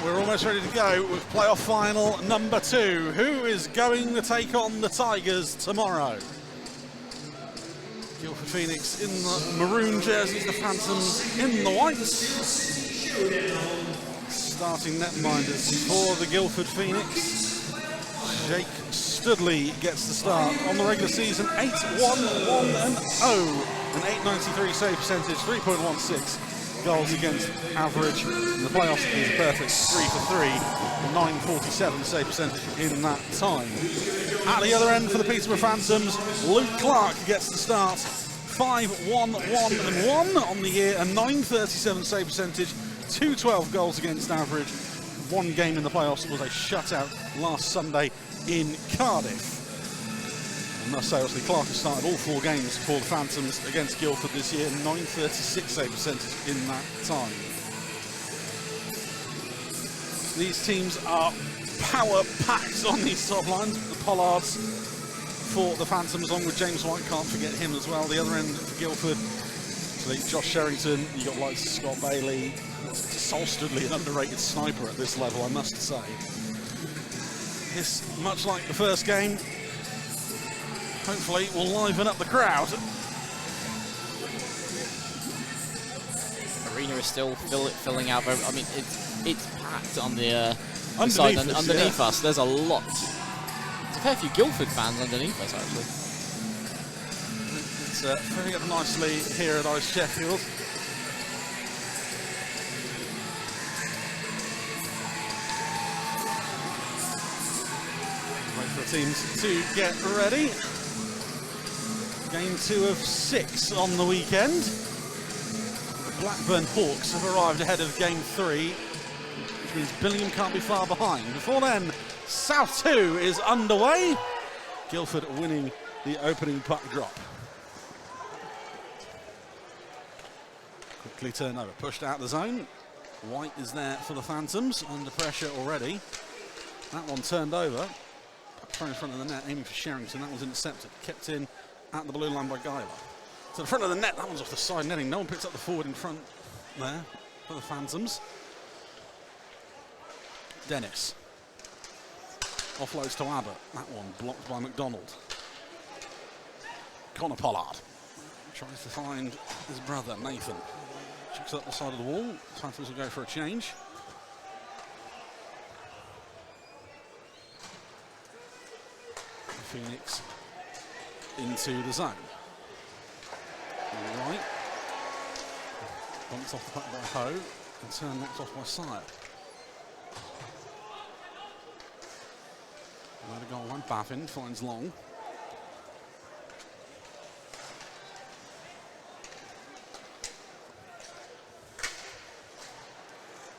we're almost ready to go with playoff final number 2. Who is going to take on the Tigers tomorrow? Guildford Phoenix in the maroon jerseys, the Phantoms in the whites. Starting netminders for the Guildford Phoenix. Jake Studley gets the start on the regular season. 8-1-1-0, an 893 save percentage, 3.16 goals against average. In the playoffs, he's a perfect 3 for 3, 947 save percentage in that time. At the other end for the Peterborough Phantoms, Luke Clark gets the start. 5-1-1-1 on the year, a 937 save percentage, 212 goals against average. One game in the playoffs was a shutout last Sunday in Cardiff. I must say, obviously, Clark has started all 4 games for the Phantoms against Guildford this year, 936 save percentage in that time. These teams are power-packed on these top lines. The Pollards for the Phantoms, along with James White, can't forget him as well. The other end for Guildford, so Josh Sherrington, you've got likes of Scott Bailey, Sol Studley, an underrated sniper at this level, I must say. This, much like the first game, hopefully will liven up the crowd. Arena is still filling out. I mean, it's packed on the side underneath us. There's a lot. There's a fair few Guildford fans underneath us, actually. It's filling up nicely here at Ice Sheffield. Wait for the teams to get ready. Game 2 of 6 on the weekend. The Blackburn Hawks have arrived ahead of Game 3, which means Billingham can't be far behind. Before then, South 2 is underway. Guildford winning the opening puck drop. Quickly turned over, pushed out the zone. White is there for the Phantoms, under pressure already. That one turned over. Thrown in front of the net, aiming for Sherrington. That was intercepted, kept in at the blue line by Guyler. To the front of the net, that one's off the side netting. No one picks up the forward in front there for the Phantoms. Dennis. Offloads to Abbott. That one blocked by McDonald. Connor Pollard tries to find his brother, Nathan. Checks up the side of the wall. Phantoms will go for a change. Phoenix into the zone. Right. Bumps off the puck by Ho and turn knocked off by Sire. Another goal line. Baffin finds Long.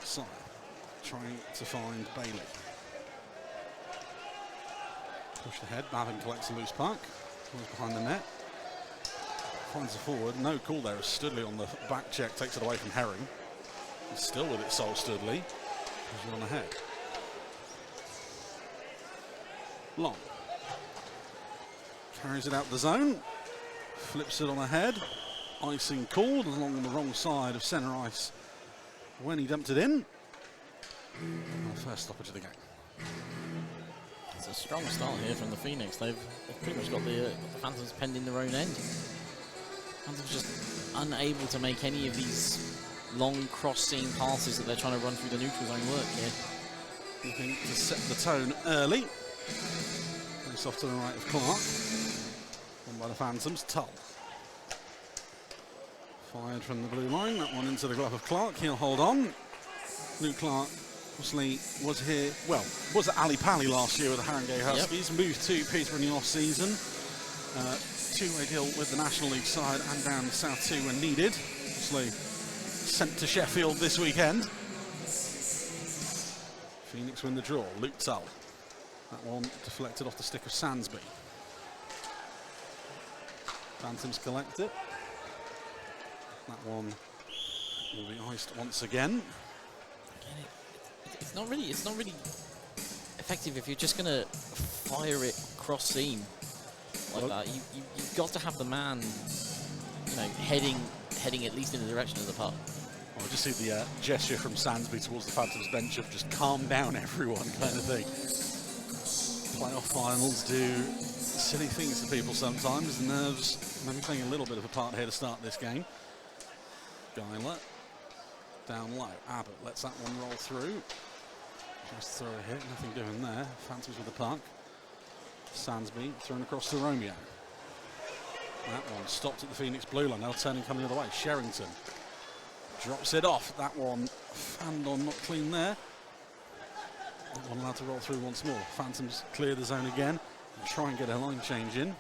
Sire trying to find Bailey. Pushed ahead, Baffin collects a loose puck. Goes behind the net. Finds the forward. No call there as Studley on the back check takes it away from Herring. He's still with it, Sol Studley. He's on ahead. Long. Carries it out the zone. Flips it on ahead. Icing called along the wrong side of centre ice when he dumped it in. And the first stoppage of the game. It's a strong start here from the Phoenix. They've pretty much got the Phantoms penned in their own end. Phantoms just unable to make any of these long cross-seam passes that they're trying to run through the neutral zone work here. Looking to set the tone early. Nice off to the right of Clark. One by the Phantoms, Tull. Fired from the blue line, that one into the glove of Clark. He'll hold on. Luke Clark obviously was here, well, was at Ali Pally last year with the Haringey Huskies. Yep. Moved to Peterborough in the off-season. Two-way deal with the National League side and down South 2 when needed. Obviously sent to Sheffield this weekend. Phoenix win the draw. Luke Tull. That one deflected off the stick of Sansby. Phantoms collect it. That one will be iced once again. It's not really effective if you're just going to fire it cross seam like that. You've got to have the man, heading at least in the direction of the puck. Well, just see the gesture from Sandsby towards the Phantoms bench of just calm down everyone kind of thing. Playoff finals do silly things to people sometimes. The nerves maybe playing a little bit of a part here to start this game. Geiler down low. Abbott lets that one roll through. Just throw a hit, nothing doing there. Phantoms with the puck. Sandsby thrown across to Romeo. That one stopped at the Phoenix blue line. Now turning coming the other way. Sherrington drops it off. That one fanned on, not clean there. That one allowed to roll through once more. Phantoms clear the zone again and try and get a line change in.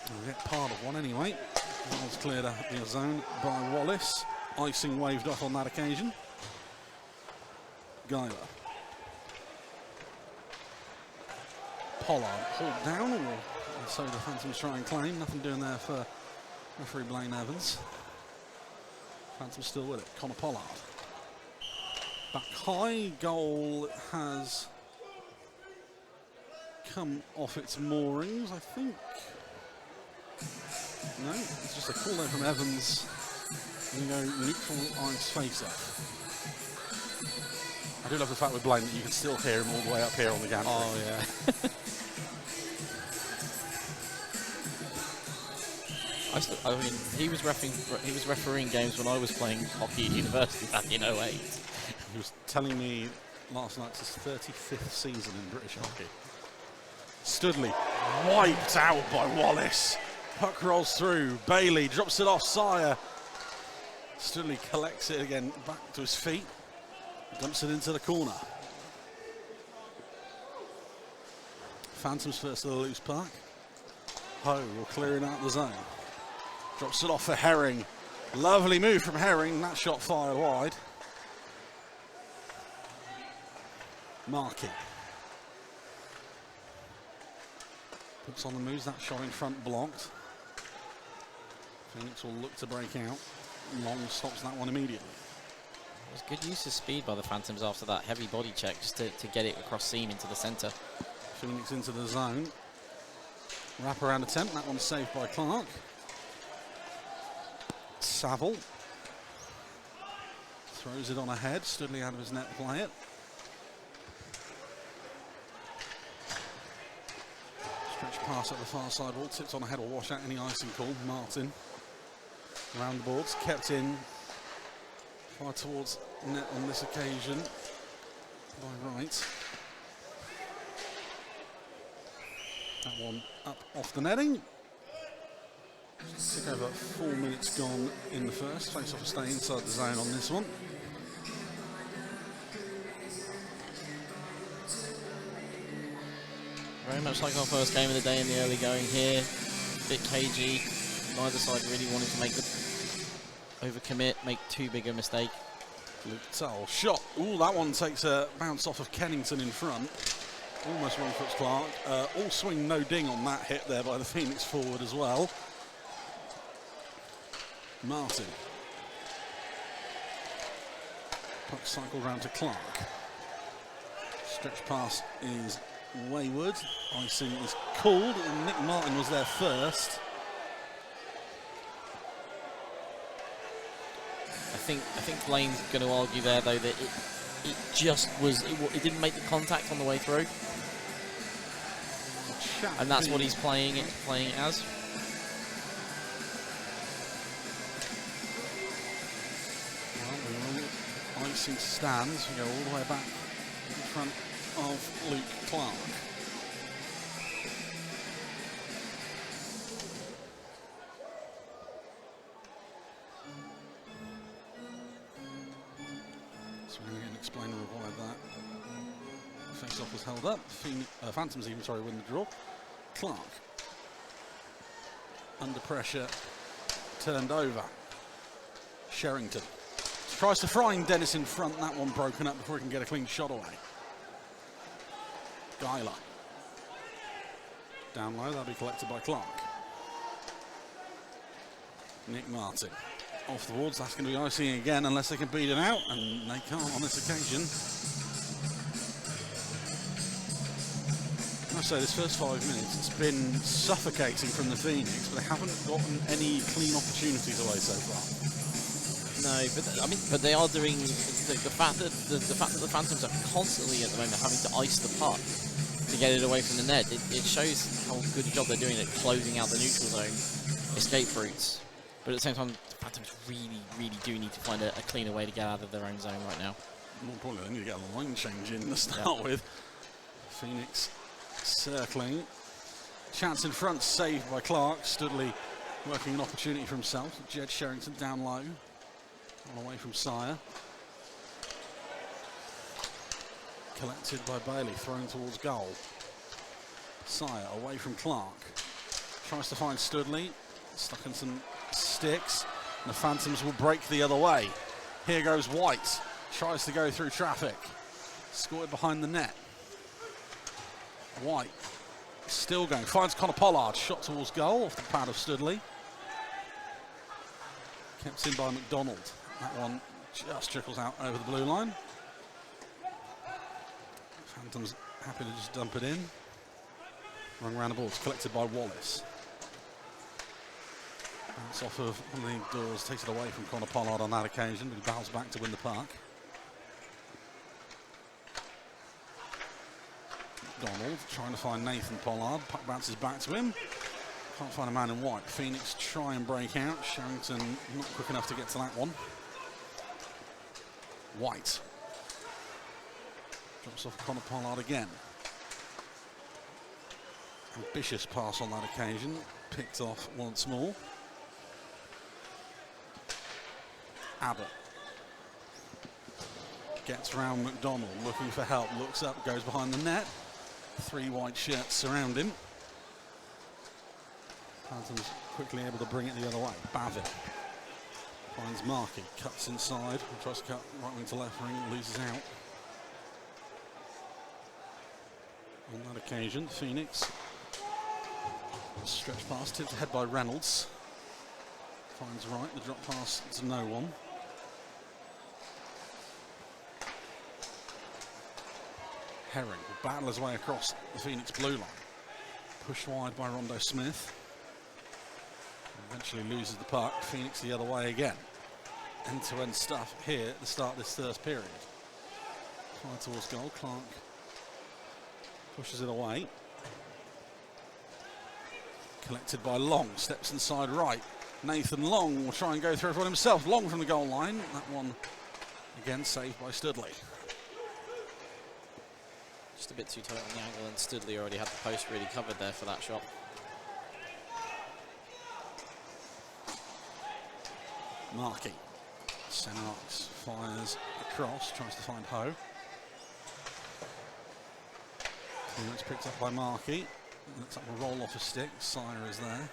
They'll get part of one anyway. That was cleared out the zone by Wallace. Icing waved off on that occasion. Geiler. Pollard pulled down, or so the Phantoms try and claim. Nothing doing there for referee Blaine Evans. Phantoms still with it. Connor Pollard. Back high. Goal has come off its moorings, I think. No, it's just a call there from Evans. We go neutral ice face-off. I do love the fact with Blaine that you can still hear him all the way up here on the gantry. Oh, yeah. I mean, he was refereeing games when I was playing hockey at university back in 08. He was telling me last night it's his 35th season in British hockey. Studley wiped out by Wallace. Puck rolls through. Bailey drops it off Sire. Studley collects it again back to his feet. Dumps it into the corner. Phantoms first to the loose puck. Ho will clearing out the zone. Drops it off for Herring. Lovely move from Herring. That shot fired wide. Markey. Puts on the moves. That shot in front blocked. Phoenix will look to break out. Long stops that one immediately. It was good use of speed by the Phantoms after that heavy body check just to get it across seam into the centre. Phoenix into the zone. Wraparound attempt. That one's saved by Clark. Saville throws it on ahead. Studley out of his net play it. Stretch pass at the far side wall. Tips on ahead will wash out any icing call. Martin around the boards. Kept in. Far towards net on this occasion. By right. That one up off the netting. Tick over 4 minutes gone in the first. Face off a stay inside the zone on this one. Very much like our first game of the day in the early going here. Bit cagey. Neither side really wanted to make the overcommit, make too big a mistake. Luke Tull shot. Ooh, that one takes a bounce off of Kennington in front. Almost wrong foot Clark. All swing, no ding on that hit there by the Phoenix forward as well. Martin. Puck cycled round to Clark. Stretch pass is wayward. Icing is called, and Nick Martin was there first. I think Blaine's going to argue there though that it just was it didn't make the contact on the way through, and that's what he's playing it as. Well, icing stands. We go all the way back in front of Luke Clark. Explainer of why that face-off was held up. Phantoms even, win the draw. Clark, under pressure, turned over. Sherrington tries to find Dennis in front. That one broken up before he can get a clean shot away. Geiler. Down low, that'll be collected by Clark. Nick Martin. Off the boards, that's going to be icing again unless they can beat it out, and they can't on this occasion. I say this first 5 minutes, it's been suffocating from the Phoenix, but they haven't gotten any clean opportunities away so far. No, but I mean, but they are doing the fact that the Phantoms are constantly at the moment having to ice the puck to get it away from the net. It shows how good a job they're doing at closing out the neutral zone escape routes. But at the same time, the Phantoms really do need to find a cleaner way to get out of their own zone right now. More importantly, they need to get a line change in to start with. Phoenix circling. Chance in front, saved by Clark. Studley working an opportunity for himself. Jed Sherrington down low. On away from Sire. Collected by Bailey, thrown towards goal. Sire away from Clark. Tries to find Studley. Stuck in some sticks. And the Phantoms will break the other way. Here goes White. Tries to go through traffic. Scored behind the net. White still going. Finds Connor Pollard. Shot towards goal off the pad of Studley. Kept in by McDonald. That one just trickles out over the blue line. Phantoms happy to just dump it in. Run around the ball. It's collected by Wallace. Bounce off of one of the doors. Takes it away from Connor Pollard on that occasion. But he bounces back to win the puck. McDonald trying to find Nathan Pollard. Puck bounces back to him. Can't find a man in white. Phoenix try and break out. Sherrington not quick enough to get to that one. White. Drops off Connor Pollard again. Ambitious pass on that occasion. Picked off once more. Abbott. Gets round McDonald, looking for help. Looks up, goes behind the net. 3 white shirts surround him. Phantoms quickly able to bring it the other way. Bavin finds Markey, cuts inside, tries to cut right wing to left wing, loses out. On that occasion, Phoenix stretch pass, tipped ahead by Reynolds. Finds right, the drop pass to no one. Herring will battle his way across the Phoenix blue line. Pushed wide by Rondo Smith. Eventually loses the puck. Phoenix the other way again. End-to-end stuff here at the start of this first period. Fire towards goal. Clark pushes it away. Collected by Long. Steps inside right. Nathan Long will try and go through everyone himself. Long from the goal line. That one again saved by Studley. Just a bit too tight on the angle, and Studley already had the post really covered there for that shot. Markey. Centre ice. Fires across. Tries to find Ho. It's picked up by Markey. Looks like a roll off a stick. Sire is there.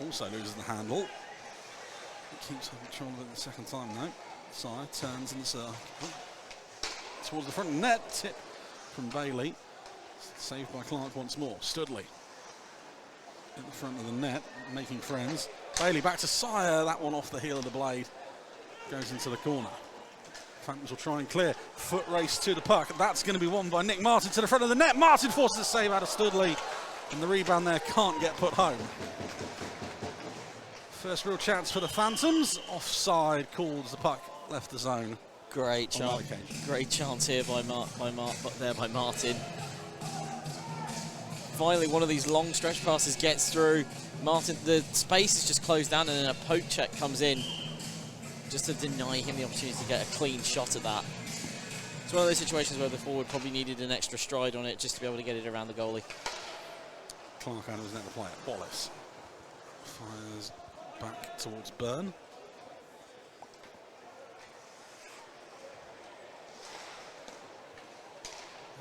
Also loses the handle. Keeps control of it the second time though. Sire turns in the circle. Towards the front net. Tip from Bailey. Saved by Clark once more. Studley in the front of the net, making friends. Bailey back to Sire. That one off the heel of the blade. Goes into the corner. Phantoms will try and clear. Foot race to the puck. That's going to be won by Nick Martin to the front of the net. Martin forces a save out of Studley. And the rebound there can't get put home. First real chance for the Phantoms. Offside called as the puck left the zone. Great chance. Great chance here by Martin. Finally, one of these long stretch passes gets through. Martin, the space is just closed down, and then a poke check comes in just to deny him the opportunity to get a clean shot at that. It's one of those situations where the forward probably needed an extra stride on it just to be able to get it around the goalie. Clark Adams net the play. Wallace fires back towards Byrne.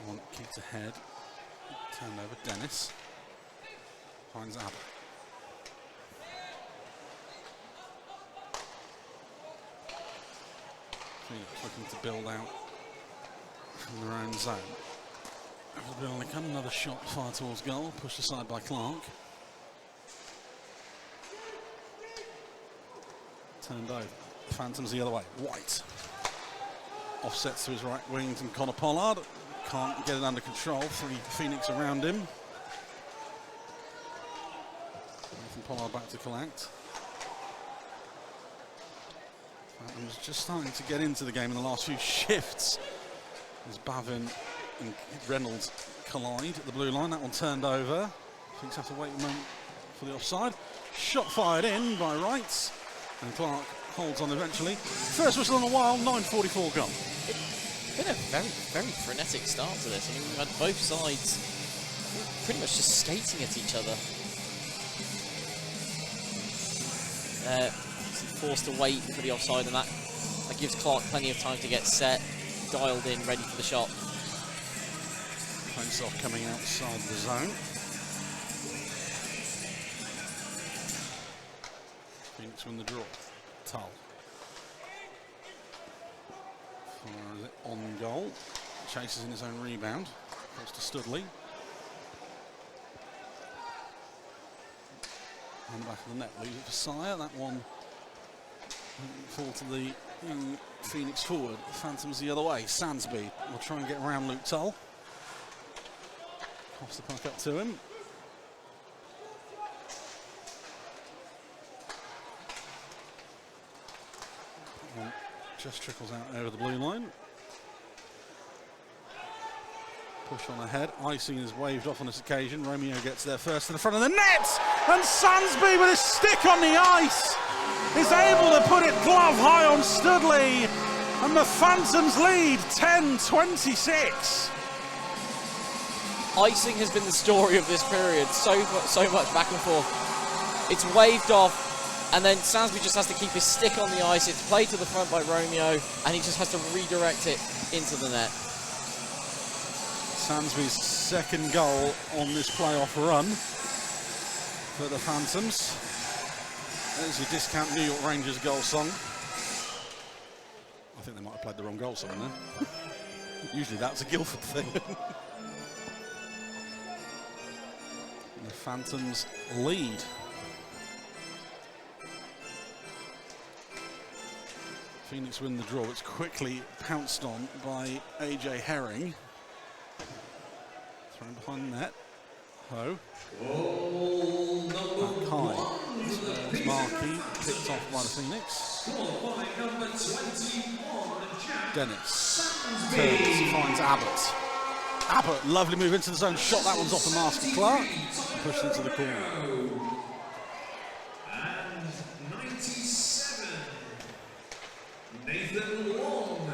One keeps ahead. Turned over. Dennis finds Abbott. Looking to build out from their own zone. Another shot fired towards goal, pushed aside by Clark. Turned over. Phantoms the other way. White. Offsets to his right wing from Connor Pollard. Can't get it under control. 3 Phoenix around him. Nathan Pollard back to collect. Phantoms just starting to get into the game in the last few shifts. As Bavin and Reynolds collide at the blue line. That one turned over. Things have to wait a moment for the offside. Shot fired in by Wright. And Clark holds on eventually. First whistle in a while, 9:44 gone. It's been a very, very frenetic start to this. I mean, we've had both sides pretty much just skating at each other. Forced to wait for the offside, and that gives Clark plenty of time to get set, dialed in, ready for the shot. Face off coming outside the zone. Phoenix win the draw. Tull. Fires it on goal. Chases in his own rebound. Goes to Studley. On the back of the net, leaves it for Sire. That one fall to the young Phoenix forward. Phantoms the other way. Sansby will try and get around Luke Tull. Pops the puck up to him. One just trickles out over the blue line. Push on ahead. Icing is waved off on this occasion. Romeo gets there first to the front of the net. And Sansby with his stick on the ice is able to put it glove high on Studley. And the Phantoms lead 10-26. Icing has been the story of this period. So much back and forth. It's waved off, and then Sansby just has to keep his stick on the ice. It's played to the front by Romeo, and he just has to redirect it into the net. Sansby's second goal on this playoff run for the Phantoms. There's your discount New York Rangers goal song. I think they might have played the wrong goal song there. Usually that's a Guildford thing. The Phantoms lead. Phoenix win the draw. It's quickly pounced on by AJ Herring. Thrown behind the net. Ho. Back high. It's Markey, picked off by the Phoenix. Dennis turns, finds Abbott. Abbott, lovely move into the zone, shot, that one's off the mask of Clark. Pushed into the corner. And 97. Nathan Long,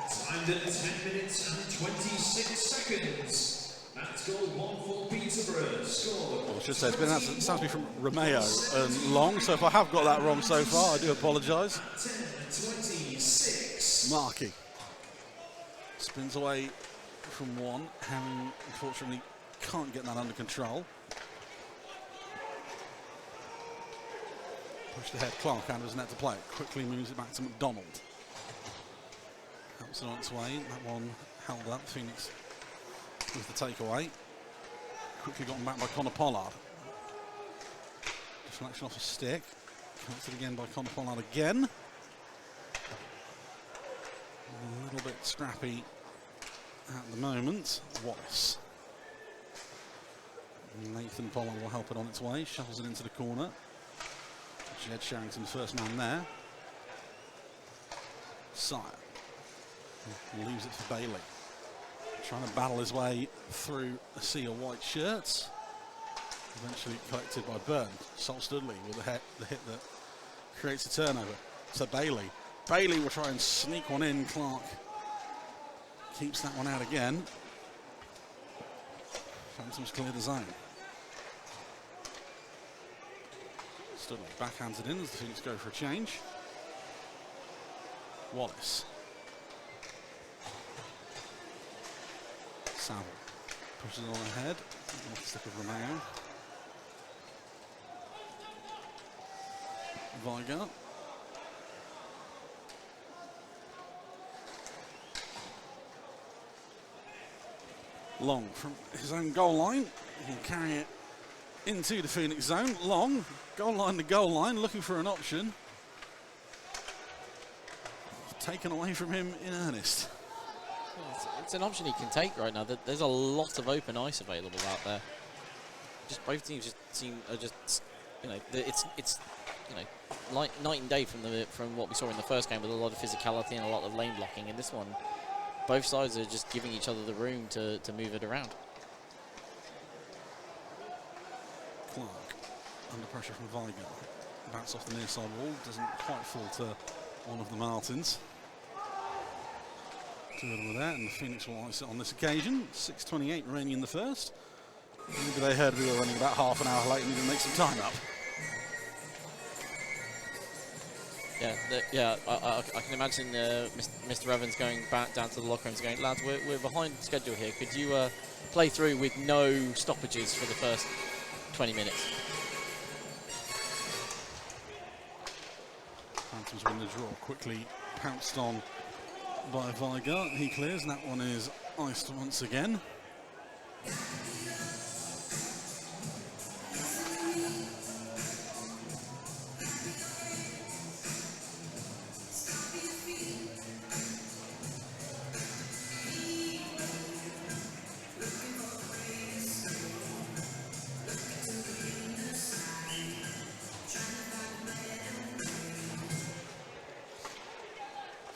timed at 10 minutes and 26 seconds. That's goal 1 for Peterborough. Scored. Well, I should say it's been Sansby from Romeo and Long, so if I have got that wrong so far, I do apologise. 10-26. Markey spins away from one. Herring, unfortunately, can't get that under control. Pushed ahead, Clark out of his net to play. Quickly moves it back to McDonald. Helps it on its way. That one held up. Phoenix with the takeaway. Quickly gotten back by Connor Pollard. Deflection off a stick. Counted again by Connor Pollard again. A little bit scrappy at the moment. Wallace. Nathan Pollard will help it on its way. Shuffles it into the corner. Jed Sherrington, first man there. Sire. Leaves it for Bailey. Trying to battle his way through a sea of white shirts. Eventually collected by Byrne. Salt Studley with the hit that creates a turnover. So Bailey. Bailey will try and sneak one in. Clark keeps that one out again. Phantoms clear the zone. Studley backhands it in as the Phoenix go for a change. Wallace. Saville pushes on ahead. Off the stick of Romeo. Vigar. Long from his own goal line. He can carry it into the Phoenix zone. Long, goal line to goal line, looking for an option. Taken away from him in earnest. It's an option he can take right now. There's a lot of open ice available out there. Just both teams just seem just, you know, it's you know, night and day from what we saw in the first game, with a lot of physicality and a lot of lane blocking. In this one, both sides are just giving each other the room to move it around. Clark under pressure from Viger. Bats off the near side wall, doesn't quite fall to one of the Martins. 2 of them were there, and the Phoenix will ice it on this occasion. 6:28 remaining in the first. Maybe they heard we were running about half an hour late and needed to make some time up. Yeah, I can imagine Mr. Evans going back down to the locker rooms going, lads, we're behind schedule here. Could you play through with no stoppages for the first 20 minutes? Phantoms win the draw, quickly pounced on by Viger. He clears, and that one is iced once again.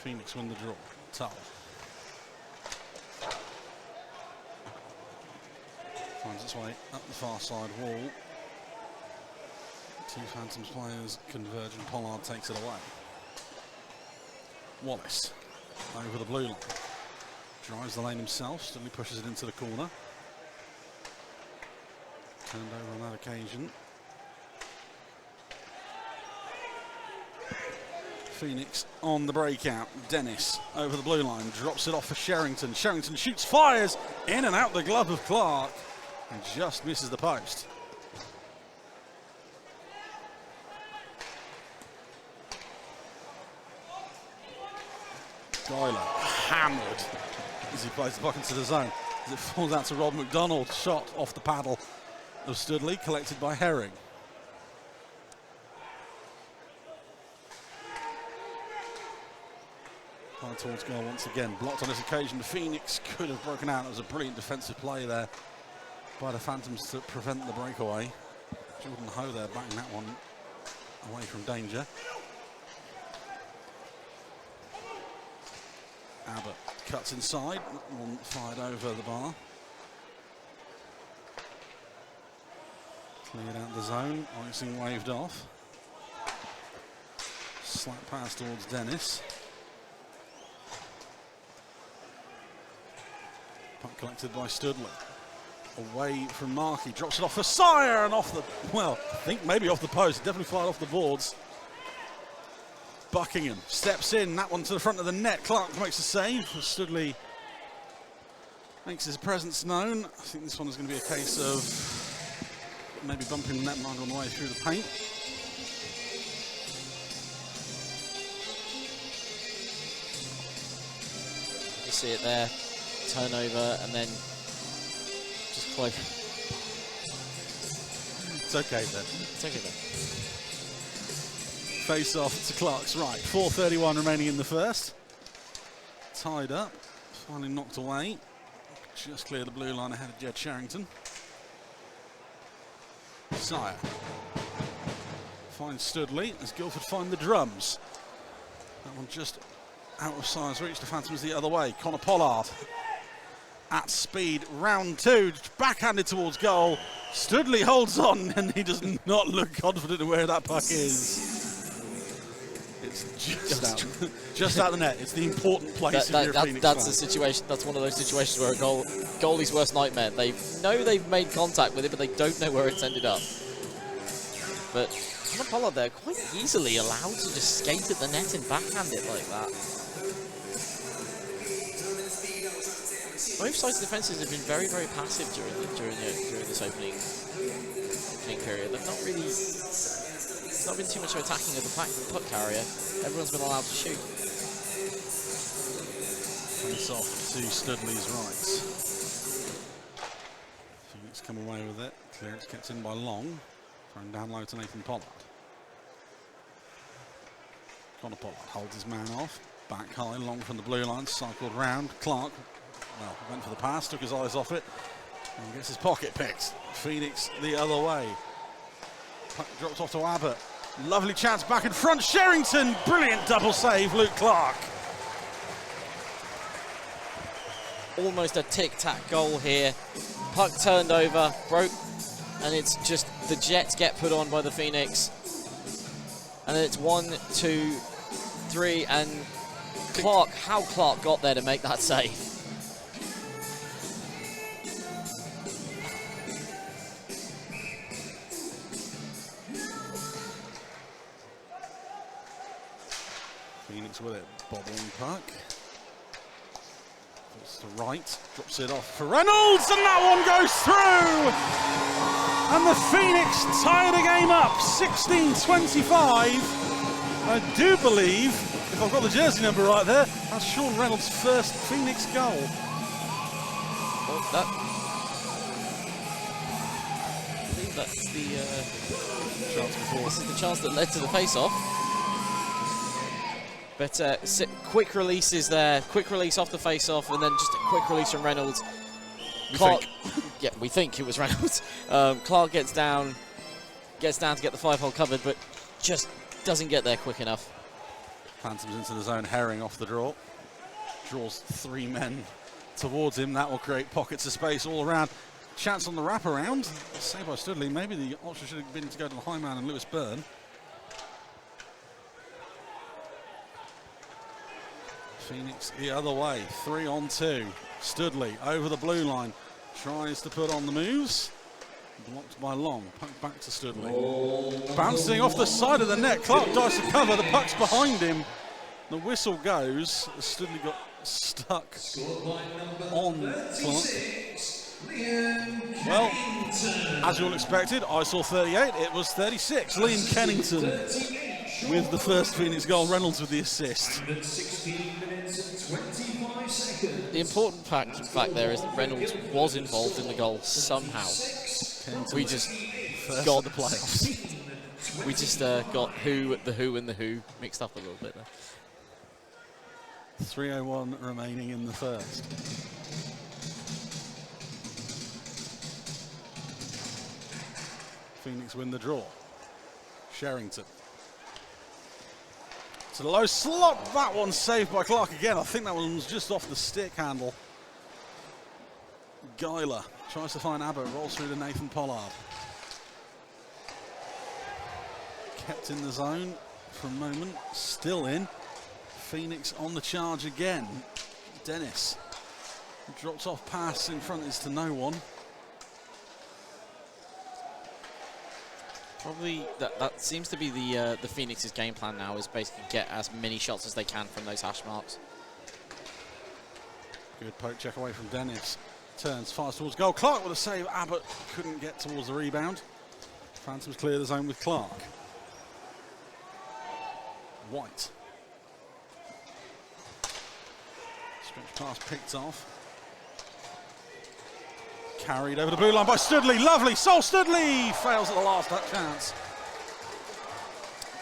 Phoenix win the draw. Tull finds its way up the far side wall. 2 Phantoms players converge and Pollard takes it away. Wallace over the blue line. Drives the lane himself, still he pushes it into the corner. Turned over on that occasion. Phoenix on the breakout. Dennis over the blue line, drops it off for Sherrington. Sherrington shoots, fires, in and out the glove of Clark, and just misses the post. Guyler hammered as he plays the puck into the zone. As it falls out to Rob McDonald, shot off the paddle of Studley, collected by Herring. Towards goal once again, blocked on this occasion. Phoenix could have broken out. It was a brilliant defensive play there by the Phantoms to prevent the breakaway. Jordan Ho there backing that one away from danger. Abbott cuts inside, one fired over the bar. Cleared out the zone, icing waved off. Slap pass towards Dennis. Puck collected by Studley. Away from Markey, drops it off for Sire and off the, well, I think maybe off the post, definitely fired off the boards. Buckingham steps in, that one to the front of the net. Clark makes a save. Studley makes his presence known. I think this one is going to be a case of maybe bumping the netminder on the way through the paint. You see it there. Turnover and then just close. It's okay then. It's okay then. Face off to Clark's right. 4:31 remaining in the first. Tied up. Finally knocked away. Just clear the blue line ahead of Jed Sherrington. Sire finds Studley as Guildford find the drums. That one just out of Sire's reach. The Phantoms the other way. Connor Pollard at speed, round 2, backhanded towards goal. Studley holds on and he does not look confident of where that puck is. It's just out the net. It's the important place if you're a Phoenix that's fan. a situation. That's one of those situations where a goalie's worst nightmare. They know they've made contact with it, but they don't know where it's ended up. But Connor Pollard there quite easily allowed to just skate at the net and backhand it like that. Both sides' defences have been very, very passive during this opening period. They've not really. It's not been too much of attacking of the puck carrier. Everyone's been allowed to shoot. Face off to Studley's right. Phoenix come away with it. Clearance kept in by Long. Thrown down low to Nathan Pollard. Connor Pollard holds his man off. Back high, Long from the blue line. Cycled round. Clark, well, went for the pass, took his eyes off it, and gets his pocket picked. Phoenix the other way. Puck drops off to Abbott. Lovely chance back in front. Sherrington, brilliant double save, Luke Clark. Almost a tic-tac goal here. Puck turned over, broke, and it's just the Jets get put on by the Phoenix. And then it's 1, 2, 3, and Clark, how Clark got there to make that save. Phoenix with it, bobbling puck. It's to right, drops it off for Reynolds, and that one goes through! And the Phoenix tie the game up, 16-25. I do believe, if I've got the jersey number right there, that's Sean Reynolds' first Phoenix goal. Well, I believe that's the Chance before. this is the chance that led to the face-off. But quick releases there, quick release off the face-off, and then just a quick release from Reynolds. Clark, yeah, we think it was Reynolds. Clark gets down to get the 5-hole covered, but just doesn't get there quick enough. Phantoms into the zone, Herring off the draw. Draws 3 men towards him. That will create pockets of space all around. Chance on the wraparound. Saved by Studley. Maybe the option should have been to go to the high man and Lewis Byrne. Phoenix the other way, 3-on-2. Studley over the blue line, tries to put on the moves. Blocked by Long, puck back to Studley. Bouncing off the side of the net, Clark dives to cover, the puck's behind him. The whistle goes, Studley got stuck on Clark. Well, as you all expected, I saw 38, it was 36. Liam Kennington with the first Phoenix goal, Reynolds with the assist. 16 minutes and 25 seconds. The important fact there is that Reynolds was involved in the goal somehow. We just got the playoffs. We just got the who and the who mixed up a little bit there. 3:01 remaining in the first. Phoenix win the draw. Sherrington. To the low slot, that one saved by Clark again. I think that one was just off the stick handle. Geiler tries to find Abbott, rolls through to Nathan Pollard. Kept in the zone for a moment, still in. Phoenix on the charge again. Dennis drops off pass in front, is to no one. Probably that seems to be the Phoenix's game plan now, is basically get as many shots as they can from those hash marks. Good poke check away from Dennis. Turns, fires towards goal. Clark with a save. Abbott couldn't get towards the rebound. Phantoms clear the zone with Clark. White. Stretch pass picked off. Carried over the blue line by Studley. Lovely. Sol Studley fails at the last chance.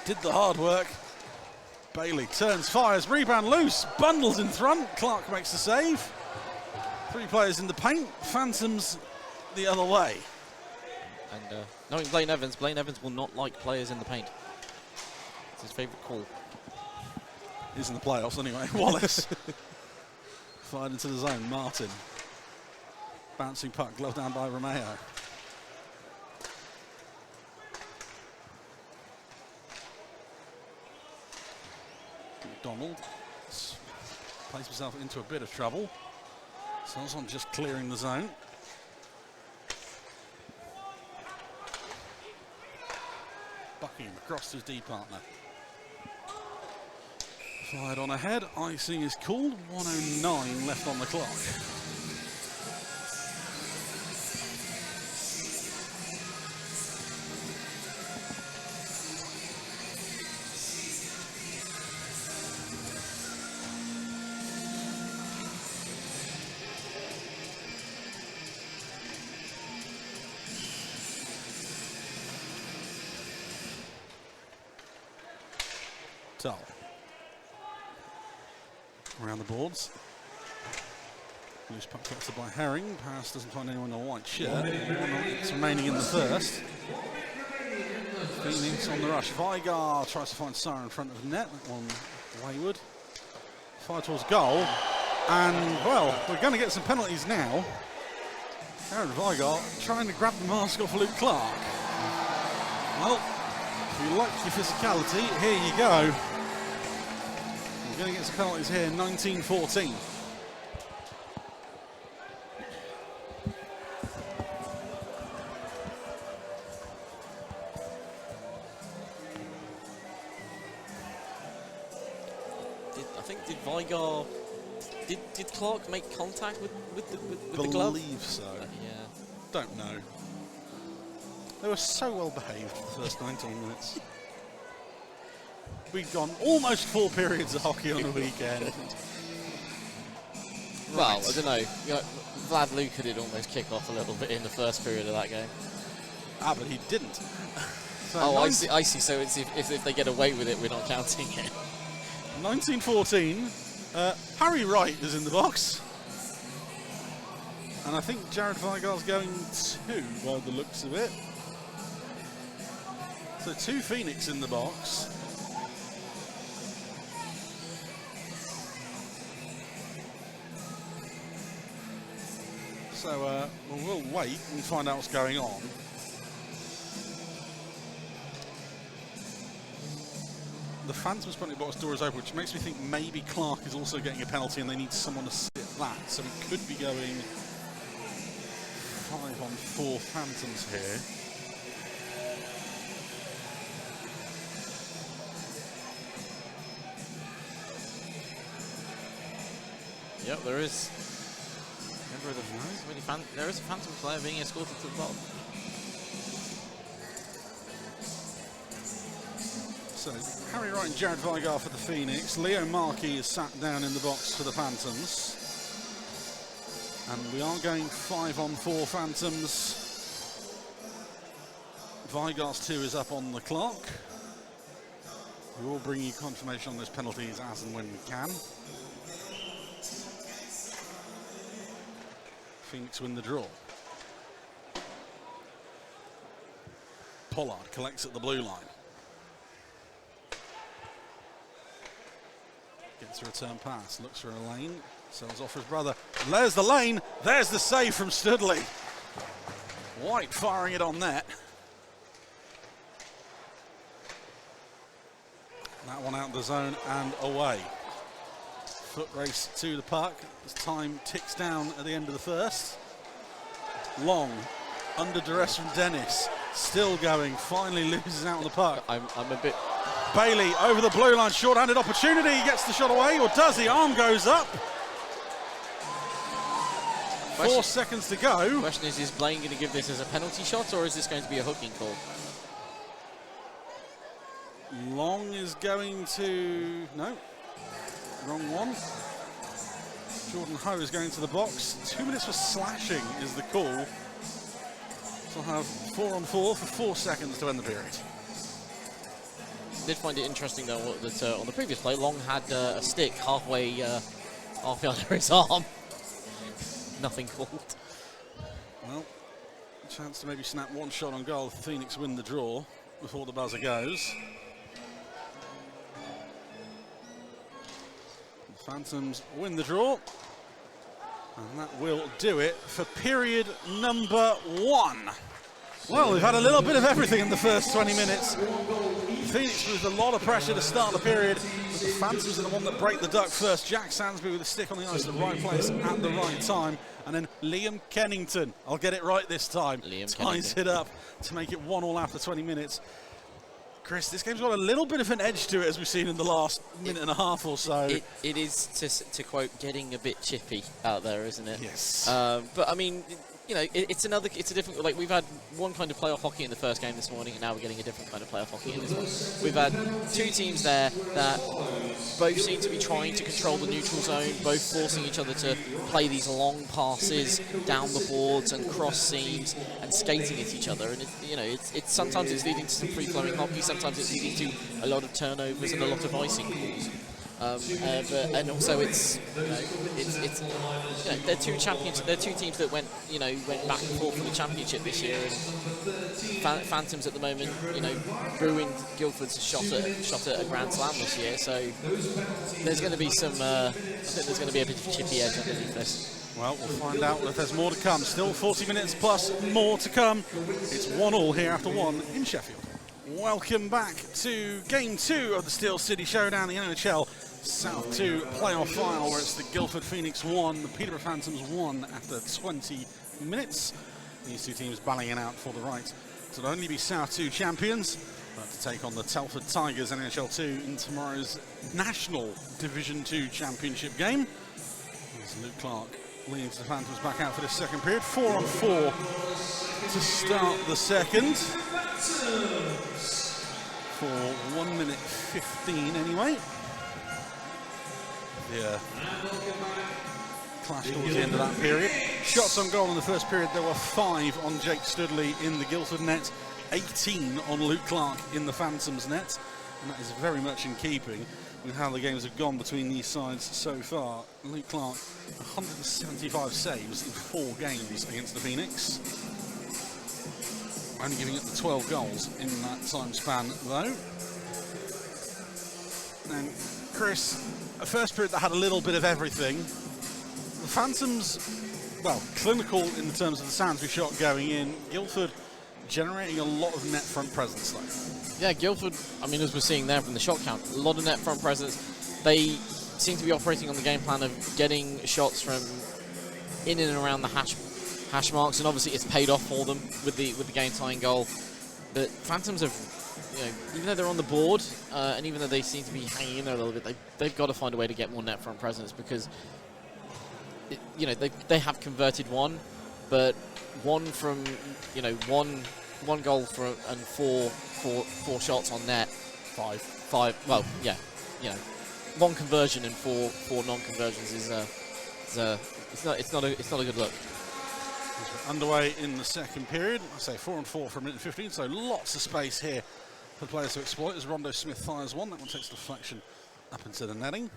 Did the hard work. Bailey turns, fires, rebound loose, bundles in front. Clark makes the save. 3 players in the paint. Phantoms the other way. And knowing Blaine Evans will not like players in the paint. It's his favourite call. He's in the playoffs anyway. Wallace. Fired into the zone. Martin. Bouncing puck, glove down by Romeo. McDonald placed himself into a bit of trouble. Salzon just clearing the zone. Buckingham across to his D partner. Fired on ahead, icing is called, 1:09 left on the clock. Tull. Around the boards. Loose puck collected by Herring. Pass doesn't find anyone in a white shirt. It's remaining in the first. Phoenix on the rush. Vigar tries to find Sarah in front of net. That one wayward. Fire towards goal. And, well, we're going to get some penalties now. Jared Vigar trying to grab the mask off Luke Clark. Well, if you like your physicality, here you go. We're going to get some penalties here, 19-14. Did Vigar, did Clark make contact with the glove? Believe so. Yeah. Don't know. They were so well behaved for the first 19 minutes. We've gone almost 4 periods of hockey on the weekend. Well, I don't know. You know, Vlad Luka did almost kick off a little bit in the first period of that game. Ah, but he didn't. So oh, I see. So it's if they get away with it, we're not counting it. 19-14. Harry Wright is in the box. And I think Jared Vigar's going 2 by the looks of it. So 2 Phoenix in the box. So we'll wait and find out what's going on. The Phantom's penalty box door is open, which makes me think maybe Clark is also getting a penalty and they need someone to sit that. So we could be going 5-on-4 Phantoms here. Yep, there is. There is a Phantom player being escorted to the bottom. So Harry Wright and Jared Vigar for the Phoenix. Leo Markey is sat down in the box for the Phantoms. And we are going 5-on-4 Phantoms. Vigar's 2 is up on the clock. We will bring you confirmation on those penalties as and when we can. Phoenix win the draw. Pollard collects at the blue line. Gets a return pass, looks for a lane, sells off his brother. And there's the lane, there's the save from Studley. White firing it on net. That one out the zone and away. Foot race to the puck as time ticks down at the end of the first. Long, under duress from Dennis, still going, finally loses out on the puck. I'm a bit... Bailey over the blue line, short-handed opportunity, he gets the shot away, or does he? Arm goes up. 4 seconds to go. Question is Blaine going to give this as a penalty shot, or is this going to be a hooking call? Long is going to... No. Wrong one. Jordan Ho is going to the box. 2 minutes for slashing is the call. So we'll have 4-on-4 for 4 seconds to end the period. Did find it interesting though that on the previous play, Long had a stick halfway under his arm. Nothing called. Well, a chance to maybe snap one shot on goal if Phoenix win the draw before the buzzer goes. The Phantoms win the draw. And that will do it for period number 1. Well, we've had a little bit of everything in the first 20 minutes. Phoenix with a lot of pressure to start the period. The Phantoms are the one that break the duck first. Jack Sansbury with a stick on the ice at the right place at the right time. And then Liam Kennington, I'll get it right this time, ties it up to make it 1-1 after 20 minutes. Chris, this game's got a little bit of an edge to it, as we've seen in the last minute and a half or so. It is, to quote, getting a bit chippy out there, isn't it? Yes. But I mean, you know, it's a different, like, we've had one kind of playoff hockey in the first game this morning, and now we're getting a different kind of playoff hockey in this one. We've had 2 teams there that both seem to be trying to control the neutral zone, both forcing each other to play these long passes down the boards and cross seams and skating at each other. And it's sometimes it's leading to some free-flowing hockey, sometimes it's leading to a lot of turnovers and a lot of icing calls. and also it's they're two teams that went back and forth for the championship this year, and Phantoms at the moment ruined Guildford's shot at a Grand Slam this year. So there's going to be some I think there's going to be a bit of chippy edge underneath this. Well, we'll find out if there's more to come. Still 40 minutes plus more to come. It's 1-1 here after 1 in Sheffield. Welcome back to Game 2 of the Steel City Showdown, the NIHL South 2 playoff final, where it's the Guildford Phoenix 1, the Peterborough Phantoms 1 after 20 minutes. These two teams battling it out for the right to not only be South 2 champions, but to take on the Telford Tigers NIHL 2 in tomorrow's National Division 2 Championship game. As Luke Clark leads the Phantoms back out for this second period. 4-on-4 to start the second. For 1 minute 15 anyway. Yeah. Clash towards the end of that period. Shots on goal in the first period, there were 5 on Jake Studley in the Guildford net, 18 on Luke Clark in the Phantoms net, and that is very much in keeping with how the games have gone between these sides so far. Luke Clark, 175 saves in 4 games against the Phoenix. Only giving up the 12 goals in that time span, though. And Chris, a first period that had a little bit of everything. The Phantoms, well, clinical in the terms of the sounds we shot going in. Guildford generating a lot of net front presence, though. Yeah, Guildford, I mean, as we're seeing there from the shot count, a lot of net front presence. They seem to be operating on the game plan of getting shots from in and around the hash marks, and obviously it's paid off for them with the game-tying goal. But Phantoms have, even though they're on the board, and even though they seem to be hanging in there a little bit, they've got to find a way to get more net front presence, because they have converted one, but one from one goal and four shots on net, five. Well, yeah, one conversion and four non-conversions is it's not a good look. Underway in the second period. I say 4-on-4 for a minute and 15, so lots of space here for players to exploit as Rondo Smith fires one. That one takes deflection up into the netting.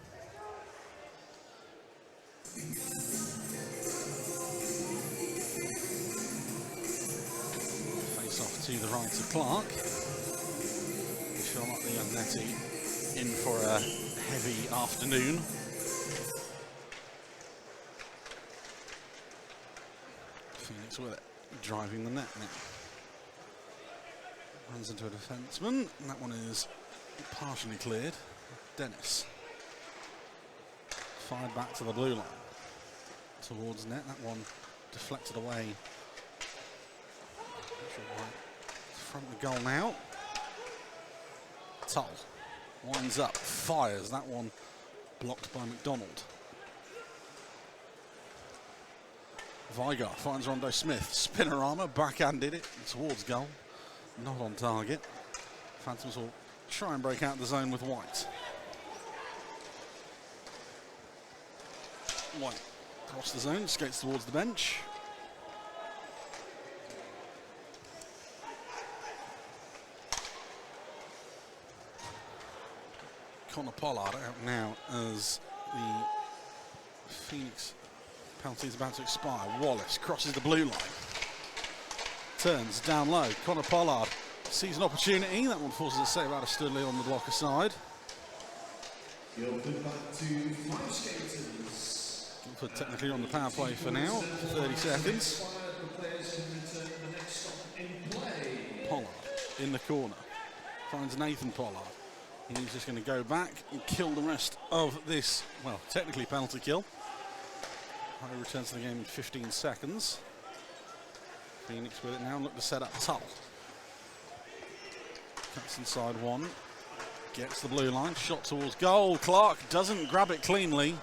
Face off to the right of Clark. Charlotte the young netty in for a heavy afternoon. Phoenix with it, driving the net now. Runs into a defenseman, and that one is partially cleared. Dennis. Fired back to the blue line. Towards net, that one deflected away. Front of the goal now. Tull winds up, fires, that one blocked by McDonald. Vigar finds Rondo Smith, spinorama, backhanded it towards goal, not on target. Phantoms will try and break out the zone with White. White across the zone, skates towards the bench. Connor Pollard out now as the Phoenix penalty is about to expire. Wallace crosses the blue line. Turns down low. Connor Pollard sees an opportunity. That one forces a save out of Studley on the blocker side. Guildford back to 5 skaters. Guildford technically on the power play for now. 30 seconds. Pollard in the corner. Finds Nathan Pollard. He's just going to go back and kill the rest of this, well, technically penalty kill. Harry returns to the game in 15 seconds. Phoenix with it now, look to set up Tull. Cuts inside one, gets the blue line, shot towards goal. Clark doesn't grab it cleanly.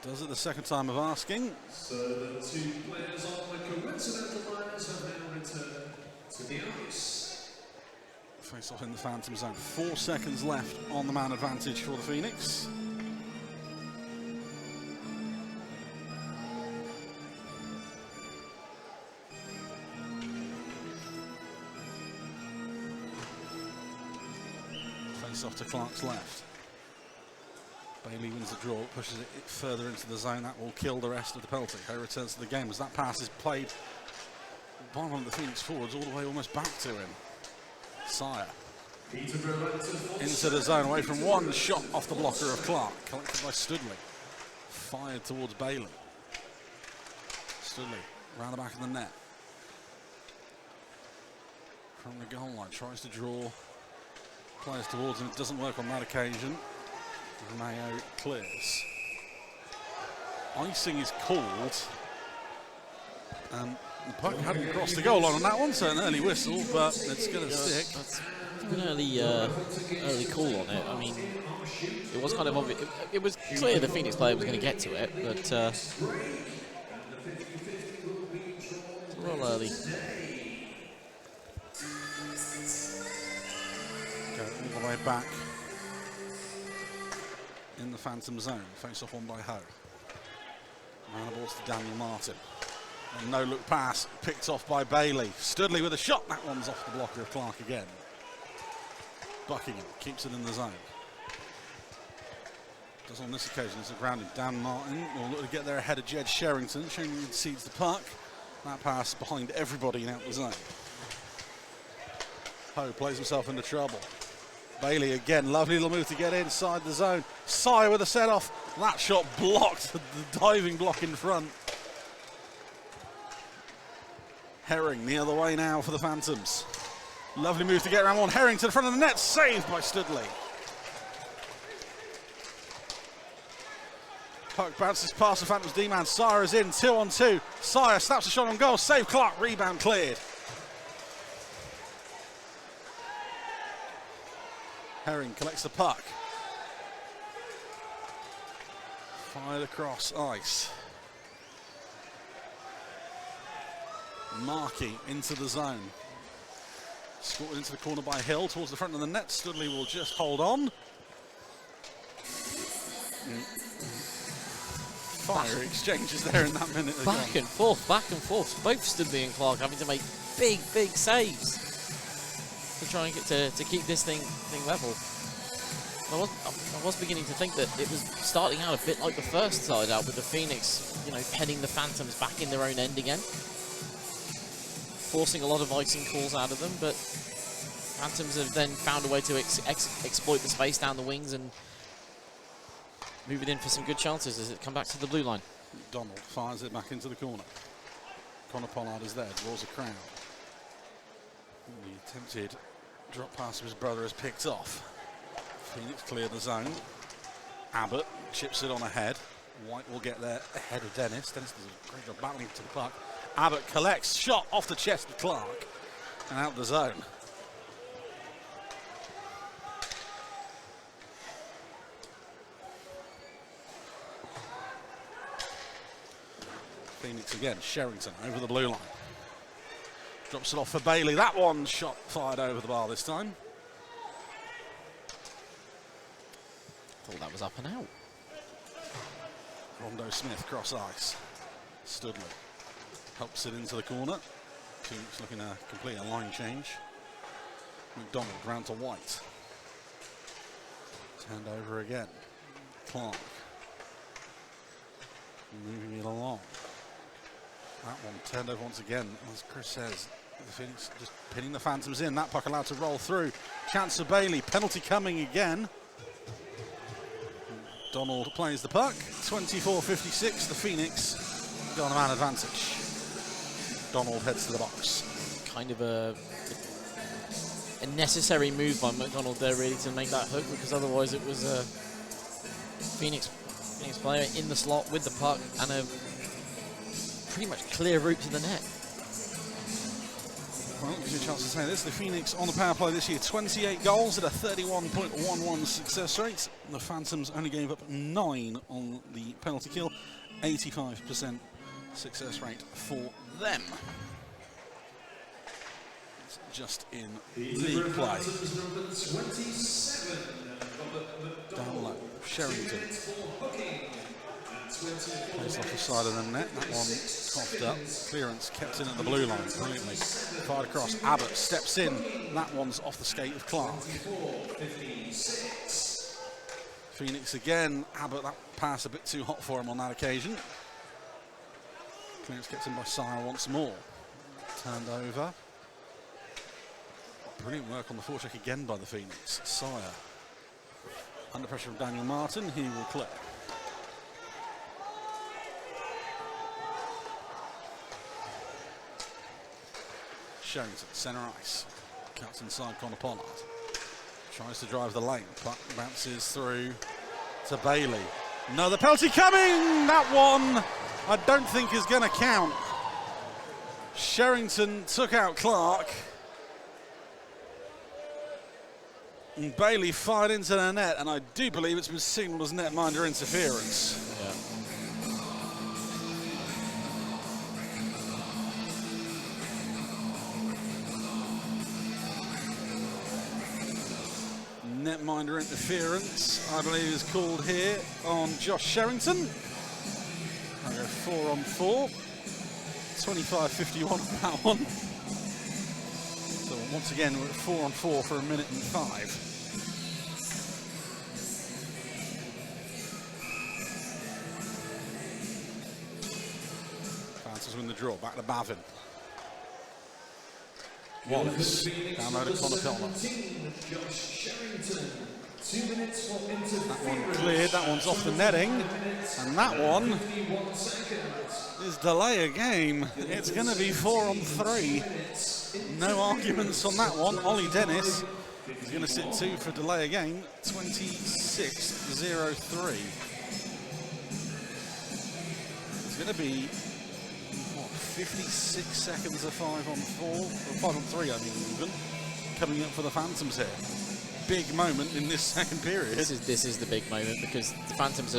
Does it the second time of asking. So the 2 players on the coincidental liners have now returned to the ice. Face off in the Phantom zone. 4 seconds left on the man advantage for the Phoenix. Face off to Clark's left. Bailey wins the draw, pushes it further into the zone. That will kill the rest of the penalty. Ho returns to the game as that pass is played by one of the Phoenix forwards all the way almost back to him. Sire into the zone, away from one shot off the blocker of Clark, collected by Studley. Fired towards Bailey. Studley round the back of the net. From the goal line, tries to draw players towards him. It doesn't work on that occasion. Mayo clears. Icing is called. The puck hadn't crossed the goal line on that one, so an early whistle, but it's going to stick. That's an early call on it. I mean, it was kind of obvious. It was clear the Phoenix player was going to get to it, but it's a little early. Go all the way back in the Phantom zone. Face off on by Ho. And the ball's to Daniel Martin. And no look pass, picked off by Bailey. Studley with a shot, that one's off the blocker of Clark again. Buckingham keeps it in the zone. Does on this occasion, it's a grounded. Dan Martin will look to get there ahead of Jed Sherrington. Sherrington concedes the puck. That pass behind everybody and out the zone. Ho plays himself into trouble. Bailey again, lovely little move to get inside the zone. Sire with a set-off. That shot blocked, the diving block in front. Herring the other way now for the Phantoms. Lovely move to get around one. Herring to the front of the net, saved by Studley. Puck bounces past the Phantoms D-man. Sire is in, 2-on-2. Sire snaps a shot on goal, save Clark, rebound cleared. Herring collects the puck. Fired across ice. Markey into the zone. Scored into the corner by Hill towards the front of the net. Studley will just hold on. Fire exchanges there in that minute. Back and forth. Both Studley and Clark having to make big saves to try and get to keep this thing level. I was beginning to think that it was starting out a bit like the first side out with the Phoenix, heading the Phantoms back in their own end again, forcing a lot of icing calls out of them, but Phantoms have then found a way to exploit the space down the wings and move it in for some good chances as it come back to the blue line. Donald fires it back into the corner. Connor Pollard is there, draws a crowd. The attempted drop pass of his brother is picked off. Phoenix clear the zone. Abbott chips it on ahead. White will get there ahead of Dennis. Dennis does a great job battling to the puck. Abbott collects, shot off the chest of Clark and out the zone. Phoenix again, Sherrington over the blue line. Drops it off for Bailey. That one shot fired over the bar this time. Thought that was up and out. Rondo Smith cross ice. Studley helps it into the corner. Phoenix looking to complete a line change. McDonald round to White. Turned over again. Clark moving it along. That one turned over once again, as Chris says. The Phoenix just pinning the Phantoms in. That puck allowed to roll through. Chance for Bailey. Penalty coming again. Donald plays the puck. 24-56. The Phoenix got a man advantage. Donald heads to the box. Kind of a necessary move by McDonald there, really, to make that hook, because otherwise it was a Phoenix player in the slot with the puck and a pretty much clear route to the net. Well, gives you a chance to say this. The Phoenix on the power play this year, 28 goals at a 31.11 success rate. The Phantoms only gave up 9 on the penalty kill, 85% success rate for them. It's just in league play. Down low, Sherrington. Plays off the side of the net. That one coughed up. Clearance kept in at the blue line brilliantly. Fired across. Abbott steps in. That one's off the skate of Clark. Phoenix again, but that pass a bit too hot for him on that occasion. Clearance gets in by Sire once more. Turned over. Brilliant work on the forecheck again by the Phoenix. Sire. Under pressure from Daniel Martin, he will clear. Sherrington, centre ice. Cuts inside Connor Pollard. Tries to drive the lane, but bounces through to Bailey. Another penalty coming! That one I don't think is going to count. Sherrington took out Clark. And Bailey fired into the net, and I do believe it's been signalled as netminder interference. Yeah. Netminder interference, I believe, is called here on Josh Sherrington. I go 4 on 4. 25-51 on that one. So once again, we're at 4 on 4 for 1 minute and 5. Francis win the draw, back to Bavin. Wallace, downloaded Connor Pelner. That one cleared, that one's off the netting, and that one is delay a game. It's going to be 4 on 3. No arguments on that one. Ollie Dennis is going to sit 2 for delay a game. 26-03. It's going to be 56 seconds of 5 on 4, or 5 on 3, I mean, even coming up for the Phantoms here. Big moment in this second period. This is the big moment, because the Phantoms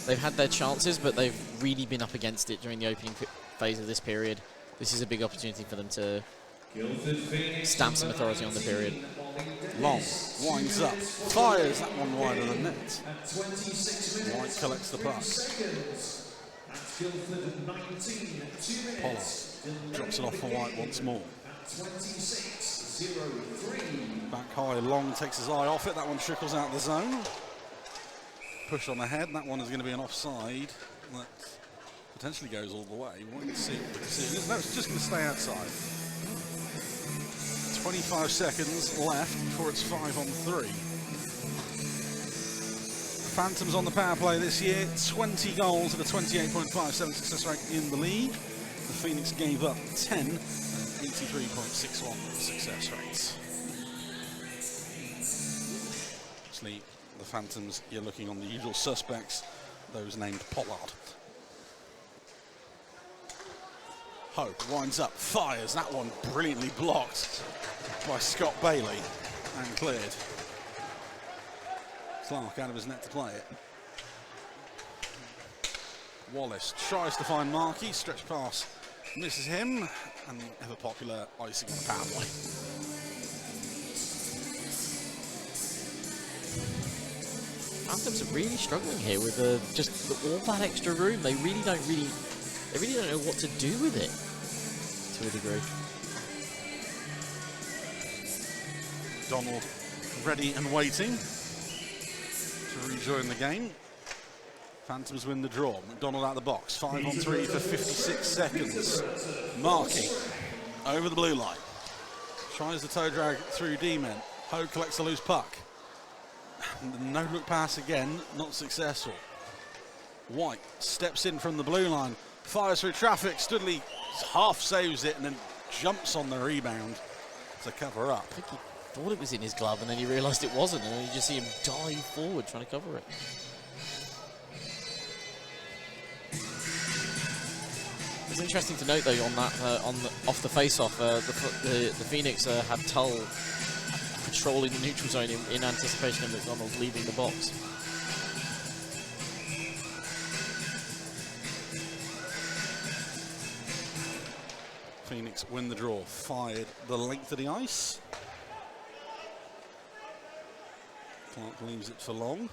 they've had their chances, but they've really been up against it during the opening phase of this period. This is a big opportunity for them to stamp some authority on the period. Long winds up, fires that one wide of the net. White collects the puck. Pollard drops it off for White once more. Back high, Long takes his eye off it. That one trickles out the zone. Push on ahead. That one is going to be an offside. That potentially goes all the way. We won't see it. No, it's just going to stay outside. 25 seconds left before it's 5 on 3. Phantoms on the power play this year, 20 goals at a 28.57 success rate in the league. The Phoenix gave up 10 and 83.61 success rates. Obviously, the Phantoms, you're looking on the usual suspects, those named Pollard. Ho winds up, fires, that one brilliantly blocked by Scott Bailey and cleared. Clark out of his net to play it. Wallace tries to find Markey, stretch pass misses him, and the ever popular icing on the power play. Phantoms are really struggling here with just all that extra room. They really don't know what to do with it to a degree. Donald ready and waiting to rejoin the game. Phantoms win the draw. McDonald out of the box. 5 on 3 for 56 seconds. Markey over the blue line. Tries the toe drag through D-men. Ho collects the loose puck. No look pass again, not successful. White steps in from the blue line. Fires through traffic. Studley half saves it and then jumps on the rebound to cover up. I think he thought it was in his glove and then he realised it wasn't, and then you just see him dive forward trying to cover it. It's interesting to note though on that off the face-off, the Phoenix had Tull patrolling the neutral zone in anticipation of McDonald leaving the box. Phoenix win the draw. Fired the length of the ice. Clark leaves it for Long.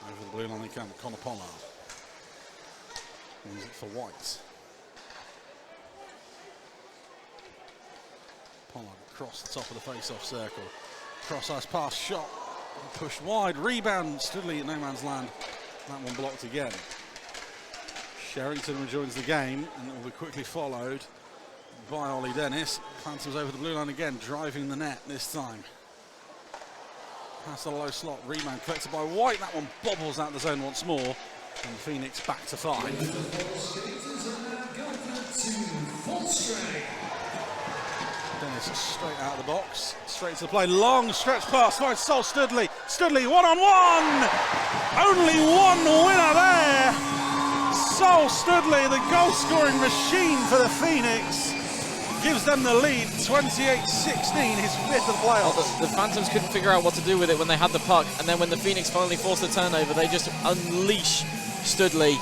Over the blue line they come. Connor Pollard. Leaves it for White. across the top of the face-off circle. Cross-ice pass, shot, pushed wide, rebound, Studley at no man's land. That one blocked again. Sherrington rejoins the game, and it will be quickly followed by Ollie Dennis. Phantoms over the blue line again, driving the net this time. Past the low slot, rebound collected by White. That one bobbles out the zone once more, and Phoenix back to 5. Dennis straight out of the box, straight to the play, long stretch pass, finds Sol Studley. Studley one-on-one! Only one winner there! Sol Studley, the goal-scoring machine for the Phoenix, gives them the lead, 28-16, his 5th of the playoffs. The Phantoms couldn't figure out what to do with it when they had the puck, and then when the Phoenix finally forced the turnover, they just unleash Studley,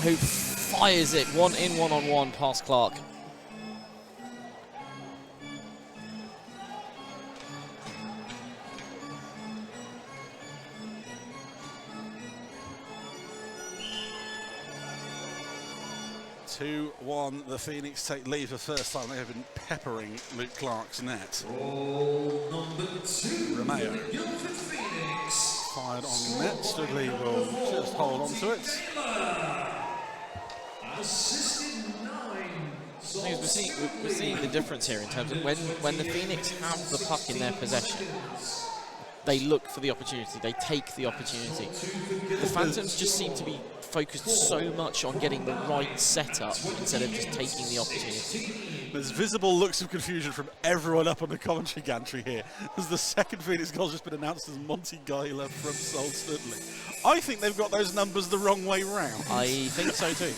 who fires it one-on-one past Clark. The Phoenix take lead for the first time. They have been peppering Luke Clark's net. Goal number 2. Romeo. Guildford Phoenix. Fired on net. Studley will just hold on to it. Assisted 9. We're seeing the difference here in terms of when the Phoenix have the puck in their possession, they look for the opportunity, they take the opportunity. The Phantoms just seem to be focused so much on getting the right setup instead of just taking the opportunity. There's visible looks of confusion from everyone up on the commentary gantry here, as the second Phoenix goal has just been announced as Monty Guyler from Sol Studley. I think they've got those numbers the wrong way round. I think so too.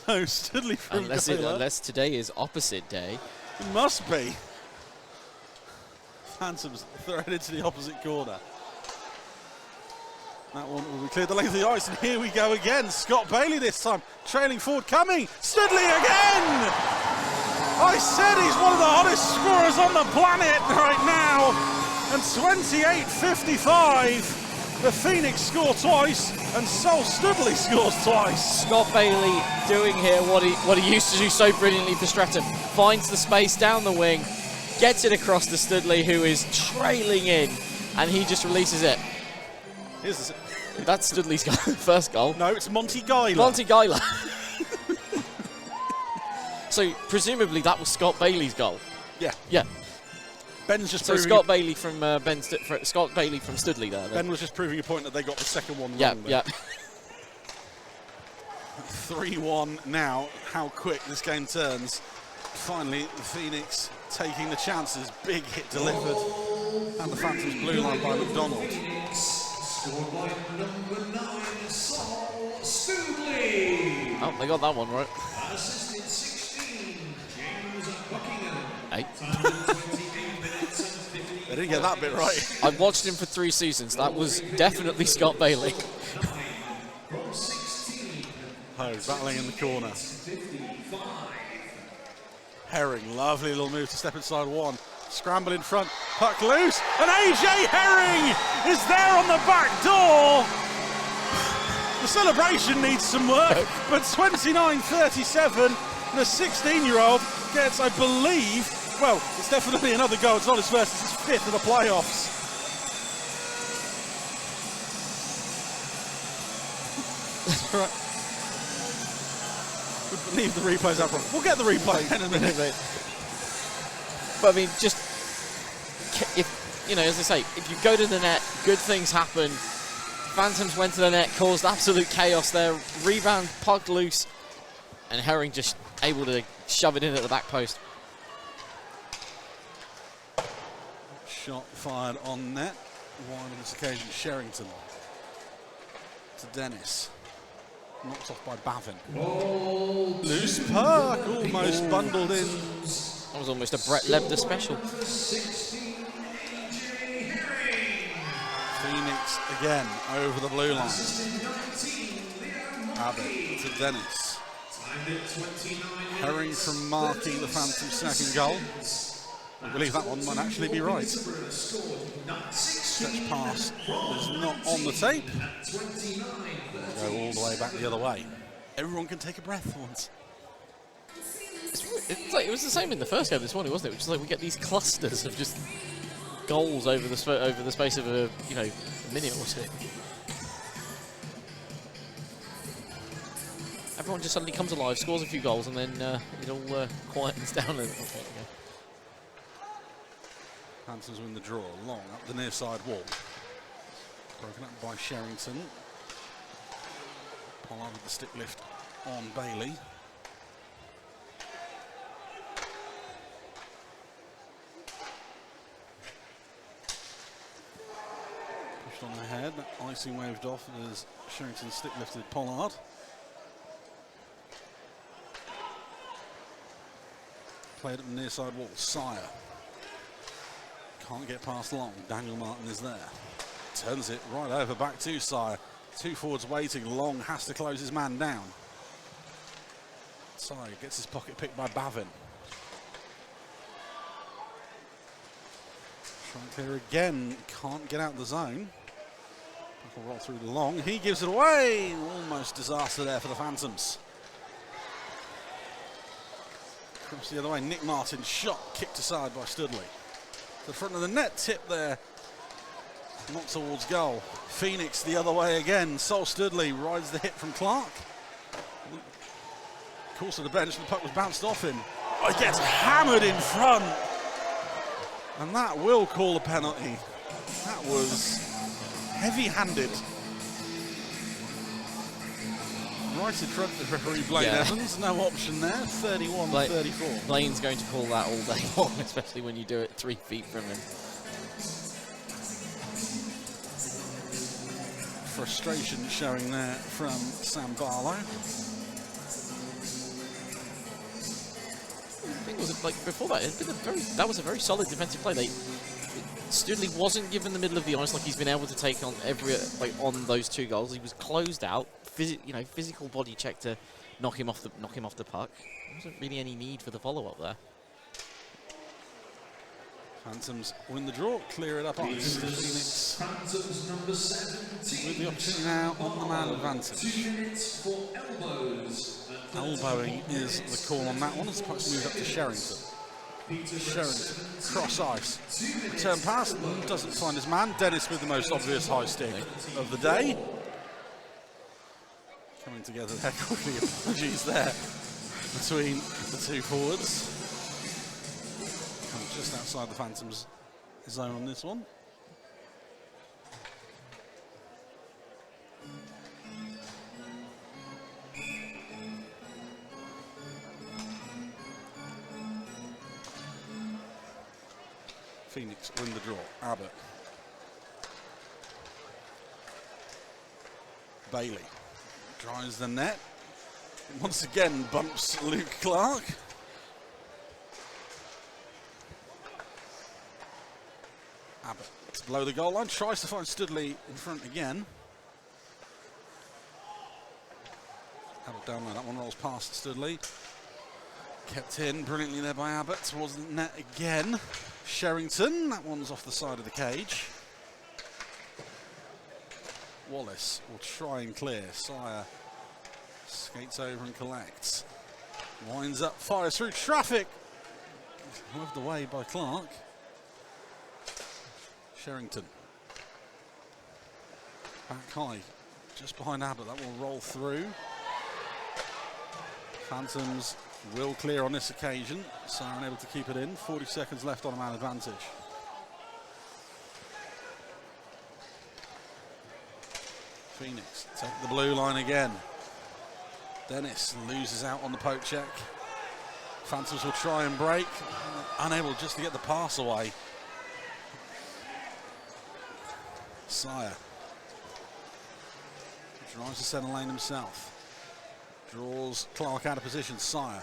No, Studley from Guyler. Unless today is opposite day. It must be. Phantoms thrown into the opposite corner. That one will be cleared the length of the ice, and here we go again. Scott Bailey this time, trailing forward, coming. Studley again! I said he's one of the hottest scorers on the planet right now. And 28-55. The Phoenix score twice, and Sol Studley scores twice. Scott Bailey doing here what he used to do so brilliantly for Streatham. Finds the space down the wing, gets it across to Studley, who is trailing in, and he just releases it. That's Studley's first goal. No, it's Monty Guyler. Monty Guyler. So presumably that was Scott Bailey's goal. Yeah. Yeah. Ben's just so proving Scott Bailey from Scott Bailey from Studley there. Ben was just proving a point that they got the second one yeah, wrong. Yeah. 3-1 now. How quick this game turns. Finally, the Phoenix taking the chances. Big hit delivered, and the Phantoms blue line by McDonald. Scored by number 9, Sol Studley. Oh, they got that one right. Assisted 16, James Buckingham. 8. They didn't get that bit right. I've watched him for 3 seasons. That was definitely Scott Bailey. From 16. Hose battling in the corner. Herring, lovely little move to step inside one. Scramble in front, puck loose, and AJ Herring is there on the back door. The celebration needs some work, but 29-37, the 16-year-old gets, I believe, well, it's definitely another goal. It's not his first, it's his 5th of the playoffs. Right. Leave the replays up. We'll get the replay in a minute. But I mean, just if you know, as I say, if you go to the net, good things happen. Phantoms went to the net, caused absolute chaos there. Rebound, puck loose, and Herring just able to shove it in at the back post. Shot fired on net. Wide on this occasion, Sherrington to Dennis. Knocked off by Bavin. Loose puck, almost bundled in. That was almost a Brett Lebda special. Phoenix again over the blue line. Abbott to Dennis. Herring from marking the Phantom's second goal. I believe that one might actually be right. Stretch pass is not on the tape. Go all the way back the other way. Everyone can take a breath once. It's like, it was the same in the first game this morning, wasn't it? Which is like we get these clusters of just goals over the space of a minute or two. Everyone just suddenly comes alive, scores a few goals, and then it all quietens down a little bit. Phantoms win the draw, long up the near side wall. Broken up by Sherrington. Pollard with the stick lift on Bailey. Pushed on ahead, that icing waved off as Sherrington stick lifted Pollard. Played at the near side wall, Sire. Can't get past Long, Daniel Martin is there. Turns it right over back to Sire. Two forwards waiting, Long has to close his man down. Sire gets his pocket picked by Bavin. Trying to clear again, can't get out the zone. Will roll through to Long, he gives it away! Almost disaster there for the Phantoms. Across the other way, Nick Martin's shot kicked aside by Studley. The front of the net tip there, not towards goal. Phoenix the other way again. Sol Studley rides the hit from Clark. Course of the bench, the puck was bounced off him. Oh, he gets hammered in front. And that will call a penalty. That was heavy-handed. Right in front of referee Blaine Evans, no option there, 31-34. Blaine's going to call that all day long, especially when you do it 3 feet from him. Frustration showing there from Sam Barlow. The thing was, like before that, that was a very solid defensive play. Studley wasn't given the middle of the ice like he's been able to take on on those 2 goals. He was closed out. Physical body check to knock him off the puck. There wasn't really any need for the follow-up there. Phantoms win the draw, clear it up on Phoenix. Phantoms number 17. With the opportunity now on the man advantage. 2 minutes for elbows. Elbowing is the call on that one as the puck's moved up to Sherrington. Sherrington, cross ice. Return pass, doesn't find his man. Dennis with the most obvious high stick of the day. Coming together there quickly, apologies there between the 2 forwards. Just outside the Phantoms zone on this one. Phoenix win the draw. Abbott. Bailey drives the net. Once again bumps Luke Clark. Abbott it's below the goal line, tries to find Studley in front again. Abbott down there, that one rolls past Studley. Kept in brilliantly there by Abbott towards the net again. Sherrington, that one's off the side of the cage. Wallace will try and clear. Sire skates over and collects. Winds up, fires through traffic. Moved away by Clark. Sherrington. Back high, just behind Abbott. That will roll through. Phantoms will clear on this occasion. Sire unable to keep it in. 40 seconds left on a man advantage. Phoenix take the blue line again. Dennis loses out on the poke check. Phantoms will try and break. Unable just to get the pass away. Sire drives to centre lane himself. Draws Clark out of position. Sire.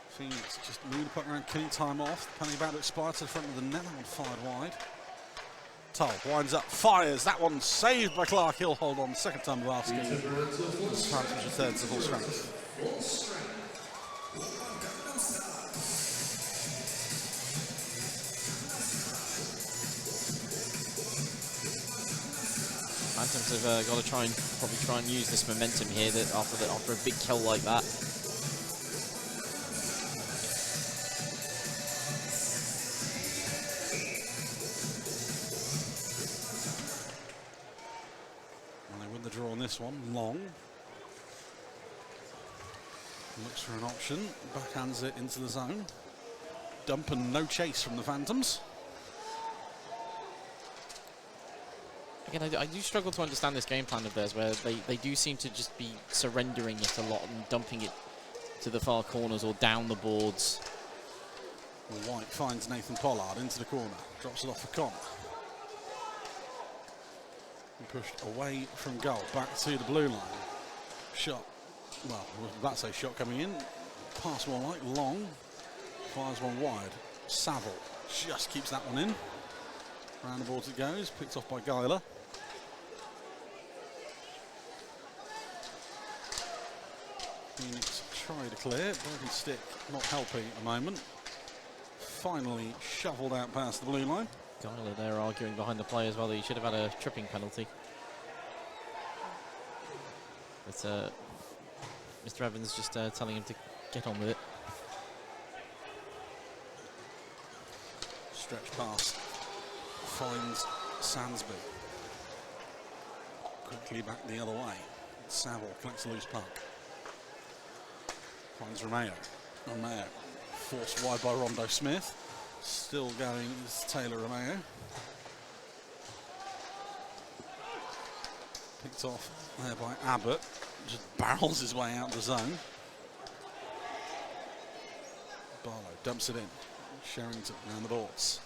Phoenix just moved the puck around, killing time off. Penalty about to expire to the front of the net. That one fired wide. Tull winds up, fires. That one saved by Clark. He'll hold on. Second time of asking. Phantoms return to full strength. Phantoms Phantoms have got to probably try and use this momentum here that after a big kill like that. And they win the draw on this one. Long looks for an option, backhands it into the zone. Dump and no chase from the Phantoms. Again, I do struggle to understand this game plan of theirs, where they do seem to just be surrendering it a lot and dumping it to the far corners or down the boards. White finds Nathan Pollard into the corner, drops it off for Con. And pushed away from goal, back to the blue line. Shot, well, I was about to say shot coming in. Pass more like long, fires one wide. Saville just keeps that one in. Round the boards it goes, picked off by Geiler. Phoenix try to clear, broken stick not helping at the moment. Finally shuffled out past the blue line. Geiler there arguing behind the play as well that he should have had a tripping penalty. But Mr. Evans just telling him to get on with it. Stretch pass finds Sansby. Quickly back the other way. Saville collects a loose puck. Finds Romeo. Romeo forced wide by Rondo Smith. Still going is Taylor Romeo. Picked off there by Abbott. Just barrels his way out the zone. Barlow dumps it in. Sherrington around the boards.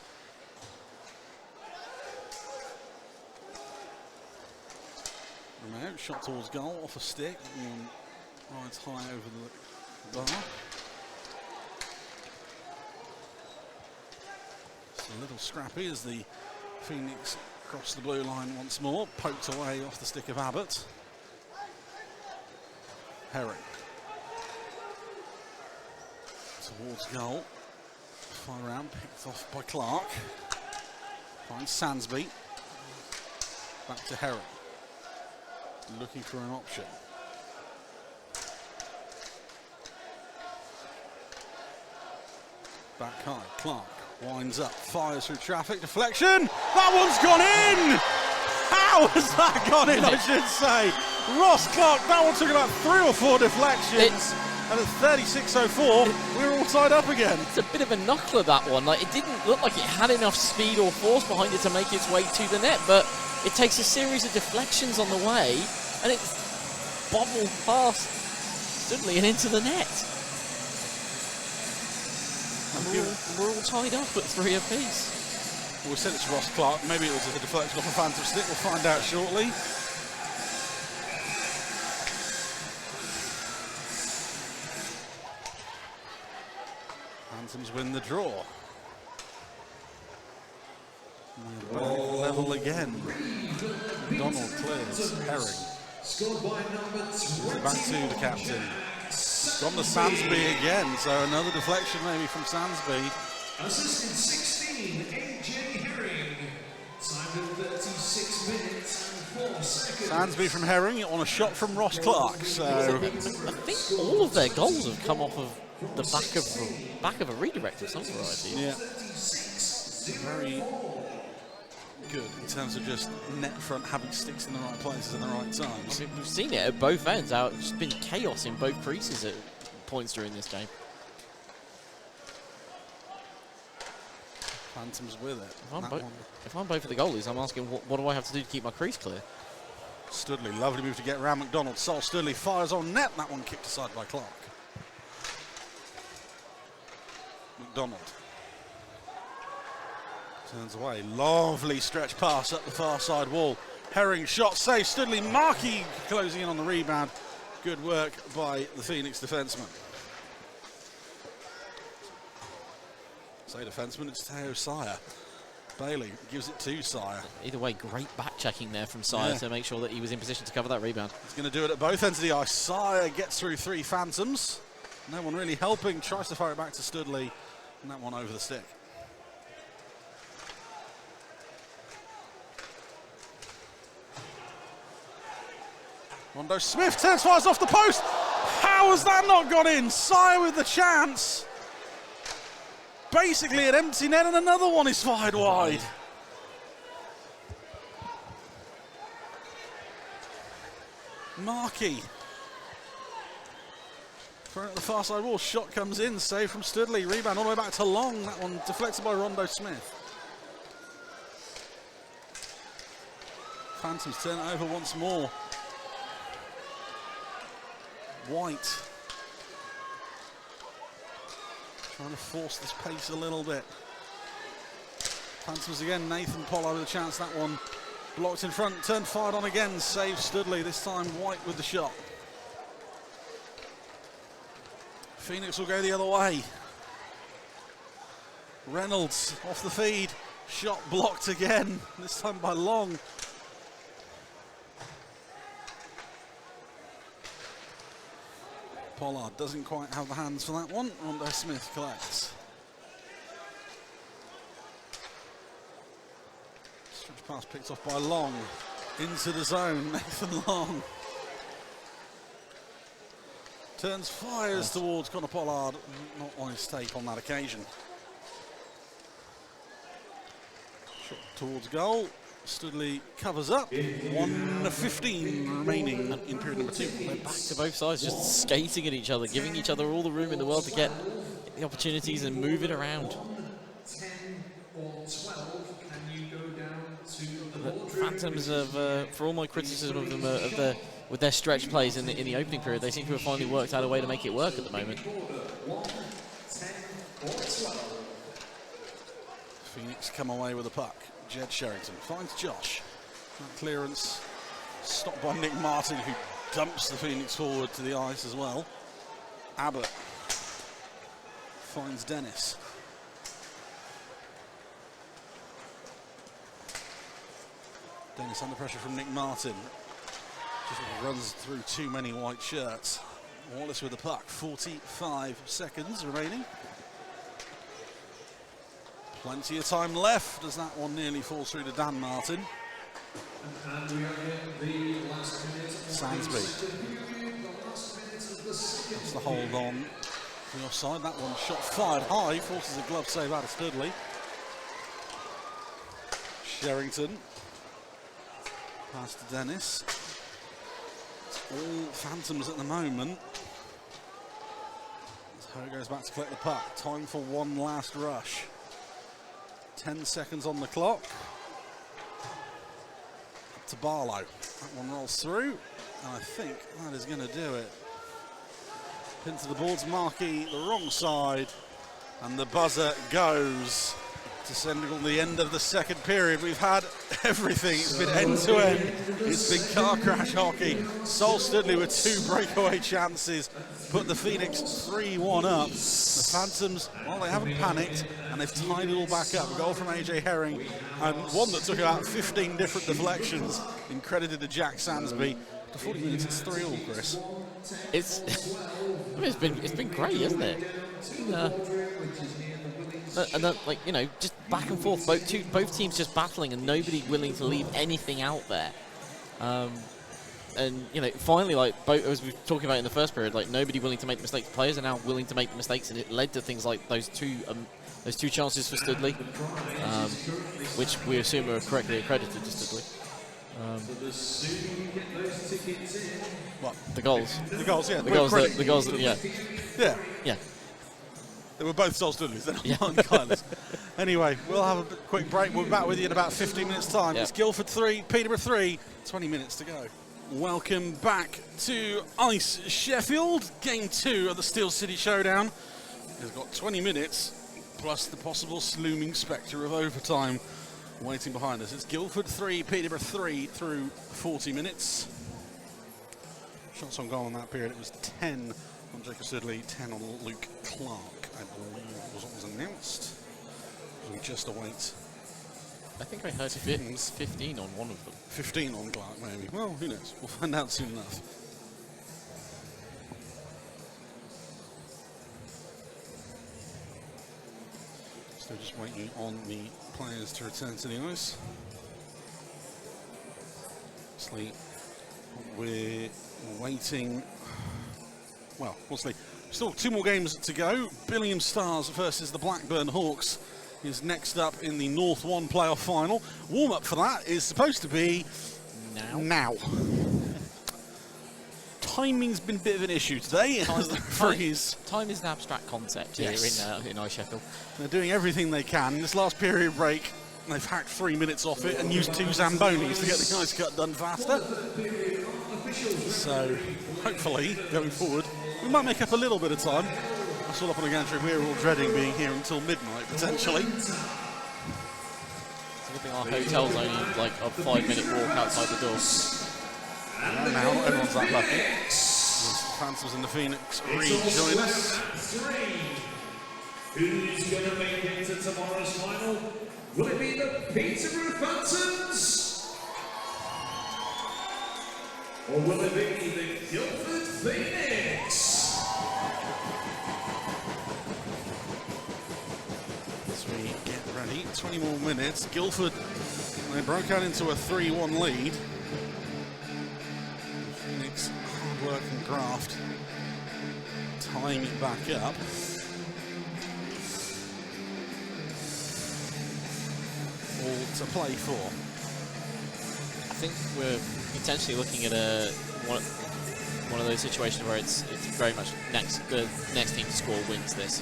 Romeo shot towards goal, off a stick, and rides high over the bar. It's a little scrappy as the Phoenix cross the blue line once more, poked away off the stick of Abbott. Herring towards goal. Far around, picked off by Clark. Finds Sansby. Back to Herring. Looking for an option. Back high, Clark winds up, fires through traffic, deflection. That one's gone in! How has that gone in, I should say? Ross Clark, that one took about 3 or 4 deflections. And at 36.04, we're all tied up again. It's a bit of a knuckler, that one. Like, it didn't look like it had enough speed or force behind it to make its way to the net, but it takes a series of deflections on the way, and it's bobbled past Studley and into the net. And we're all tied up at 3 apiece. Well, we said it's Ross Clark. Maybe it was a deflection off a phantom stick. We'll find out shortly. Phantoms win the draw. Level again. McDonald clears. Herring. Scored by number 20. Back to the captain. It's gone to Sansby again, so another deflection maybe from Sansby. Assisted 16, AJ Herring. Time of 36 minutes and 4 seconds. Sansby from Herring on a shot from Ross Clark. So I think all of their goals have come off of the back of a redirect of some variety. yeah, very good in terms of just net front having sticks in the right places at the right times. I mean, we've seen it at both ends. It's been chaos in both creases at points during this game. Phantoms with it. If I'm both of the goalies, I'm asking what do I have to do to keep my crease clear? Studley, lovely move to get around McDonald. Sol Studley fires on net. That one kicked aside by Clark. McDonald turns away. Lovely stretch pass up the far side wall. Herring shot safe. Studley, Markey closing in on the rebound. Good work by the Phoenix defenseman. Say defenseman, it's Teo Sire. Bailey gives it to Sire. Either way, great back checking there from Sire to make sure that he was in position to cover that rebound. He's going to do it at both ends of the ice. Sire gets through 3 Phantoms. No one really helping. Tries to fire it back to Studley. And that one over the stick. Rondo Smith turns, fires off the post. How has that not gone in? Sire with the chance. Basically an empty net, and another one is fired wide. Markey. Thrown at the far side wall, shot comes in, save from Studley. Rebound all the way back to Long. That one deflected by Rondo Smith. Phantoms turn it over once more. White. Trying to force this pace a little bit. Phantoms again, Nathan Pollard with a chance. That one blocked in front, turned, fired on again, saves Studley. This time White with the shot. Phoenix will go the other way. Reynolds off the feed. Shot blocked again, this time by Long. Pollard doesn't quite have the hands for that one. Rondo Smith collects. Stretch pass picked off by Long. Into the zone, Nathan Long. Turns, fires towards Connor Pollard. Not on his tape on that occasion. Shot towards goal. Studley covers up. 1:15 remaining in period number 2. They're back to both sides, just skating at each other, giving each other all the room in the world to get the opportunities and move it around. 10 or 12, can you go down to the The boardroom? Phantoms have, for all my criticism of them, with their stretch plays in the opening period, they seem to have finally worked out a way to make it work at the moment. 1, 10 or 12. Phoenix come away with the puck. Jed Sherrington finds Josh. That clearance stopped by Nick Martin, who dumps the Phoenix forward to the ice as well. Abbott finds Dennis. Dennis under pressure from Nick Martin. Just runs through too many white shirts. Wallace with the puck. 45 seconds remaining. Plenty of time left as that one nearly falls through to Dan Martin. And we are in the last minute. Sansby. That's the hold on the offside. That one shot fired high, forces a glove save out of Studley. Sherrington. Pass to Dennis. It's all Phantoms at the moment. As Ho goes back to collect the puck. Time for one last rush. 10 seconds on the clock. Up to Barlow. That one rolls through, and I think that is going to do it. Pin to the boards, Markey, the wrong side, and the buzzer goes to signal the end of the second period. We've had everything. It's been end to end. It's been car crash hockey. Sol Studley with 2 breakaway chances put the Phoenix 3-1 up. The Phantoms, well, they haven't panicked, and they've tied it all back up. A goal from AJ Herring, and one that took about 15 different deflections, and credited to Jack Sansby. After 40 minutes, it's 3-all, Chris. I mean, it's been great, isn't it? And then, like, you know, just back and forth, both teams just battling and nobody willing to leave anything out there. And, you know, finally, like, as we were talking about in the first period, like, nobody willing to make mistakes. Players are now willing to make mistakes, and it led to things like those two chances for Studley, which we assume are correctly accredited to Studley. What? The goals. The goals, yeah. The goals, yeah. Yeah. Yeah. They were both Sol Studleys. They're not Yeah. Martin Kyler's. Anyway, we'll have a quick break. We'll be back with you in about 15 minutes' time. Yeah. It's Guildford 3, Peterborough 3, 20 minutes to go. Welcome back to Ice Sheffield, Game 2 of the Steel City Showdown. It's got 20 minutes, plus the possible looming spectre of overtime waiting behind us. It's Guildford 3, Peterborough 3 through 40 minutes. Shots on goal in that period, it was 10 on Jacob Studley, 10 on Luke Clark, I believe was what was announced. We just await. I think I heard 15 on one of them. 15 on Clark, maybe. Well, who knows? We'll find out soon enough. Still just waiting on the players to return to the ice. Obviously, we're Waiting. Well, we'll see. Still 2 more games to go. Billiam Stars versus the Blackburn Hawks is next up in the North 1 playoff final. Warm-up for that is supposed to be now. Timing's been a bit of an issue today. Time is an abstract concept here in NIHL Sheffield. They're doing everything they can. In this last period break, they've hacked 3 minutes off it and used 2 Zambonis to get the ice cut done faster. So, hopefully, going forward, we might make up a little bit of time. I saw up on the gantry, we're all dreading being here until midnight, potentially. It's a good thing our hotel's only like a 5-minute walk outside the door. Well, now, not everyone's that lucky. The Phantoms and the Phoenix rejoin us. Who's going to make it to tomorrow's final? Will it be the Peterborough Phantoms? Or will it be the Guildford Phoenix? As we get ready, 20 more minutes. Guildford, they broke out into a 3-1 lead. Phoenix, hard work and graft, tying it back up. All to play for. I think we're potentially looking at one of those situations where it's very much the next team to score wins this.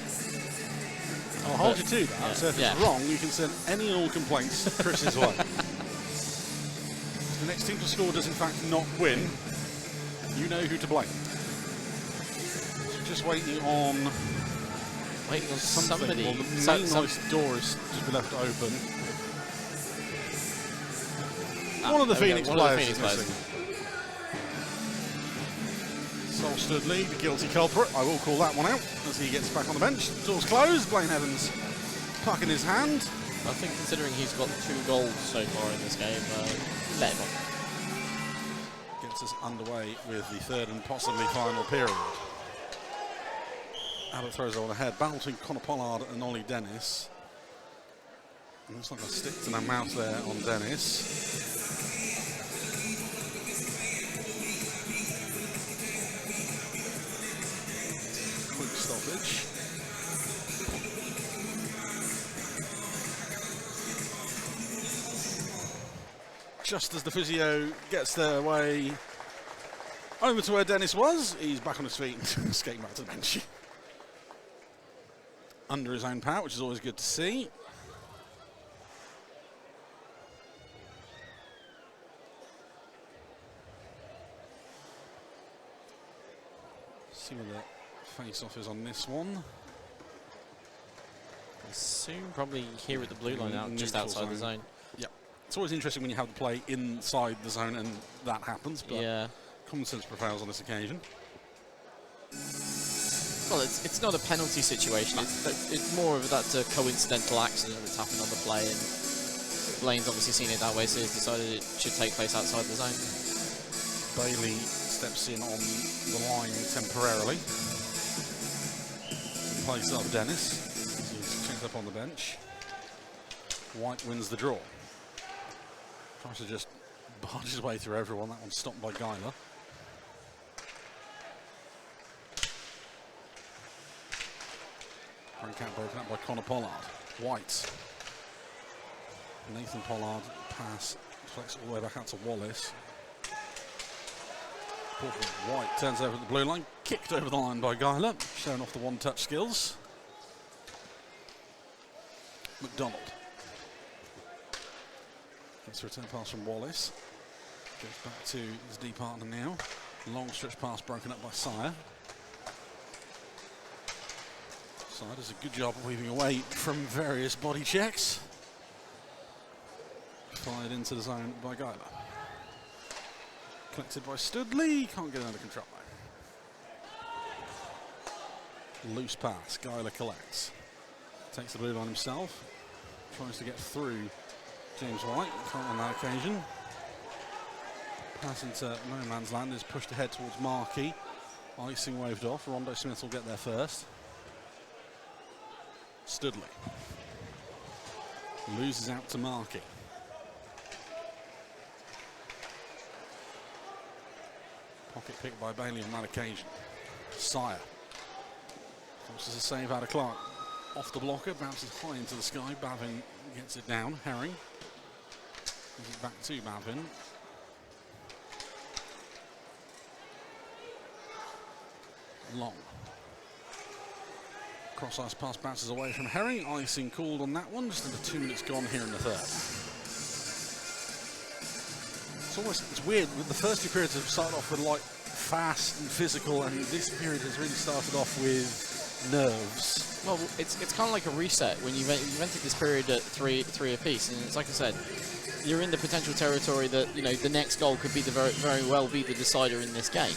I'll hold you to that. So if it's wrong, you can send any and all complaints Chris's way. If the next team to score does in fact not win, you know who to blame. So just waiting on something. somebody. Well, the main nice door is just left open. One of the Phoenix players is missing. Sol Studley, the guilty culprit. I will call that one out as he gets back on the bench. Door's closed. Blaine Evans, puck in his hand. I think considering he's got 2 goals so far in this game, let him off. Gets us underway with the 3rd and possibly final period. Abbott throws it on ahead. Battling Connor Pollard and Ollie Dennis. And looks like a stick to the mouth there on Dennis. Quick stoppage. Just as the physio gets their way over to where Dennis was, he's back on his feet and skating back to the bench. Under his own power, which is always good to see. See what the face-off is on this one. Soon, probably here at the blue line out, just outside the zone. Yep. It's always interesting when you have the play inside the zone and that happens, but common sense prevails on this occasion. Well, it's not a penalty situation. It's more of that coincidental accident that's happened on the play, and Blaine's obviously seen it that way, so he's decided it should take place outside the zone. Bailey steps in on the line temporarily. Plays up Dennis. He's checked up on the bench. White wins the draw. Tries to just barge his way through everyone. That one's stopped by Guyler. Breakout broken up by Connor Pollard. White. Nathan Pollard pass deflects all the way back out to Wallace. White turns over at the blue line, kicked over the line by Guyler, showing off the one-touch skills. McDonald. Gets a return pass from Wallace. Goes back to his D partner now. Long stretch pass broken up by Sire. Sire does a good job of weaving away from various body checks. Fired into the zone by Guyler. Collected by Studley, can't get it under control. Loose pass, Guyler collects. Takes the blue line himself. Tries to get through James White, can't on that occasion. Pass into no man's land is pushed ahead towards Markey. Icing waved off, Rondo Smith will get there first. Studley. Loses out to Markey. Pocket pick by Bailey on that occasion. Sire forces a save out of Clark. Off the blocker, bounces high into the sky. Bavin gets it down. Herring. Gives it back to Bavin. Long. Cross-ice pass bounces away from Herring. Icing called on that one. Just under 2 minutes gone here in the third. It's weird. The first two periods have started off with like fast and physical, and this period has really started off with nerves. Well, it's kind of like a reset when you've entered this period at three apiece, and it's like I said, you're in the potential territory that the next goal could be very well be the decider in this game,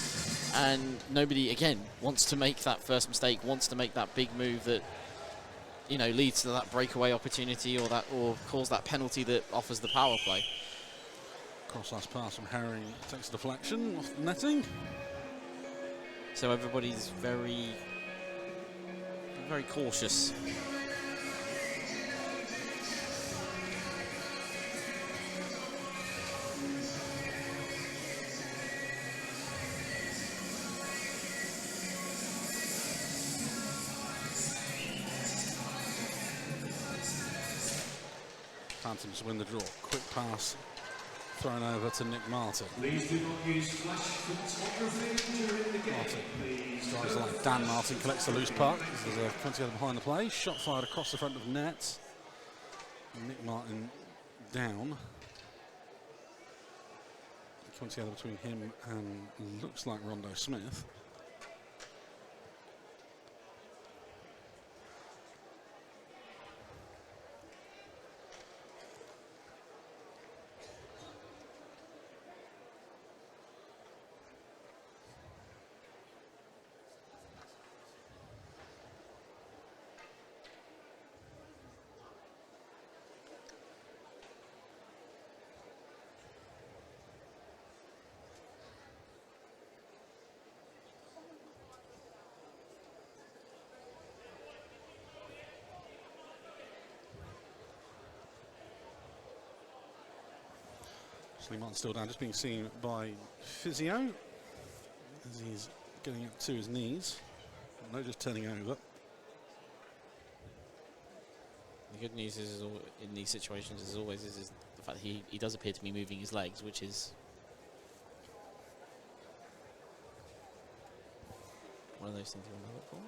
and nobody again wants to make that first mistake, wants to make that big move that leads to that breakaway opportunity or cause that penalty that offers the power play. Cross-ice pass from Herring takes a deflection off the netting. So everybody's very cautious. Phantoms win the draw. Quick pass thrown over to Nick Martin. Please do not use flash photography during the game. Martin drives the line. Dan Martin collects the loose puck. There's a 20 behind the play. Shot fired across the front of net. Nick Martin down. 20 between him and looks like Rondo Smith. Martin's still down, just being seen by physio as he's getting up to his knees. No, just turning over. The good news is in these situations, as always, is the fact that he does appear to be moving his legs, which is one of those things you want to look for.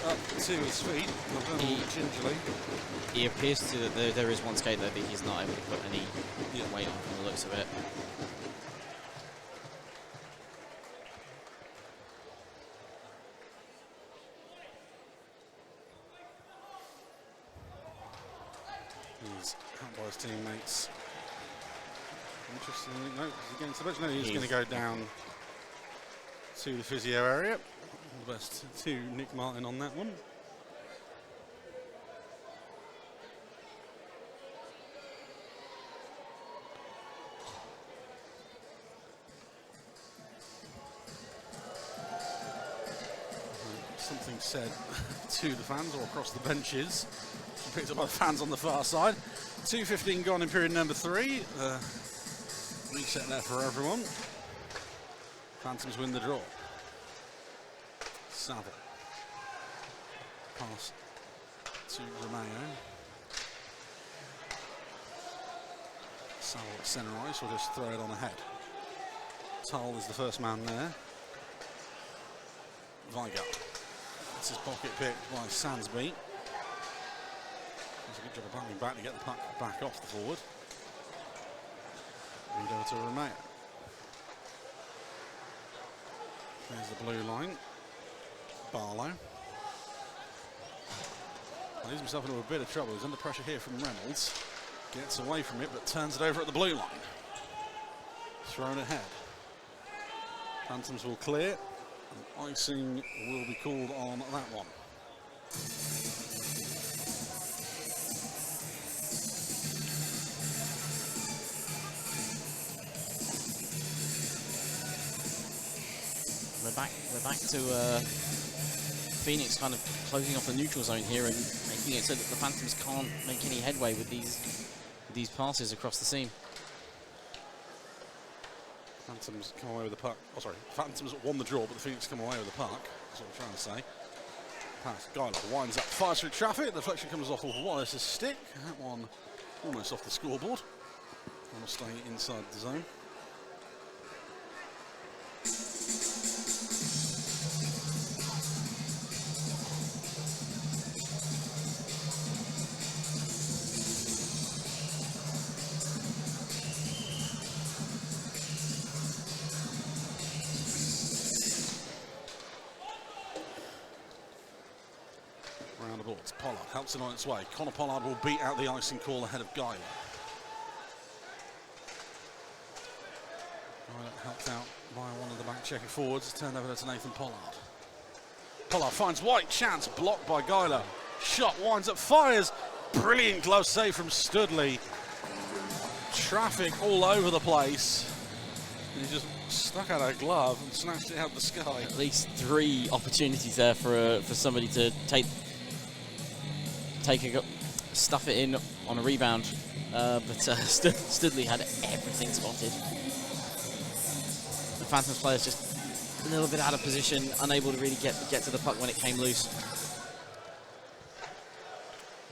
Up to his feet, gingerly. He appears to that there is one skate there that he's not able to put any weight on from the looks of it. He's out by his teammates. Interestingly, no, he's getting so much. No, he's going to go down to the physio area. All the best to Nick Martin on that one. Something said to the fans or across the benches. Picked up by the fans on the far side. 2:15 gone in period number 3. Reset there for everyone. Phantoms win the draw. Saville. Pass to Romeo. Saville at centre ice will just throw it on ahead. Tull is the first man there. Weigart. That's his pocket pick by Sansby. Does a good job of banging back to get the puck back off the forward. And over to Romeo. There's the blue line. Barlow. Leaves himself into a bit of trouble. He's under pressure here from Reynolds. Gets away from it, but turns it over at the blue line. Thrown ahead. Phantoms will clear. And icing will be called on that one. We're back to Phoenix kind of closing off the neutral zone here and making it so that the Phantoms can't make any headway with these passes across the seam. Phantoms come away with the puck. Oh, sorry. Phantoms won the draw, but the Phoenix come away with the puck. That's what I'm trying to say. Pass. Guiler winds up, fires through traffic. The deflection comes off of Wallace's stick. That one almost off the scoreboard. And will stay inside the zone. Pollard helps it on its way. Connor Pollard will beat out the icing call ahead of Guiler. Guiler helped out by one of the back checking forwards. Turned over to Nathan Pollard. Pollard finds White. Chance blocked by Guiler. Shot winds up, fires. Brilliant glove save from Studley. Traffic all over the place. And he just stuck out a glove and snatched it out of the sky. At least 3 opportunities there for somebody to stuff it in on a rebound, but Studley had everything spotted. The Phantoms players just a little bit out of position, unable to really get to the puck when it came loose.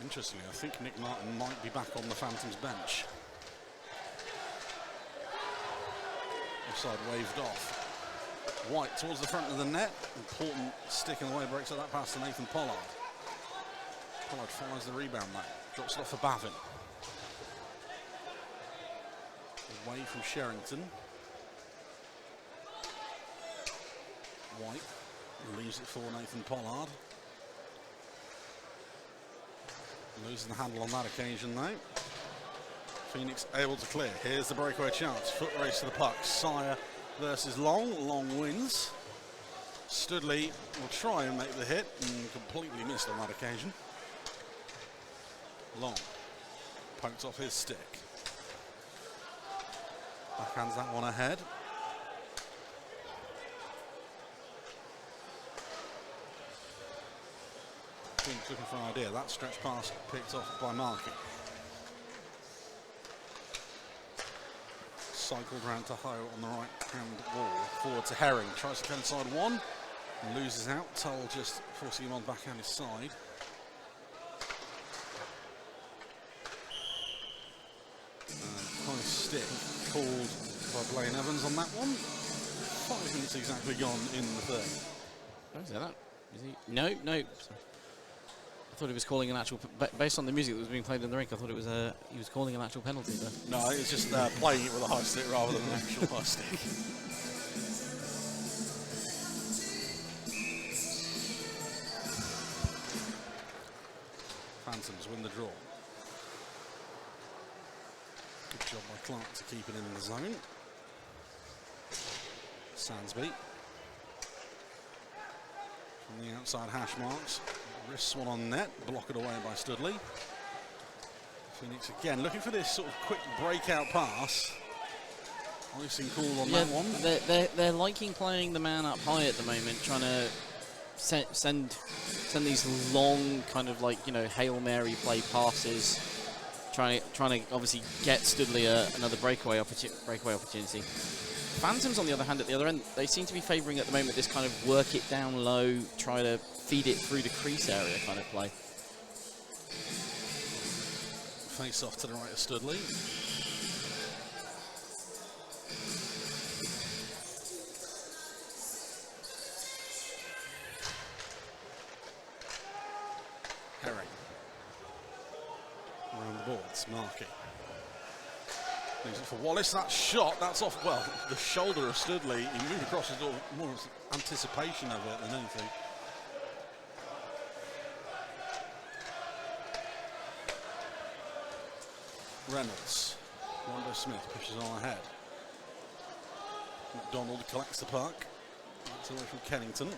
Interestingly, I think Nick Martin might be back on the Phantoms bench. Offside waved off. White towards the front of the net. Important stick in the way, breaks up that pass to Nathan Pollard. Pollard follows the rebound now. Drops it off for Bavin. Away from Sherrington. White leaves it for Nathan Pollard. Losing the handle on that occasion though. Phoenix able to clear. Here's the breakaway chance. Foot race to the puck. Sire versus Long. Long wins. Studley will try and make the hit and completely missed on that occasion. Long pokes off his stick. Backhands that one ahead. Phoenix looking for an idea. That stretch pass picked off by Markey. Cycled round to Ho on the right hand wall. Forward to Herring. Tries to turn inside one. And loses out. Tull just forcing him on backhand his side. High stick called by Blaine Evans on that one. 5 minutes exactly gone in the third. Oh, is that? Is he? No. I thought he was calling an actual, based on the music that was being played in the rink, I thought it was he was calling an actual penalty there. No, it's just playing it with a high stick rather than an actual high stick. Phantoms win the draw. Good job by Clark to keep it in the zone. Sansby. From the outside hash marks. Wrists one on net. Blocked away by Studley. Phoenix again looking for this sort of quick breakout pass. Icing call on that one. They're liking playing the man up high at the moment, trying to send these long kind of like, you know, Hail Mary play passes. Trying to obviously get Studley another breakaway opportunity. Phantoms, on the other hand, at the other end, they seem to be favouring at the moment this kind of work it down low, try to feed it through the crease area kind of play. Face off to the right of Studley. Herring. Around the boards, Markey. Leaves it for Wallace. That shot, that's off, well, the shoulder of Studley. He moved across his door, more anticipation of it than anything. Reynolds. Rondo Smith pushes on ahead. McDonald collects the puck. That's away from Kennington.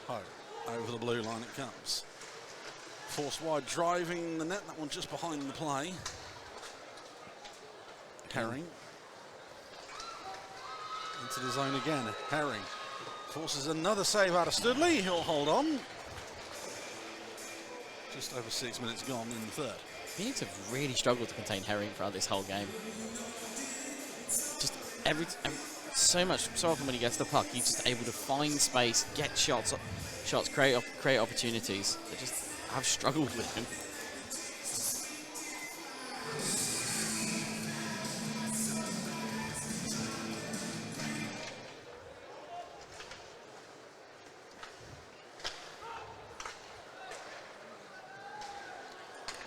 Ho, over the blue line it comes. Forced wide, driving the net. That one just behind the play. Herring. Into the zone again. Herring forces another save out of Studley. He'll hold on. Just over 6 minutes gone in the third. Phoenix have really struggled to contain Herring throughout this whole game. Just so often when he gets the puck, he's just able to find space, get shots, create opportunities. They just have struggled with him.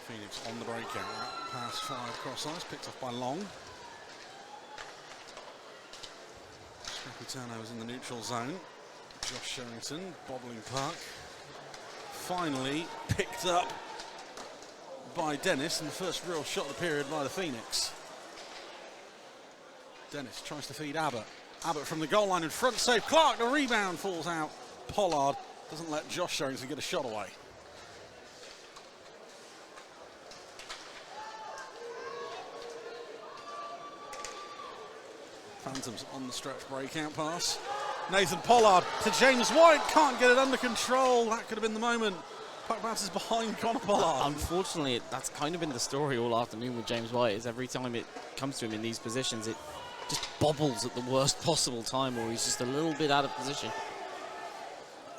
Phoenix on the breakout. Pass 5 cross ice, picked off by Long. Scrappy turnovers in the neutral zone. Josh Sherrington, bobbling puck. Finally picked up by Dennis, and the first real shot of the period by the Phoenix. Dennis tries to feed Abbott. Abbott from the goal line in front, save Clark, the rebound falls out. Pollard doesn't let Josh Sherrington get a shot away. Phantoms on the stretch breakout pass. Nathan Pollard to James White, can't get it under control. That could have been the moment. Puck bounces behind Connor Pollard. Unfortunately, that's kind of been the story all afternoon with James White, is every time it comes to him in these positions, it just bobbles at the worst possible time, or he's just a little bit out of position.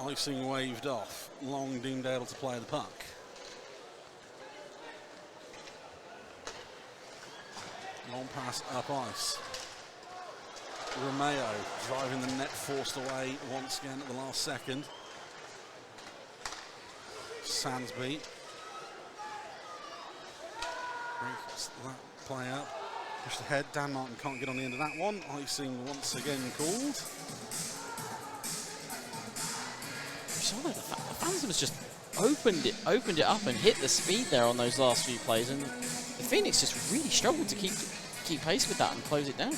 Icing waved off. Long deemed able to play the puck. Long pass up ice. Romeo driving the net, forced away once again at the last second. Sansby breaks that play up. Pushed ahead. Dan Martin can't get on the end of that one. Icing once again called. So the Phantoms just opened it up and hit the speed there on those last few plays, and the Phoenix just really struggled to keep pace with that and close it down.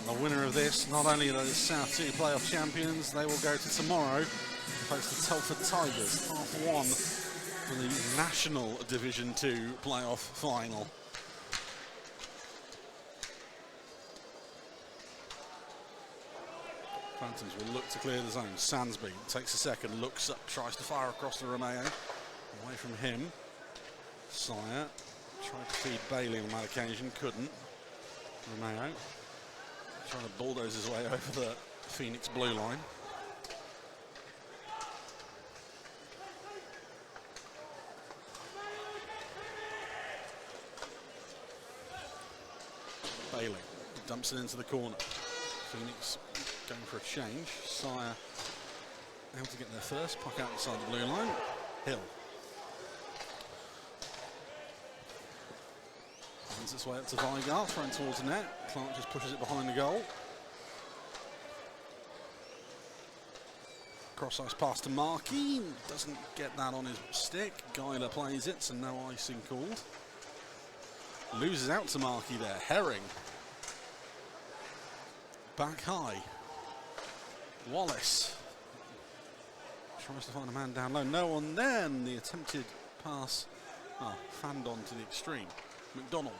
The winner of this, not only are they South 2 playoff champions, they will go to tomorrow to face the Telford Tigers, half one for the National Division 2 playoff final. Phantoms will look to clear the zone. Sansby takes a second, looks up, tries to fire across to Romeo. Away from him. Sire tried to feed Bailey on that occasion, couldn't. Romeo trying to bulldoze his way over the Phoenix blue line. Bailey dumps it into the corner. Phoenix going for a change. Sire able to get there first. Puck outside the blue line. Hill finds its way up to Vigard, thrown towards the net. Clark just pushes it behind the goal. Cross ice pass to Markey. Doesn't get that on his stick. Guyler plays it, so no icing called. Loses out to Markey there. Herring. Back high. Wallace tries to find a man down low. No one there, and the attempted pass fanned on to the extreme. McDonald.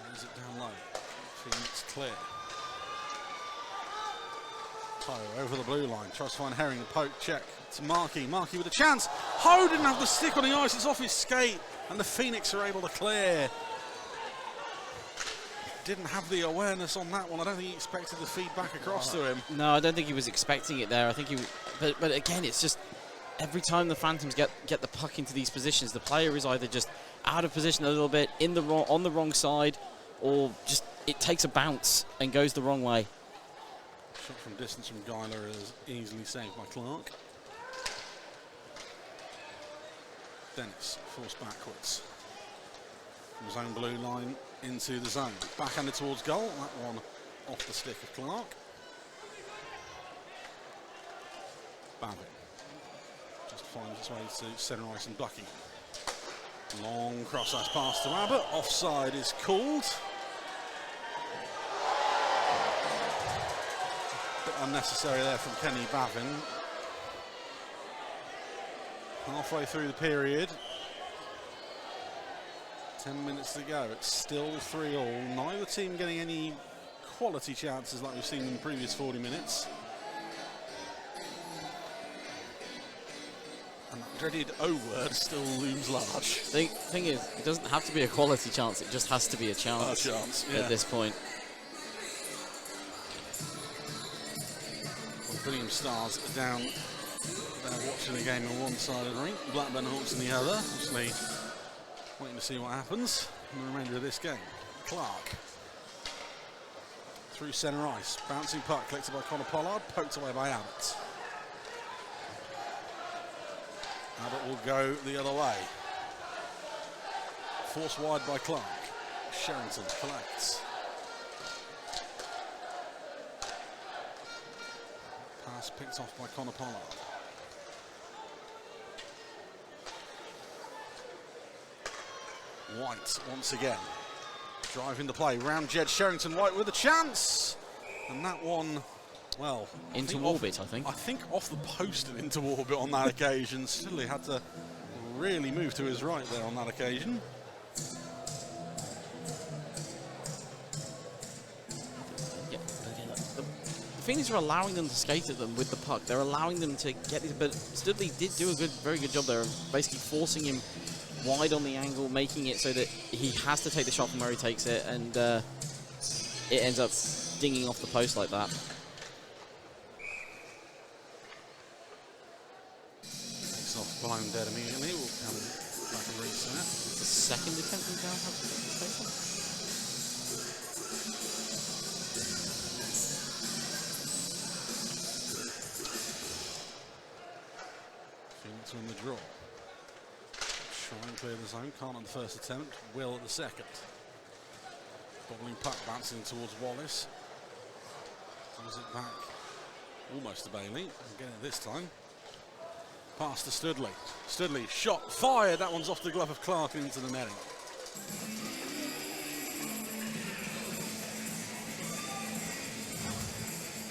Lays it down low. Phoenix clear. Ho over the blue line. Tries to find Herring. A poke check to Markey. Markey with a chance. Ho didn't have the stick on the ice. It's off his skate. And the Phoenix are able to clear. Didn't have the awareness on that one. I don't think he expected the feedback across to him. No, I don't think he was expecting it there. I think he, but again, it's just every time the Phantoms get the puck into these positions, the player is either just out of position a little bit, on the wrong side, or just it takes a bounce and goes the wrong way. Shot from distance from Guyler is easily saved by Clark. Dennis forced backwards. From his own blue line into the zone. Backhanded towards goal. That one off the stick of Clark. Babbitt just finds its way to centre ice and Bucky. Long cross-ice pass to Abbott. Offside is called. Bit unnecessary there from Kenny Bavin. Halfway through the period. 10 minutes to go. It's still 3-3. Neither team getting any quality chances like we've seen in the previous 40 minutes. And that dreaded O word still looms large. The thing is, it doesn't have to be a quality chance, it just has to be a chance, at this point. Well, Billiam Stars are down there watching the game on one side of the rink, Blackburn Hawks on the other. Obviously waiting to see what happens in the remainder of this game. Clark through centre ice, bouncing puck collected by Connor Pollard, poked away by Abbott. Abbott will go the other way. Forced wide by Clark. Sherrington collects. Pass picked off by Connor Pollard. White once again. Driving the play. Round Jed Sherrington. White with a chance. And that one, well, into orbit, I think. I think off the post and into orbit on that occasion. Sidley had to really move to his right there on that occasion. Yeah, the Phoenix are allowing them to skate at them with the puck. They're allowing them to get it, but Studley did do a very good job there of basically forcing him wide on the angle, making it so that he has to take the shot from where he takes it, and it ends up dinging off the post like that. Takes off blown dead immediately. We'll come back and reset. The second attempt we now have to take this one. Phoenix win the draw. Try and clear the zone. Can't on the first attempt. Will at the second. Bobbling puck bouncing towards Wallace. Throws it back almost to Bailey. Again this time. Pass to Studley. Studley shot fired. That one's off the glove of Clark and into the netting.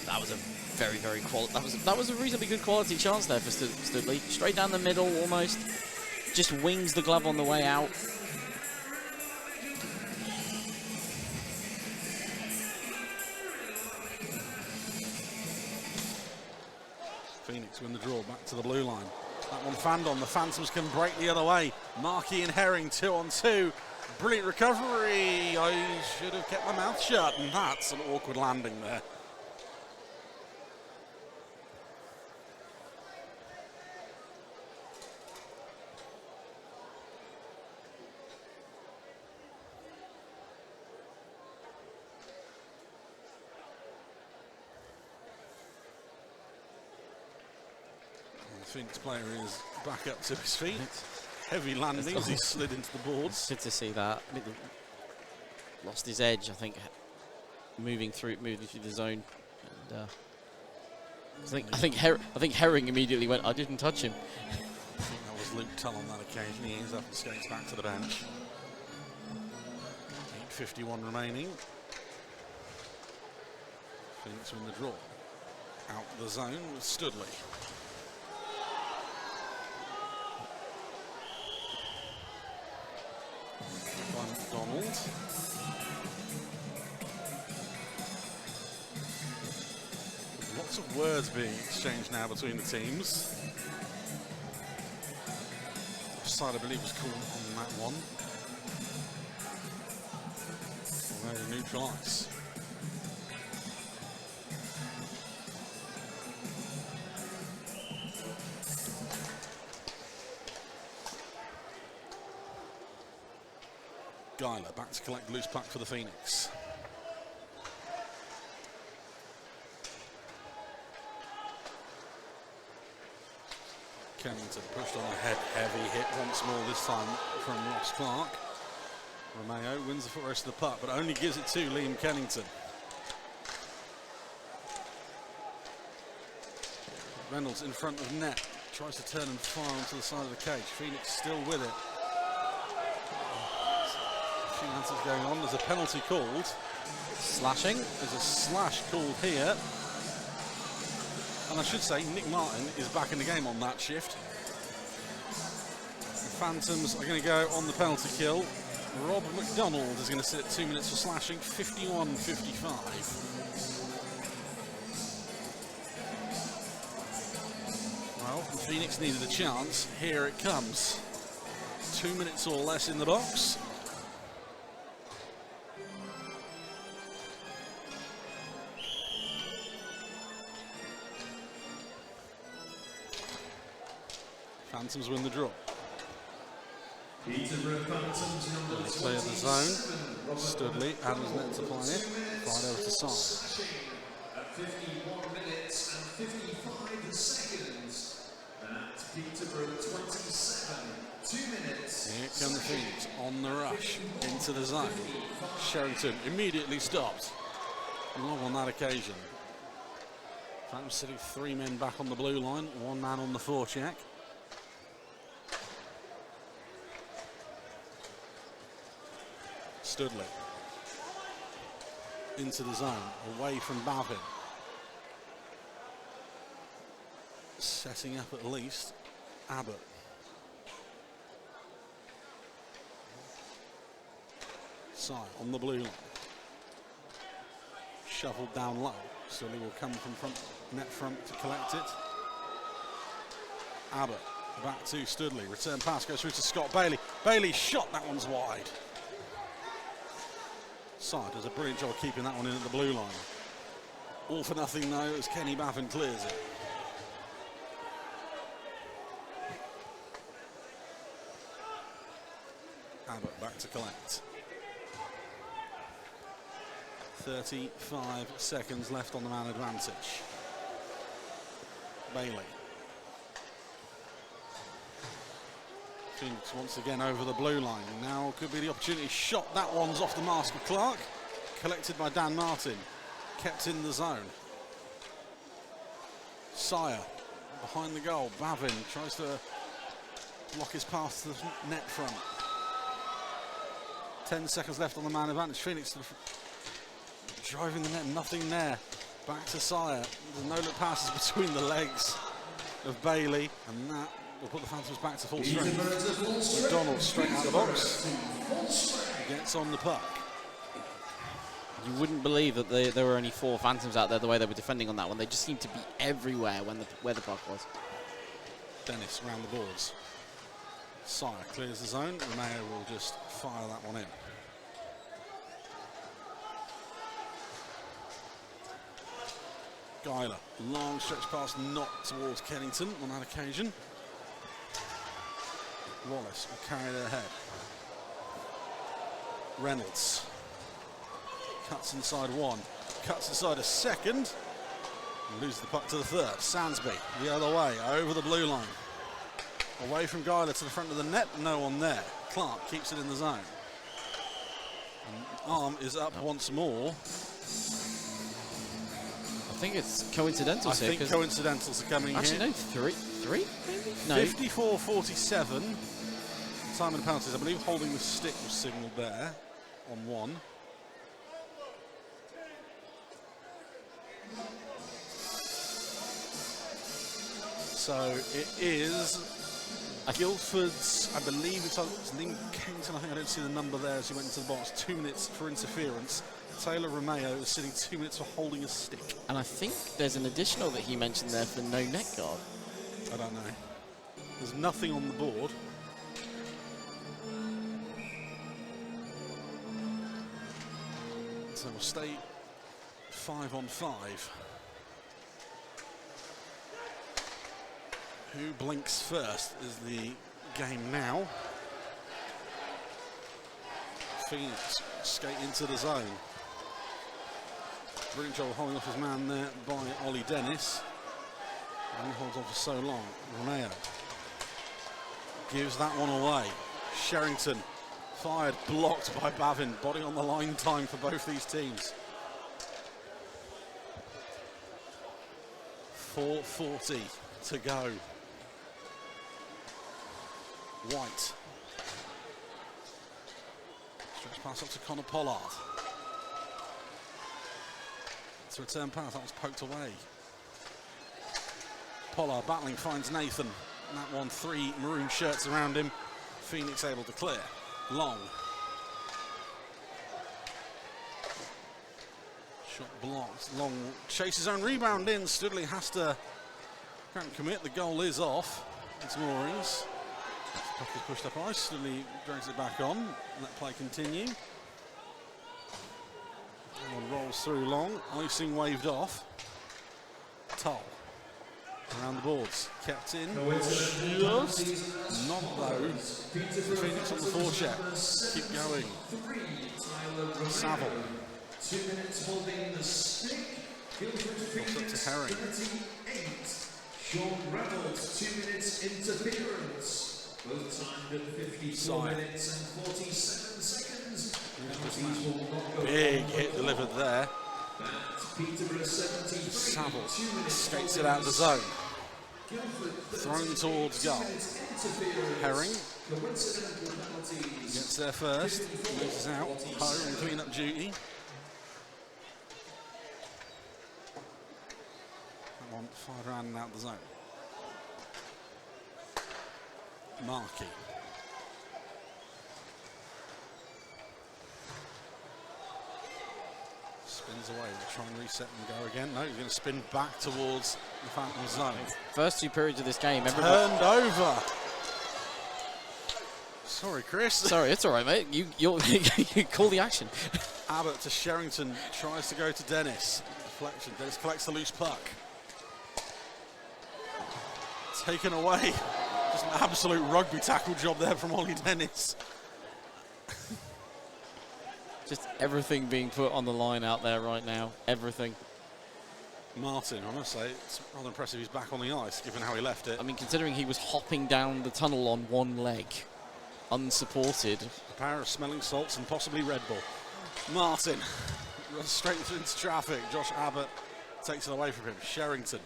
That was a very quality. That was a reasonably good quality chance there for Studley. Straight down the middle, almost. Just wings the glove on the way out. Phoenix win the draw, back to the blue line. That one fanned on, the Phantoms can break the other way. Markey and Herring 2-on-2. Brilliant recovery. I should have kept my mouth shut, and that's an awkward landing there. Phoenix player is back up to his feet. Heavy landing as he slid into the boards. Good to see that. Lost his edge, I think, moving through the zone. And, I think Herring immediately went, I didn't touch him. I think that was Luke Tull on that occasion. He ends up and skates back to the bench. 8:51 remaining. Phoenix win the draw. Out the zone with Studley. McDonald. Lots of words being exchanged now between the teams. Offside, I believe, was called on that one. Already neutral ice. Geiler back to collect loose puck for the Phoenix. Kennington pushed on the head, heavy hit once more, this time from Ross Clark. Romeo wins the foot race of the puck, but only gives it to Liam Kennington. Reynolds in front of net. Tries to turn and fire onto the side of the cage. Phoenix still with it. A few answers going on. There's a penalty called. Slashing. There's a slash called here. And I should say, Nick Martin is back in the game on that shift. The Phantoms are going to go on the penalty kill. Rob McDonald is going to sit 2 minutes for slashing, 51-55. Well, Phoenix needed a chance. Here it comes. 2 minutes or less in the box. Phantoms win the draw. Peterborough Phantoms number Clear the zone. Studley, Adams net applying it. Right over to Side. At 51 minutes and 55 seconds. At Peterborough 27. 2 minutes. Here come the Phoenix on the rush into the zone. Sherrington immediately stopped. Long on that occasion. Phantoms sitting 3 men back on the blue line, 1 man on the forecheck. Studley into the zone, away from Bavin. Setting up at least Abbott. Sai on the blue line. Shuffled down low. Studley will come from front, net front to collect it. Abbott back to Studley. Return pass goes through to Scott Bailey. Bailey shot, that one's wide. Side does a brilliant job of keeping that one in at the blue line. All for nothing though as Kenny Baffin clears it. Abbott back to collect. 35 seconds left on the man advantage. Bailey. Phoenix once again over the blue line. Now could be the opportunity. Shot, that one's off the mask of Clark. Collected by Dan Martin. Kept in the zone. Sire behind the goal. Bavin tries to block his path to the net front. 10 seconds left on the man advantage. Phoenix driving the net, nothing there. Back to Sire. The no-look passes between the legs of Bailey, and that will put the Phantoms back to full strength. McDonald straight out of the box. Gets on the puck. You wouldn't believe that there were only 4 Phantoms out there the way they were defending on that one. They just seemed to be everywhere where the puck was. Dennis round the boards. Sire clears the zone. Romeo will just fire that one in. Guyler, long stretch pass, not towards Kennington on that occasion. Wallace will carry it ahead. Reynolds cuts inside 1, cuts inside a second, and loses the puck to the third. Sansby the other way, over the blue line. Away from Guyler to the front of the net, no one there. Clark keeps it in the zone. And arm is up once more. I think it's coincidentals here. I think coincidentals are coming actually, here. no, three maybe? No. 54-47. Time and penalties. I believe holding the stick was signalled there on 1. So it is Guildford's, I believe it's Liam Kington. I think I don't see the number there as he went into the box. 2 minutes for interference. Taylor Romeo is sitting 2 minutes for holding a stick. And I think there's an additional that he mentioned there for no net guard. I don't know. There's nothing on the board. So we'll stay 5 on 5. Who blinks first is the game now. Phoenix skate into the zone. Brilliant job holding off his man there by Ollie Dennis. And he holds on for so long. Romeo gives that one away. Sherrington fired, blocked by Bavin. Body on the line time for both these teams. 4:40 to go. White. Stretch pass up to Connor Pollard. It's a return pass, that was poked away. Pollard battling, finds Nathan. And that one, 3 maroon shirts around him. Phoenix able to clear. Long. Shot blocked. Long chases his own rebound in. Studley has to can't commit. The goal is off. It's Moorings. Puck is pushed up ice. Studley drags it back on. Let play continue. One rolls through Long. Icing waved off. Tull. Around the boards, kept in, just not though. Phoenix on the forecheck, keep going. Saville. 2 minutes holding the stick. Guildford Phoenix, to Herring. 38. Sean Reynolds, 2 minutes interference. Both timed at 54 minutes and 47 seconds. Big hit delivered there. Peterborough 73. Saville skates it out of the zone. Thrown towards goal. Herring gets there first. Loses out. Home and clean up duty. That one fired around and out the zone. Markey. Spins away, we'll try and reset and go again. No, he's going to spin back towards the Phantom zone. First 2 periods of this game, Turned over. Sorry, Chris. Sorry, it's all right, mate. You call the action. Abbott to Sherrington, tries to go to Dennis. Deflection, Dennis collects the loose puck. Taken away. Just an absolute rugby tackle job there from Ollie Dennis. Just everything being put on the line out there right now. Everything. Martin, I must say, it's rather impressive he's back on the ice, given how he left it. I mean, considering he was hopping down the tunnel on one leg, unsupported. The power of smelling salts and possibly Red Bull. Martin runs straight into traffic. Josh Abbott takes it away from him. Sherrington.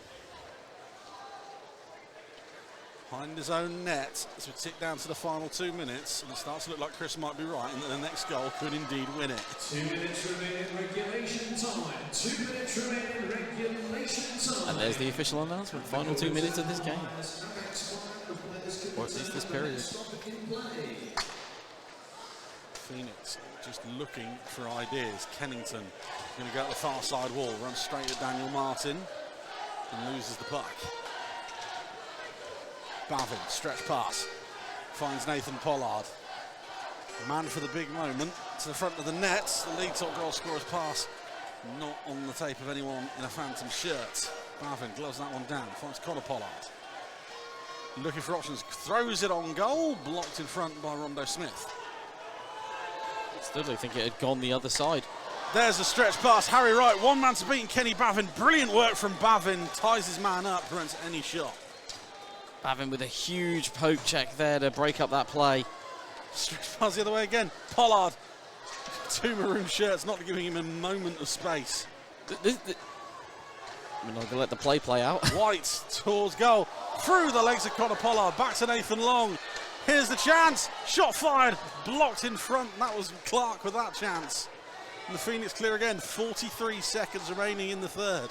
Behind his own net as we tick down to the final 2 minutes, and it starts to look like Chris might be right, and that the next goal could indeed win it. 2 minutes remaining regulation time. 2 minutes remaining regulation time. And there's the official announcement. Final 2 minutes of this game. Or at least this period. Phoenix just looking for ideas. Kennington going to go at the far side wall, runs straight at Daniel Martin, and loses the puck. Bavin, stretch pass, finds Nathan Pollard. Man for the big moment, to the front of the net. The league top goal scorer's pass, not on the tape of anyone in a Phantom shirt. Bavin gloves that one down, finds Connor Pollard. Looking for options, throws it on goal, blocked in front by Rondo Smith. Still, I think it had gone the other side. There's a stretch pass, Harry Wright, one man to beat Kenny Bavin. Brilliant work from Bavin, ties his man up, prevents any shot. Bavin with a huge poke check there to break up that play. Stretch pass the other way again. Pollard, 2 maroon shirts, not giving him a moment of space. I'm not going to let the play out. White towards goal, through the legs of Connor Pollard, back to Nathan Long. Here's the chance, shot fired, blocked in front. That was Clark with that chance. And the Phoenix clear again, 43 seconds remaining in the third.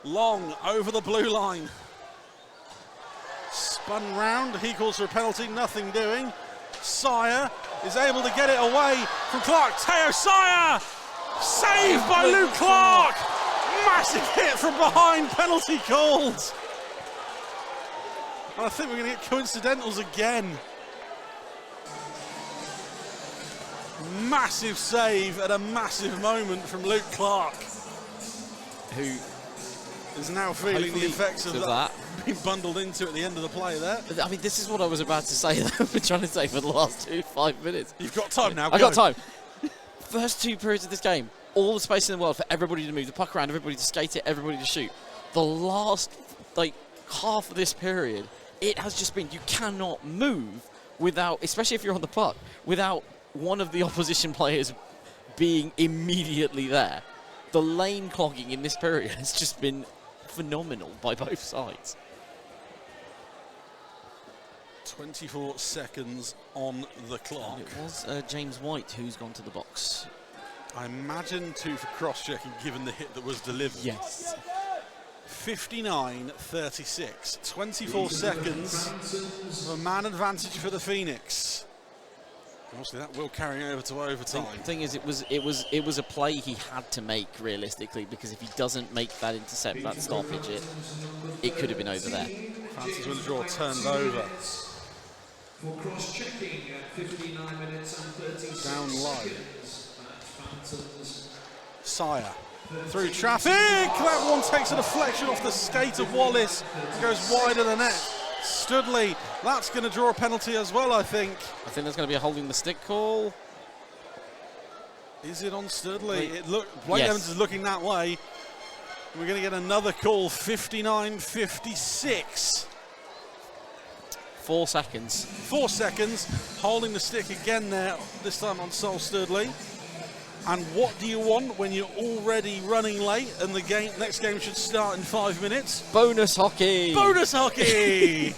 Long over the blue line. Spun round, he calls for a penalty, nothing doing. Sire is able to get it away from Clark. Teo Sire, saved by Luke Clark. Massive hit from behind, penalty called. And I think we're going to get coincidentals again. Massive save at a massive moment from Luke Clark, Who is now feeling the effects of that. Being bundled into at the end of the play there. I mean, this is what I was about to say that I've been trying to say for the last 5 minutes. You've got time now. I've got time. First 2 periods of this game, all the space in the world for everybody to move the puck around, everybody to skate it, everybody to shoot. The last, half of this period, it has just been, you cannot move without, especially if you're on the puck, without one of the opposition players being immediately there. The lane clogging in this period has just been phenomenal by both sides. 24 seconds on the clock. And it was James White who's gone to the box. I imagine 2 for cross-checking, given the hit that was delivered. Yes. 59-36. 24 seconds of a man advantage for the Phoenix. Obviously, that will carry over to overtime. The thing is, it was a play he had to make realistically, because if he doesn't make that intercept, that stoppage, it could have been over there. Francis with the draw turned over. For cross-checking at 59 minutes and 30 Down low. seconds. Phantoms. Sire through traffic. That one takes a deflection off the skate of Wallace. It goes wide of the net. Studley, that's going to draw a penalty as well, I think. I think there's going to be a holding the stick call. Is it on Studley? Blake Yes. Evans is looking that way. We're going to get another call, 59-56. 4 seconds. 4 seconds, holding the stick again there, this time on Sol Studley. And what do you want when you're already running late and the next game should start in 5 minutes? Bonus hockey! Bonus hockey!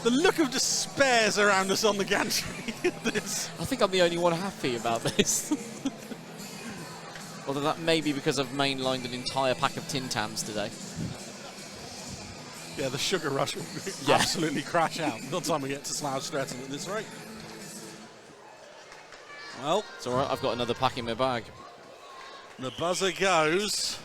The look of despair is around us on the gantry. I think I'm the only one happy about this. Although that may be because I've mainlined an entire pack of Tin Tams today. Yeah, the sugar rush will absolutely crash out by the time we get to Slough Stretton at this rate. Well, it's all right, I've got another pack in my bag. The buzzer goes.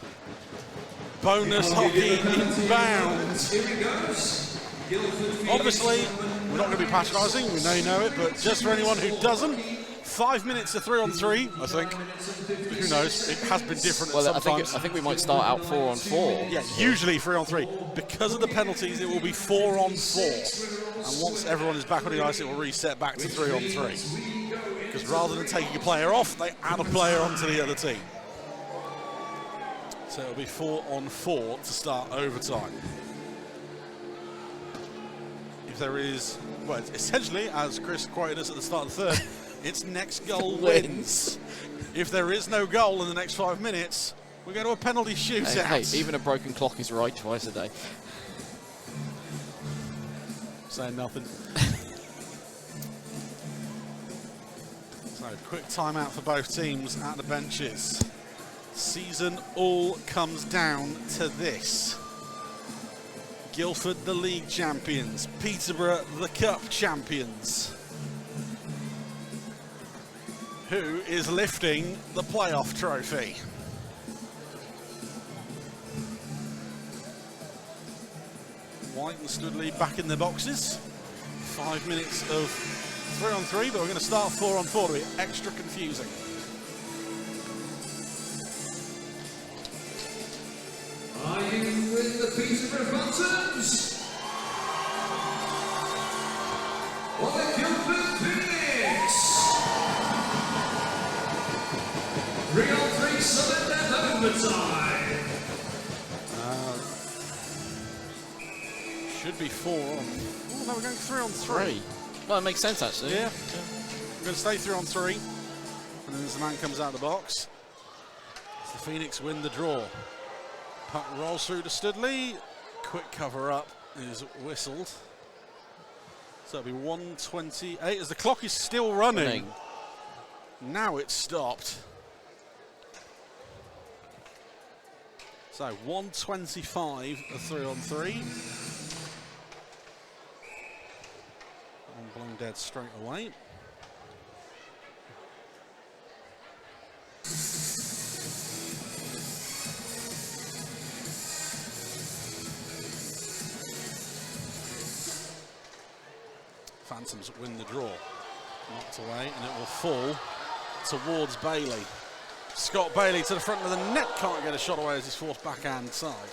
Bonus hockey inbound. Here he goes. Guildford. Obviously, we're not going to be patronising, we know it, but just for anyone who doesn't, 5 minutes to 3-on-3, I think. Who knows? It has been different Well, sometimes. I think we might start out 4-on-4. Yeah, usually 3-on-3. Because of the penalties, it will be 4-on-4. And once everyone is back on the ice, it will reset back to 3-on-3. Because rather than taking a player off, they add a player onto the other team. So it'll be 4-on-4 to start overtime. If there is, well, essentially, as Chris quoted us at the start of the third, it's next goal wins. If there is no goal in the next 5 minutes, we go to a penalty shootout. Hey, even a broken clock is right twice a day. Saying nothing. So, quick timeout for both teams at the benches. Season all comes down to this. Guildford, the league champions. Peterborough, the cup champions. Who is lifting the playoff trophy? White and Studley back in their boxes. 5 minutes of 3-on-3, but we're going to start 4-on-4 to be extra confusing. Are you with the Peterborough Phantoms? Or the Guildford Phoenix? 3-on-3 sudden death overtime. Should be 4-on. Oh, no, we're going 3-on-3. Well, it makes sense, actually. Yeah. We're going to stay 3-on-3. And then as the man comes out of the box, the Phoenix win the draw. Puck rolls through to Studley. Quick cover up is whistled. So it'll be 1:28 as the clock is still running. Now it's stopped. So 1:25 of 3-on-3. One blown dead straight away. Phantoms win the draw. Knocked away, and it will fall towards Bailey. Scott Bailey to the front of the net, can't get a shot away as he's forced backhand side.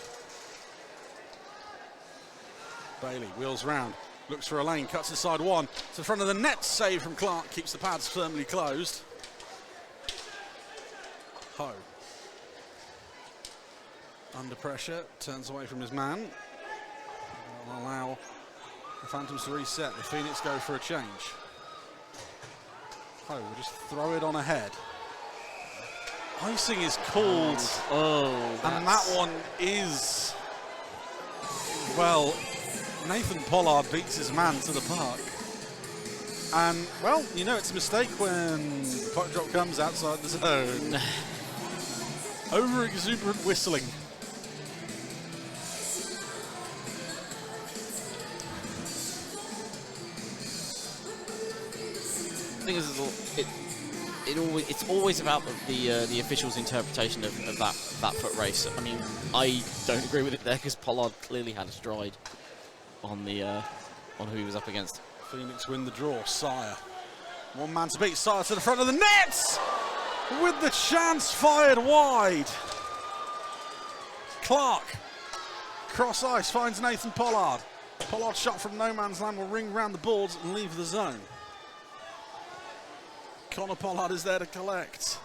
Bailey wheels round, looks for a lane, cuts inside one, to the front of the net, save from Clark, keeps the pads firmly closed. Ho. Under pressure, turns away from his man. Will allow the Phantoms to reset. The Phoenix go for a change. Ho will just throw it on ahead. Icing is called. And that one is, well, Nathan Pollard beats his man to the park. And, well, you know it's a mistake when the puck drop comes outside the zone. Over-exuberant whistling. The thing is, it's always about the official's interpretation of that foot race. I mean, I don't agree with it there because Pollard clearly had a stride on who he was up against. Phoenix win the draw. Sire, one man to beat. Sire to the front of the net with the chance, fired wide. Clark, cross ice, finds Nathan Pollard. Pollard's shot from no man's land will ring round the boards and leave the zone. Connor Pollard is there to collect.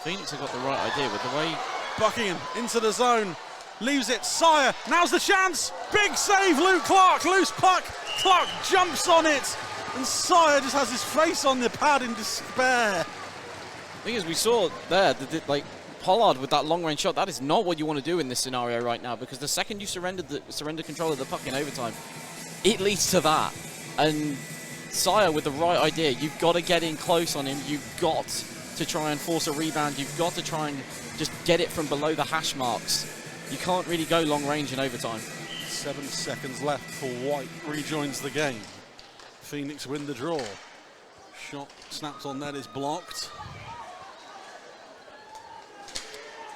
Phoenix have got the right idea with the way. Buckingham into the zone, leaves it. Sire, now's the chance. Big save, Luke Clark. Loose puck. Clark jumps on it, and Sire just has his face on the pad in despair. The thing is, we saw there, like Pollard with that long-range shot. That is not what you want to do in this scenario right now, because the second you surrender control of the puck in overtime, it leads to that. And Sire with the right idea, you've got to get in close on him. You've got to try and force a rebound. You've got to try and just get it from below the hash marks. You can't really go long range in overtime. 7 seconds left before White rejoins the game. Phoenix win the draw. Shot snapped on net is blocked.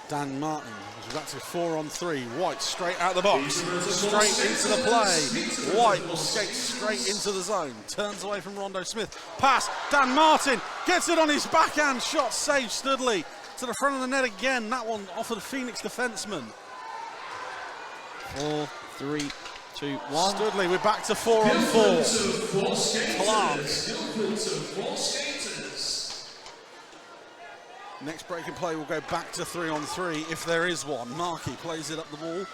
Dan Martin was back to 4-on-3. White straight out the box, straight into the play. White will skate straight into the zone. Turns away from Rondo Smith. Pass. Dan Martin gets it on his backhand. Shot saved. Studley to the front of the net again. That one off of the Phoenix defenseman. 4, 3, 2, 1. Studley, we're back to 4-on-4. Clark. Next break in play will go back to 3-on-3 if there is one. Markey plays it up the wall.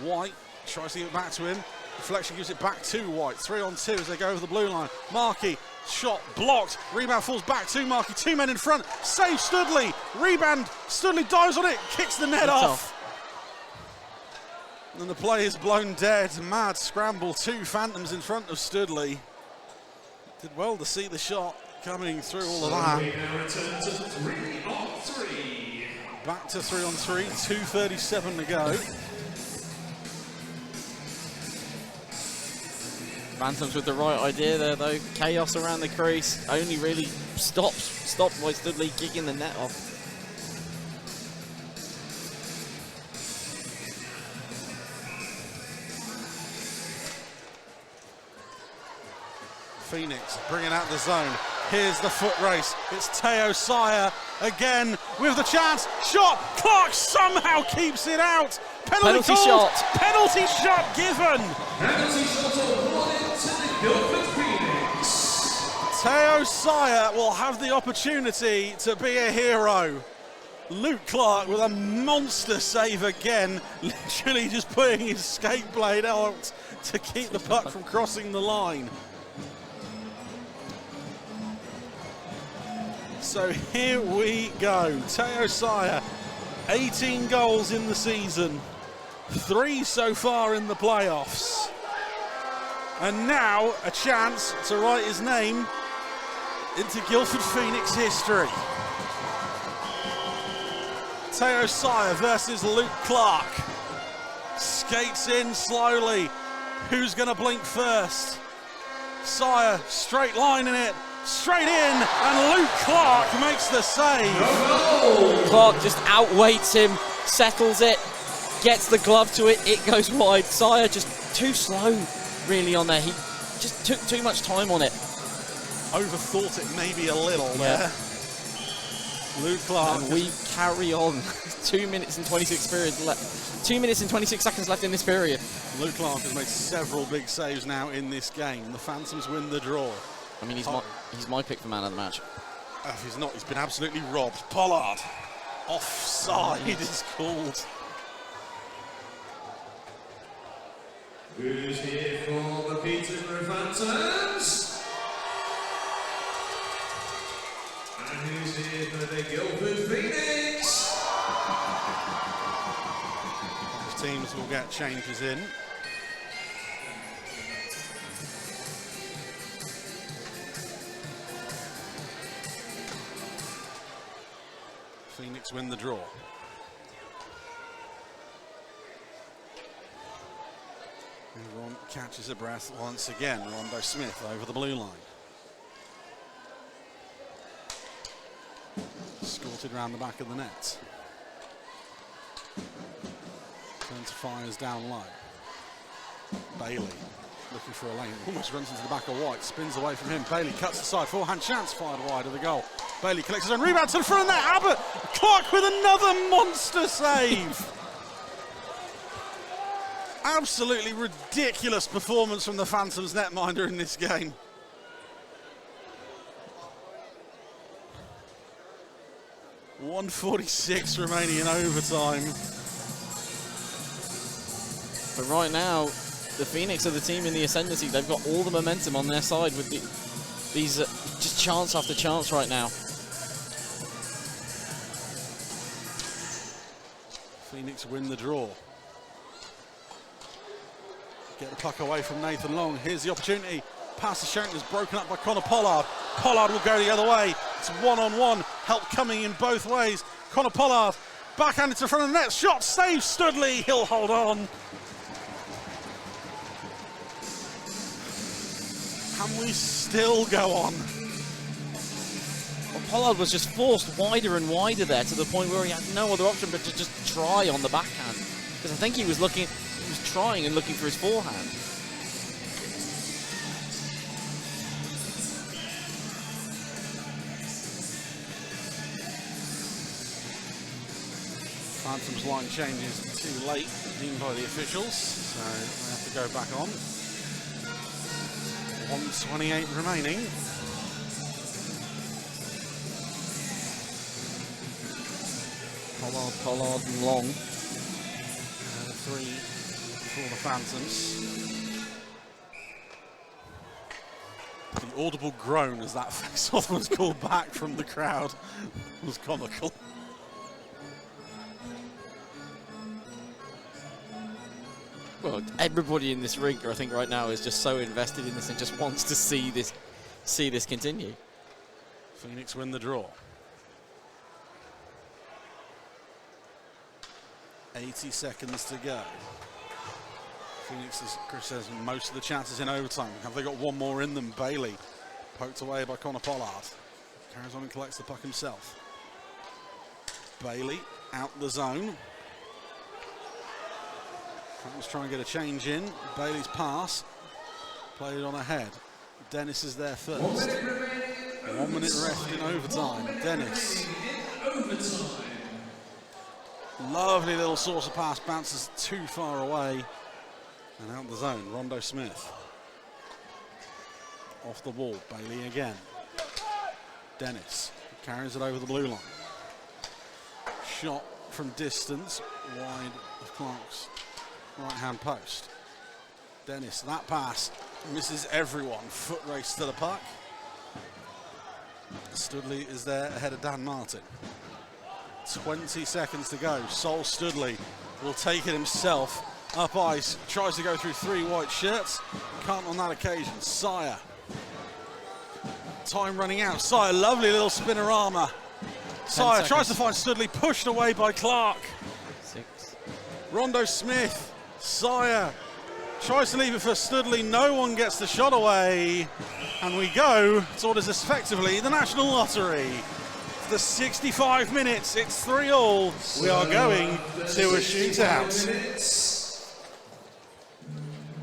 White tries to give it back to him. Deflection gives it back to White. 3-on-2 as they go over the blue line. Markey, shot blocked. Rebound falls back to Markey. 2 men in front. Save Studley. Rebound. Studley dives on it. Kicks the net off. And the play is blown dead. Mad scramble. 2 Phantoms in front of Studley. Did well to see the shot coming through all of that. Back to 3-on-3, 2:37 to go. Phantoms with the right idea there though. Chaos around the crease. Only really stopped by Studley kicking the net off. Phoenix bringing out the zone. Here's the foot race. It's Teo Sire again with the chance. Shot. Clark somehow keeps it out. Penalty shot. Penalty shot given. Penalty shot awarded to the Guildford Phoenix. Teo Sire will have the opportunity to be a hero. Luke Clark with a monster save again, literally just putting his skate blade out to keep the puck from crossing the line. So here we go. Teo Sire, 18 goals in the season, 3 so far in the playoffs. And now a chance to write his name into Guildford Phoenix history. Teo Sire versus Luke Clark. Skates in slowly. Who's going to blink first? Sire straight lining it. Straight in, and Luke Clark makes the save. Clark just outweights him, settles it, gets the glove to it, it goes wide. Sire just too slow, really, on there. He just took too much time on it. Overthought it maybe a little there. Luke Clark. And we carry on. 2 minutes and 26 periods left. 2 minutes and 26 seconds left in this period. Luke Clark has made several big saves now in this game. The Phantoms win the draw. I mean, he's my pick for man of the match. If he's not, he's been absolutely robbed. Pollard, offside is called. Who's here for the Peterborough Phantoms? is here for the Guildford Phoenix. Both teams will get changes in. Phoenix win the draw. And Ron catches a breath once again. Rondo Smith over the blue line. Escorted around the back of the net. Turns fires down low. Bailey looking for a lane. Almost runs into the back of White. Spins away from him. Bailey cuts aside. Forehand chance fired wide of the goal. Bailey collects his own rebound to the front of the net. Abbott Clark with another monster save. Absolutely ridiculous performance from the Phantoms netminder in this game. .146 remaining in overtime. But right now, the Phoenix are the team in the ascendancy. They've got all the momentum on their side with these just chance after chance right now. Phoenix win the draw. Get the puck away from Nathan Long. Here's the opportunity. Pass to Sherrington is broken up by Connor Pollard. Pollard will go the other way. It's one-on-one. Help coming in both ways. Connor Pollard backhanded to the front of the net. Shot saved. Studley. He'll hold on. Can we still go on? Well, Pollard was just forced wider and wider there to the point where he had no other option but to just try on the backhand. Because I think he was trying and looking for his forehand. Phantom's line changes too late, deemed by the officials, so they have to go back on. 1:28 remaining. Pollard and Long. Three for the Phantoms. The audible groan as that face-off was called back from the crowd was comical. Well, everybody in this rink, I think, right now is just so invested in this and just wants to see this continue. Phoenix win the draw. 80 seconds to go. Phoenix, as Chris says, most of the chances in overtime. Have they got one more in them? Bailey poked away by Connor Pollard. Carries on and collects the puck himself. Bailey out the zone. Let's try and get a change in. Bailey's pass. Played on ahead. Dennis is there first. 1 minute left in overtime. Dennis. Lovely little saucer pass. Bounces too far away. And out the zone. Rondo Smith. Off the ball. Bailey again. Dennis carries it over the blue line. Shot from distance. Wide of Clark's right-hand post. Dennis, that pass misses everyone. Foot race to the puck. Studley is there ahead of Dan Martin. 20 seconds to go. Sol Studley will take it himself. Up ice, tries to go through three white shirts. Can't on that occasion. Sire. Time running out. Sire, lovely little spinorama. Sire tries to find Studley, pushed away by Clark. 6. Rondo Smith. Sire tries to leave it for Studley. No one gets the shot away. And we go to what is effectively the National Lottery. For the 65 minutes, it's 3-3. We are going to a shootout.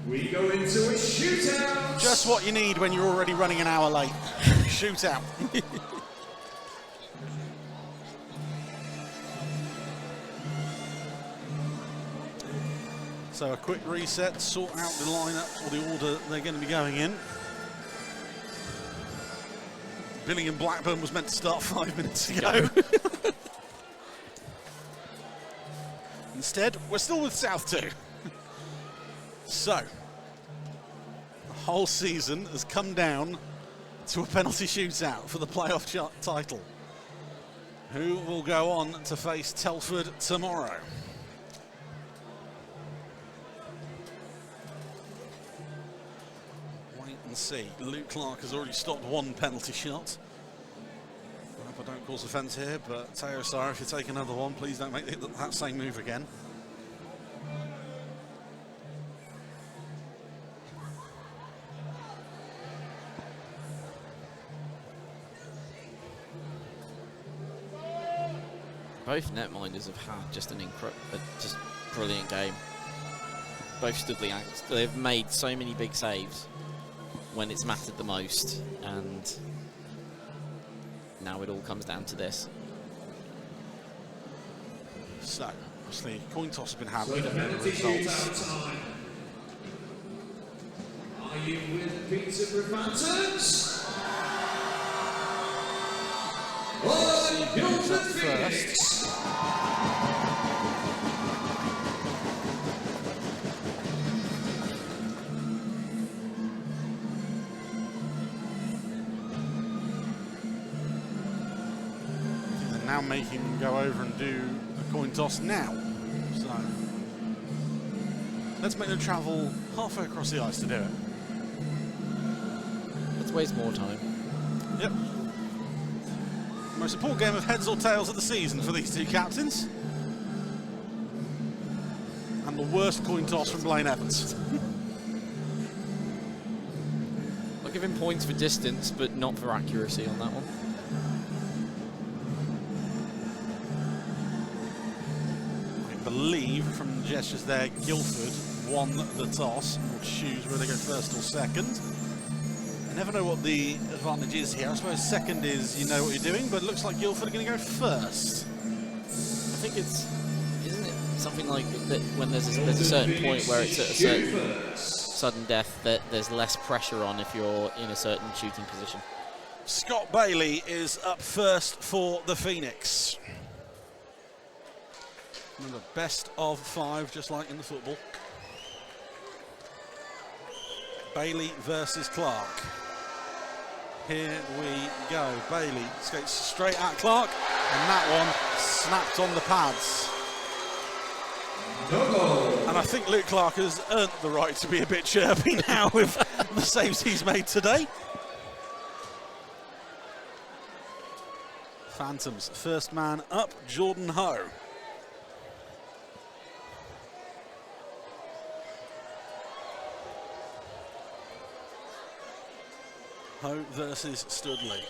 We go into a shootout. Just what you need when you're already running an hour late. Shootout. So a quick reset, sort out the lineup or the order they're going to be going in. Billing and Blackburn was meant to start 5 minutes ago. Instead, we're still with South 2. So, the whole season has come down to a penalty shootout for the playoff title. who will go on to face Telford tomorrow. Wait and see. Luke Clark has already stopped one penalty shot. I hope I don't cause offence here, but Teo Sar, if you take another one, please don't make that same move again. Both netminders have had just just brilliant game. Both Studley, they've made so many big saves when it's mattered the most, and now it all comes down to this. So, obviously, coin toss has been had. So We the don't know the penalty results. shootout time. Are you with Peterborough Phantoms? Or Guildford Phoenix? They're now making them go over and do a coin toss now. So, let's make them travel halfway across the ice to do it. Let's waste more time. Yep. Most important game of heads or tails of the season for these two captains. And the worst coin toss from Blaine Evans. I'll give him points for distance, but not for accuracy on that one. I believe from the gestures there, Guildford won the toss. We'll choose whether they go first or second. I never know what the advantage is here. I suppose second is you know what you're doing, but it looks like Guildford are going to go first. I think isn't it something like that when there's a certain point where it's at a certain sudden death that there's less pressure on if you're in a certain shooting position. Scott Bailey is up first for the Phoenix. Remember, best of 5, just like in the football. Bailey versus Clark. Here we go. Bailey skates straight at Clark, and that one snapped on the pads. And I think Luke Clark has earned the right to be a bit chirpy now with the saves he's made today. Phantoms, first man up, Jordan Ho. Ho versus Studley.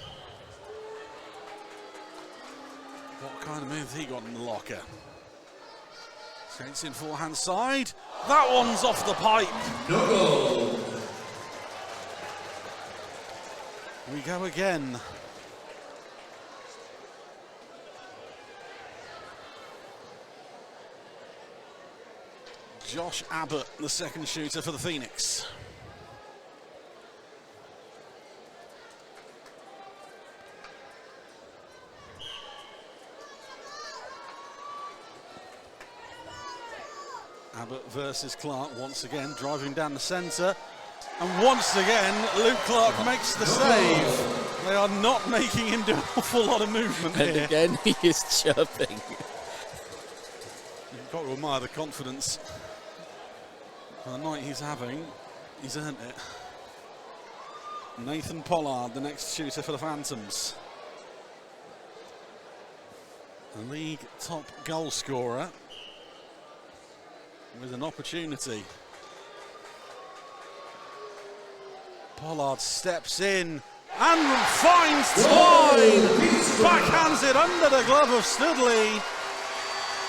What kind of move he got in the locker? Skates in forehand side. That one's off the pipe. No. We go again. Josh Abbott, the second shooter for the Phoenix. Abbott versus Clark once again, driving down the centre. And once again, Luke Clark makes the save. They are not making him do an awful lot of movement And here. again, he is chirping. You've got to admire the confidence. For the night he's having, he's earned it. Nathan Pollard, the next shooter for the Phantoms. The league top goal scorer with an opportunity. Pollard steps in and finds Twine. Backhands it under the glove of Studley.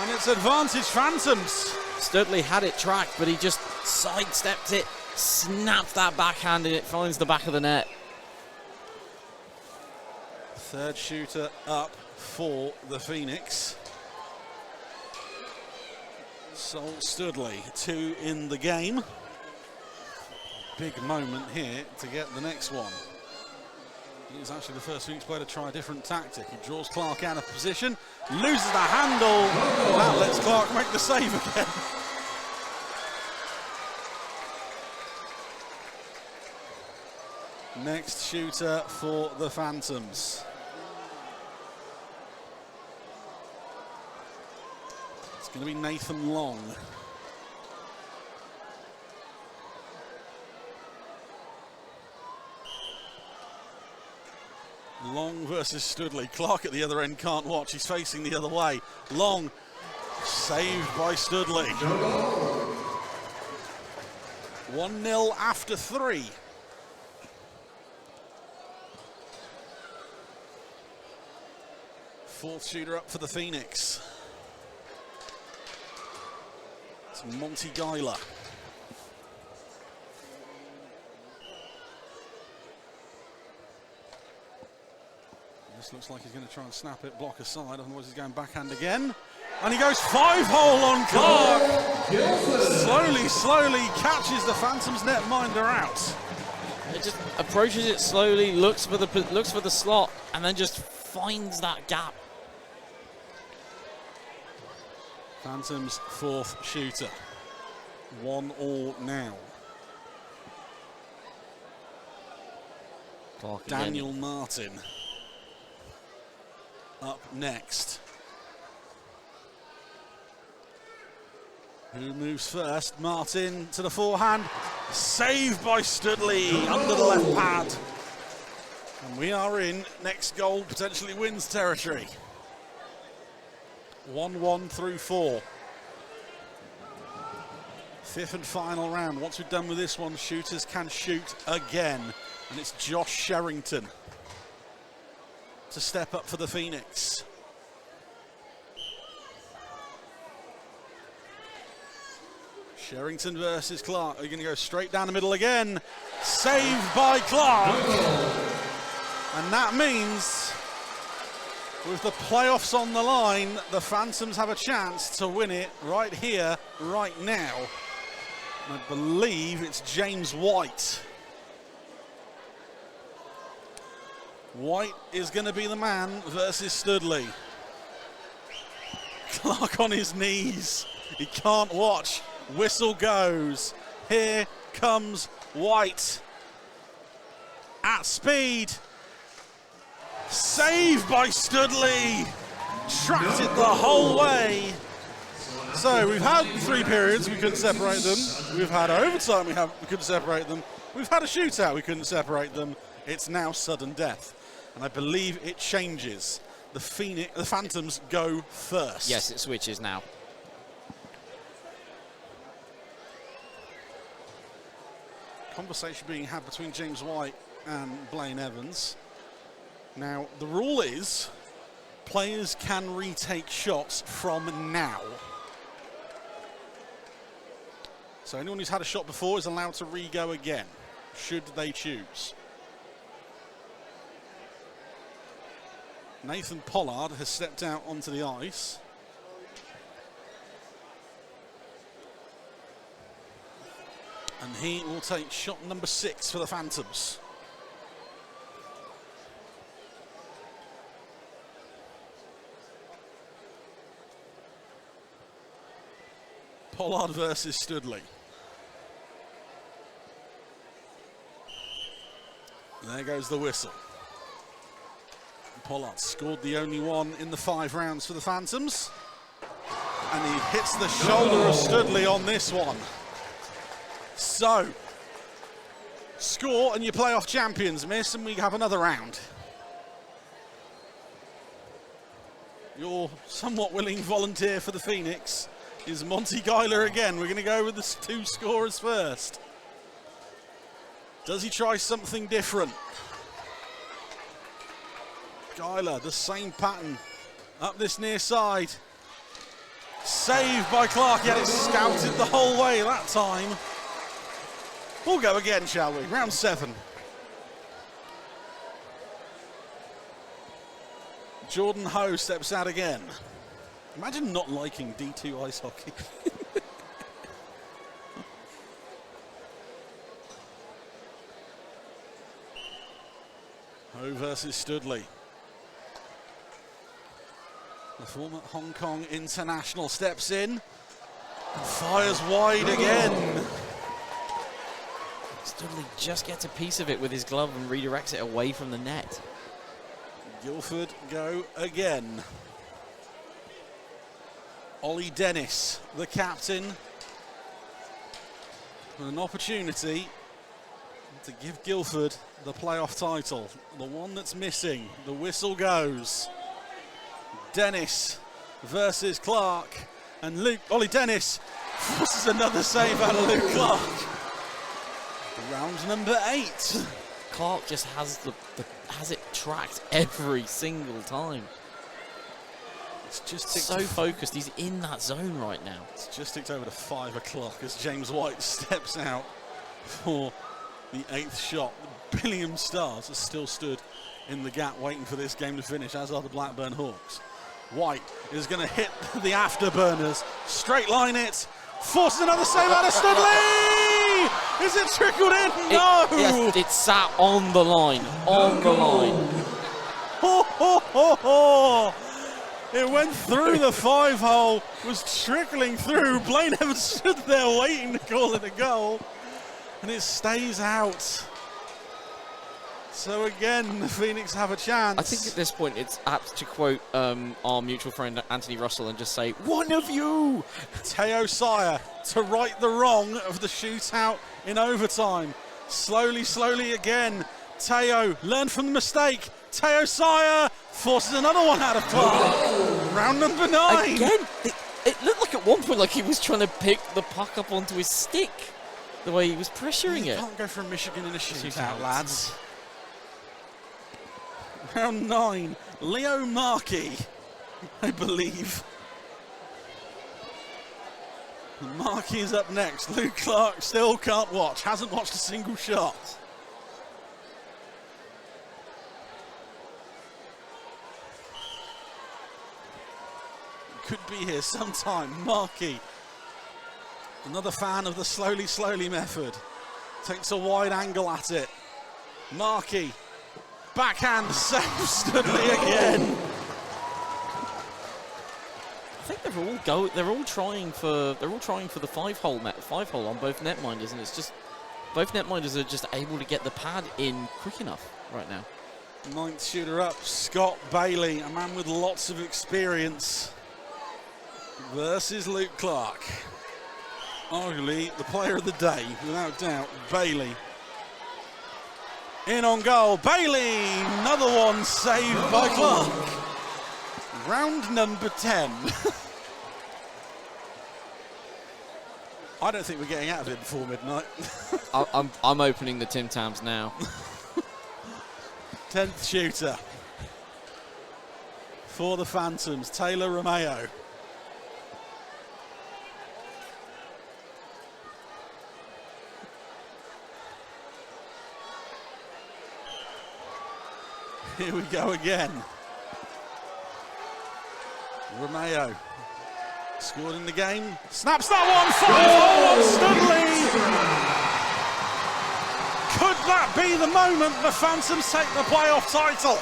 And it's advantage Phantoms. Studley had it tracked, but he just sidestepped it, snapped that backhand, and it finds the back of the net. Third shooter up for the Phoenix. Sol Studley, 2 in the game. Big moment here to get the next one. He's actually the first Phoenix player to try a different tactic. He draws Clark out of position, loses the handle, and that lets Clark make the save again. Next shooter for the Phantoms. going to be Nathan Long. Long versus Studley. Clark at the other end can't watch. He's facing the other way. Long saved by Studley. 1-0 after 3. Fourth shooter up for the Phoenix. It's Monty Geiler. This looks like he's going to try and snap it, block aside, otherwise he's going backhand again. And he goes 5-hole on Clark. Slowly catches the Phantoms netminder out. It just approaches it slowly, looks for the slot, and then just finds that gap. Phantoms fourth shooter. 1-1 now. Clark Daniel Martin up next. Who moves first? Martin to the forehand. Saved by Studley under the left pad. And we are in next goal potentially wins territory. 1-1 through 4. Fifth and final round. Once we're done with this one, shooters can shoot again. And it's Josh Sherrington to step up for the Phoenix. Sherrington versus Clark. Are you going to go straight down the middle again? Saved by Clark. And that means, with the playoffs on the line, the Phantoms have a chance to win it right here, right now. And I believe it's James White. White is going to be the man versus Studley. Clark on his knees. He can't watch. Whistle goes. Here comes White. At speed. Saved by Studley. Tracked it the whole way. So we've had 3 periods, we couldn't separate them. We've had overtime, we couldn't separate them. We've had a shootout, we couldn't separate them. It's now sudden death. And I believe it changes. The Phantoms go first. Yes, it switches now. Conversation being had between James White and Blaine Evans. Now, the rule is players can retake shots from now. So anyone who's had a shot before is allowed to re-go again, should they choose. Nathan Pollard has stepped out onto the ice. And he will take shot number 6 for the Phantoms. Pollard versus Studley. There goes the whistle. Pollard scored the only one in the 5 rounds for the Phantoms. And he hits the shoulder of Studley on this one. So, score and you playoff champions miss, and we have another round. Your somewhat willing volunteer for the Phoenix is Monty Geiler again. We're going to go with the 2 scorers first. Does he try something different? Geiler, the same pattern. Up this near side. Saved by Clark, yet it's scouted the whole way that time. We'll go again, shall we? Round 7. Jordan Ho steps out again. Imagine not liking D2 ice hockey. Ho versus Studley. The former Hong Kong international steps in and fires wide again. Studley just gets a piece of it with his glove and redirects it away from the net. Guildford go again. Ollie Dennis, the captain, with an opportunity to give Guildford the playoff title. The one that's missing. The whistle goes. Dennis versus Clark. And Ollie Dennis forces another save out of Luke Clark. Round number 8. Clark just has has it tracked every single time. It's just so focused. He's in that zone right now. It's just ticked over to 5 o'clock as James White steps out for the 8th shot. The Billiam Stars are still stood in the gap waiting for this game to finish, as are the Blackburn Hawks. White is going to hit the afterburners, straight line it, forces another save out of Studley! Is it trickled in? No! Yes, it sat on the line, on the line. Ho, ho, ho, ho. It went through the 5-hole, was trickling through. Blaine Evans stood there waiting to call it a goal, and it stays out. So again, the Phoenix have a chance. I think at this point it's apt to quote our mutual friend Anthony Russell and just say, "One of you!" Teo Sire to right the wrong of the shootout in overtime. Slowly, slowly again. Teo learned from the mistake. Teo Sire forces another one out of Clark. Round number 9. Again, it looked like at one point like he was trying to pick the puck up onto his stick, the way he was pressuring you it. Can't go for a Michigan in a shootout, lads. Round 9, Leo Markey, I believe. Markey is up next. Luke Clark still can't watch, hasn't watched a single shot. Could be here sometime. Markey, another fan of the slowly, slowly method, takes a wide angle at it. Markey, backhand save Studley again. I think they're all trying for the 5-hole on both netminders, and it's just both netminders are just able to get the pad in quick enough right now. 9th shooter up, Scott Bailey, a man with lots of experience, versus Luke Clark. Arguably the player of the day, without doubt, Bailey. In on goal, Bailey, another one saved by Clark. Round number 10. I don't think we're getting out of it before midnight. I'm opening the Tim Tams now. 10th shooter for the Phantoms, Taylor Romeo. Here we go again. Romeo scored in the game. Snaps that one. 5-0 on Studley. Could that be the moment the Phantoms take the playoff title?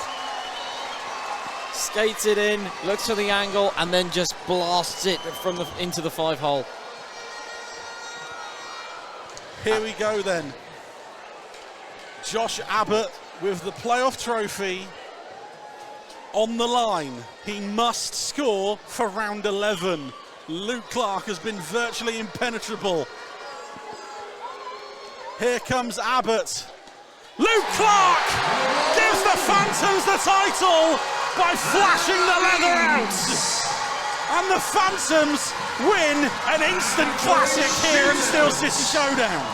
Skates it in, looks for the angle, and then just blasts it into the 5-hole. Here we go then. Josh Abbott with the playoff trophy on the line. He must score for round 11. Luke Clark has been virtually impenetrable. Here comes Abbott. Luke Clark gives the Phantoms the title by flashing the leather out. And the Phantoms win an instant classic here in Steel City Showdown.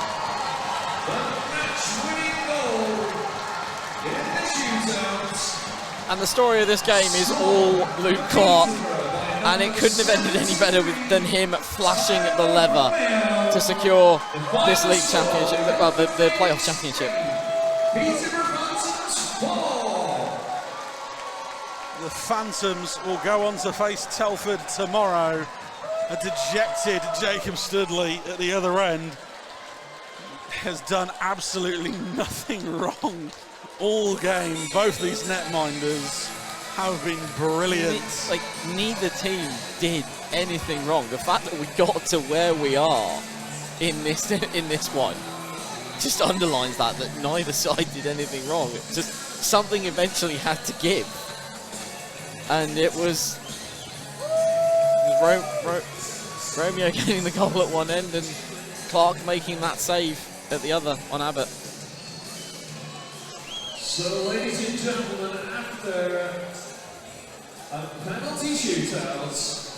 And the story of this game is all Luke Clark, and it couldn't have ended any better than him flashing the lever to secure this league championship, well, the playoff championship. The Phantoms will go on to face Telford tomorrow. A dejected Jacob Studley at the other end has done absolutely nothing wrong all game. Both these netminders have been brilliant. Like, neither team did anything wrong. The fact that we got to where we are in this one just underlines that neither side did anything wrong. It just something eventually had to give, and it was Romeo getting the goal at one end and Clark making that save at the other on Abbott. So, ladies and gentlemen, after a penalty shootout,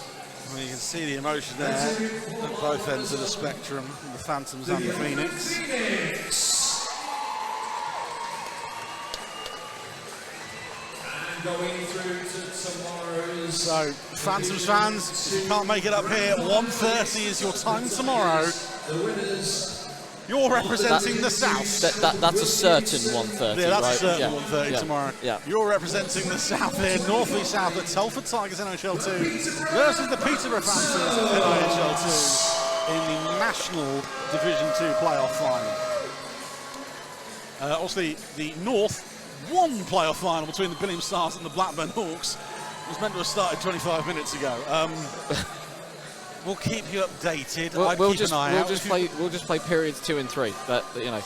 well, you can see the emotion there at both ends of the spectrum, the Phantoms and the Phoenix. And going through to tomorrow's... So, Phantoms fans, if you can't make it up here, 1:30 is your time tomorrow. The winners... You're representing the South. That's a certain 1:30, Yeah, that's right? a certain 1:30 tomorrow. Yeah. You're representing the South here, North East South at Telford Tigers NIHL 2 versus the Peterborough Phantoms NIHL 2 in the National Division 2 playoff final. Obviously, the North 1 playoff final between the Billingham Stars and the Blackburn Hawks was meant to have started 25 minutes ago. We'll keep you updated. We'll just play periods 2 and 3, but you know.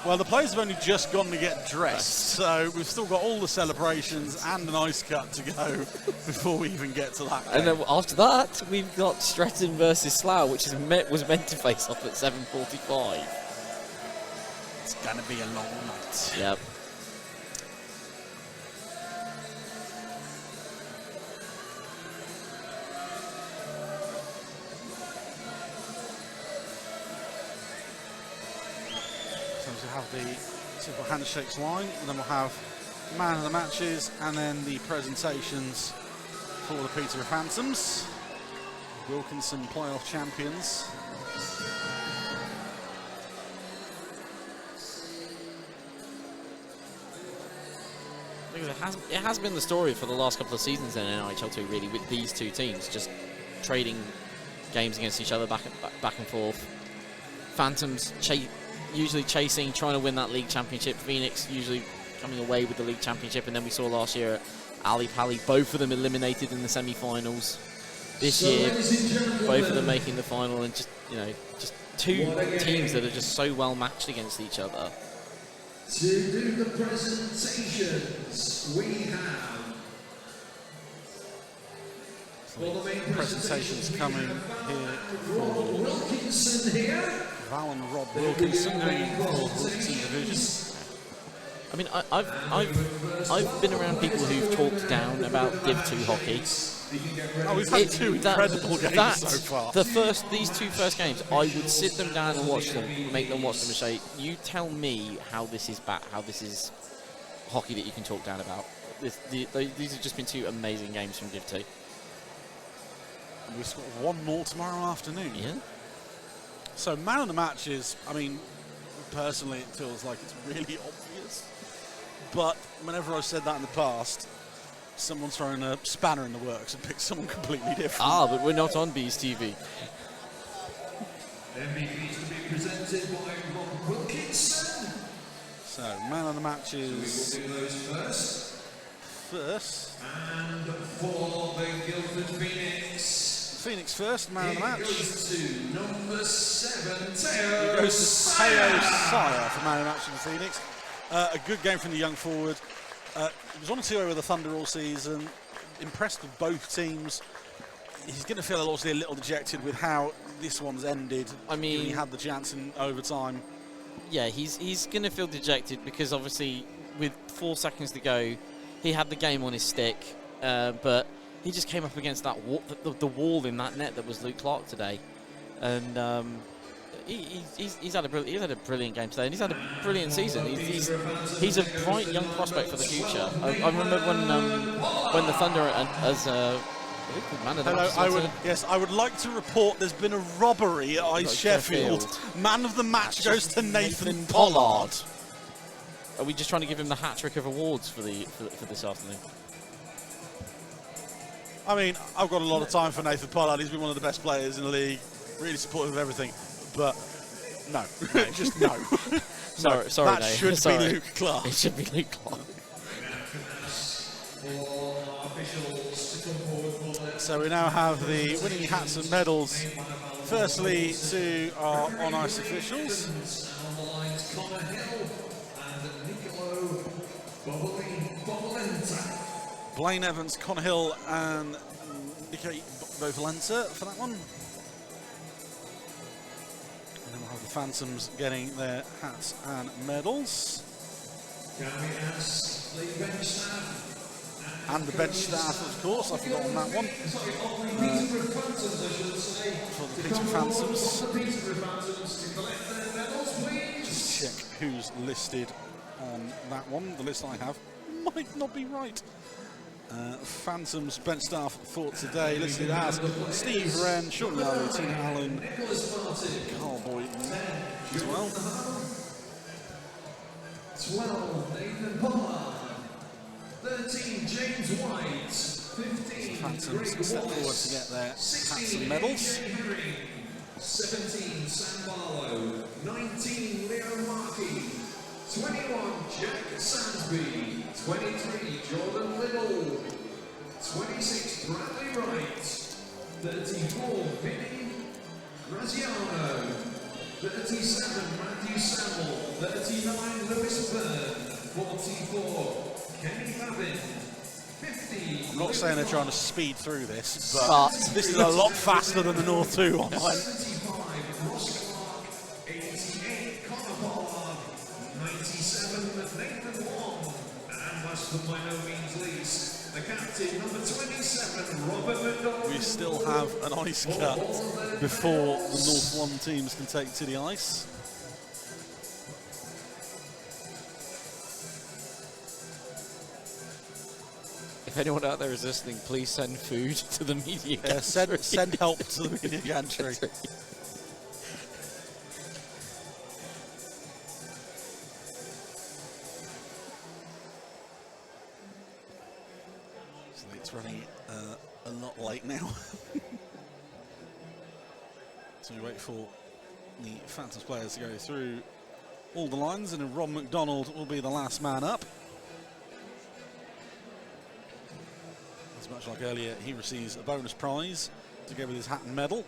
Well, the players have only just gone to get dressed, so we've still got all the celebrations and an ice cut to go before we even get to that game. And then after that, we've got Stretton versus Slough, which was meant to face off at 7:45. It's going to be a long night. Yep. We'll have the simple handshakes line, and then we'll have man of the matches, and then the presentations for the Peterborough Phantoms. Wilkinson playoff champions. It has been the story for the last couple of seasons in NIHL 2, really, with these two teams just trading games against each other back and forth. Phantoms usually chasing, trying to win that league championship. Phoenix usually coming away with the league championship, and then we saw last year at Ali Pali, both of them eliminated in the semi-finals. This year, both of them making the final, and just two teams that are just so well matched against each other. To do the presentations, we have Presentations coming here Rob Wilkinson here. Val and Rob Wilkinson doing it for Wilkinson Division. I mean, I've been around people who've talked down about Div 2 hockey. Oh, we've had two incredible games so far. These two first games, I would sit them down and watch them, make them watch them and say, you tell me how this is how this is hockey that you can talk down about. These have just been two amazing games from Div 2. And we've got one more tomorrow afternoon. Yeah. So man of the match is, I mean, personally it feels like it's really obvious. But whenever I've said that in the past, someone's thrown a spanner in the works and picked someone completely different. Ah, but we're not on Bees TV. MVP to be presented by Rob Wilkinson. So man of the match is... We will do those first. And for the Guildford Phoenix. Phoenix first, man of the match. It goes to number 7, Teo. It goes to Teo Sire for man of the match in Phoenix. A good game from the young forward. He was on a 2-0 with the Thunder all season. Impressed with both teams. He's going to feel obviously a little dejected with how this one's ended. I mean, he had the chance in overtime. Yeah, he's going to feel dejected because obviously with 4 seconds to go, he had the game on his stick, but he just came up against that the wall in that net that was Luke Clark today, and he's had a brilliant game today, and he's had a brilliant season. He's a bright young prospect for the future. I remember when the Thunder as man of the match. I would like to report there's been a robbery at Ice Sheffield. Man of the match goes to Nathan Pollard. Are we just trying to give him the hat-trick of awards for this afternoon? I mean, I've got a lot of time for Nathan Pollard. He's been one of the best players in the league, really supportive of everything. But no, just no. Sorry, that should be Luke Clark. It should be Luke Clark. So we now have the winning hats and medals. Firstly, to our on-ice officials. Blaine Evans, Connor Hill, and Nicky Both Lenser for that one. And then we'll have the Phantoms getting their hats and medals. Can we ask the bench staff? And the bench staff, of course, I've forgotten that one. Sorry, of the Peterborough Phantoms, I should say. For the Peterborough Phantoms. The Peterborough Phantoms to collect their medals, please. Check who's listed on that one. The list I have might not be right. Phantoms bench staff for today listed as Steve Wren, Sean Yardley, Tina Allen, Carl Boyton as well. 12, Nathan Pollard. 13, James White. 15, Phantoms step forward to get their hats and medals. 17, Sam Barlow. 19, Leo Markey. 21, Jack Sansby. 23, Jordan Little. 26, Bradley Wright. 34, Vinny Graziano. 37, Matthew Samuel. 39, Lewis Byrne. 44, Kenny Babin. 50. I'm not saying they're trying to speed through this, but this is a lot faster than the North 2 on 75, Ross Clark. 88, Connor Pollard. 97, Nathan Wong. And last but by no means least, the captain, number 27, Robert McDonald. We still have an ice cut before the North 1 teams can take to the ice. If anyone out there is listening, please send food to the media gantry. Send help to the media gantry. So it's running a lot late now. So we wait for the Phantoms players to go through all the lines, and then Rob McDonald will be the last man up. As much like earlier, he receives a bonus prize to go with his hat and medal.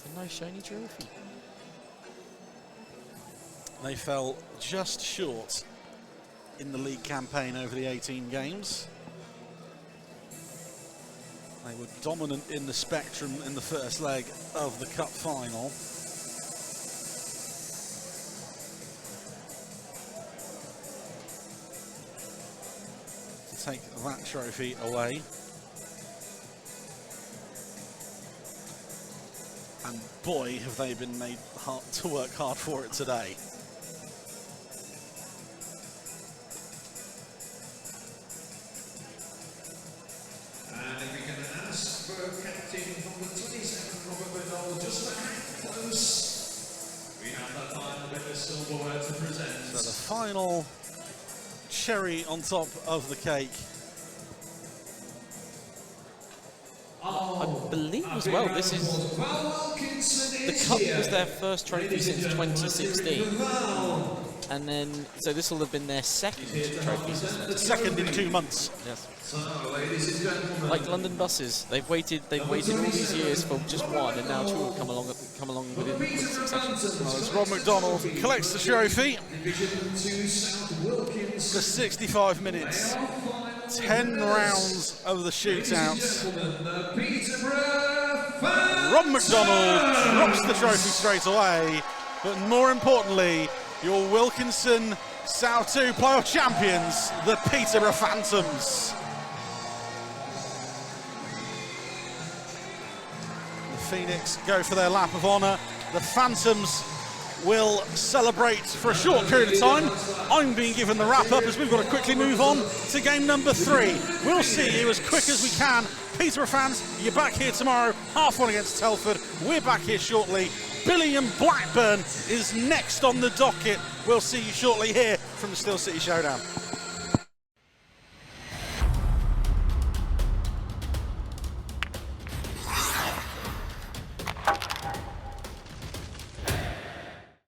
A nice shiny trophy. They fell just short in the league campaign over the 18 games. They were dominant in the spectrum in the first leg of the cup final. To take that trophy away. And boy, have they been made to work hard for it today. And if we can ask for captain number 27, Robert McDonald, just a hand close. We have that final bit of silverware to present. So the final cherry on top of the cake. I believe as well, this is the cup was their first trophy since 2016, and then so this will have been their second trophy since Second in 2 months. yes. So, ladies and gentlemen, Like London buses, they've waited all these years for just one, and now two have come along within succession. Well, as Rob McDonald collects the trophy, Division 2 South Wilkins. for 65 minutes, 10 rounds of the shootouts. The Peterborough Phantoms. Rob McDonald drops the trophy straight away, but more importantly, your Wilkinson South 2 playoff champions, the Peterborough Phantoms. The Phoenix go for their lap of honour. The Phantoms will celebrate for a short period of time. I'm being given the wrap up as we've got to quickly move on to game number 3. We'll see you as quick as we can. Peterborough fans, you're back here tomorrow, 1/2 against Telford. We're back here shortly. Billingham Blackburn is next on the docket. We'll see you shortly here from the Steel City Showdown.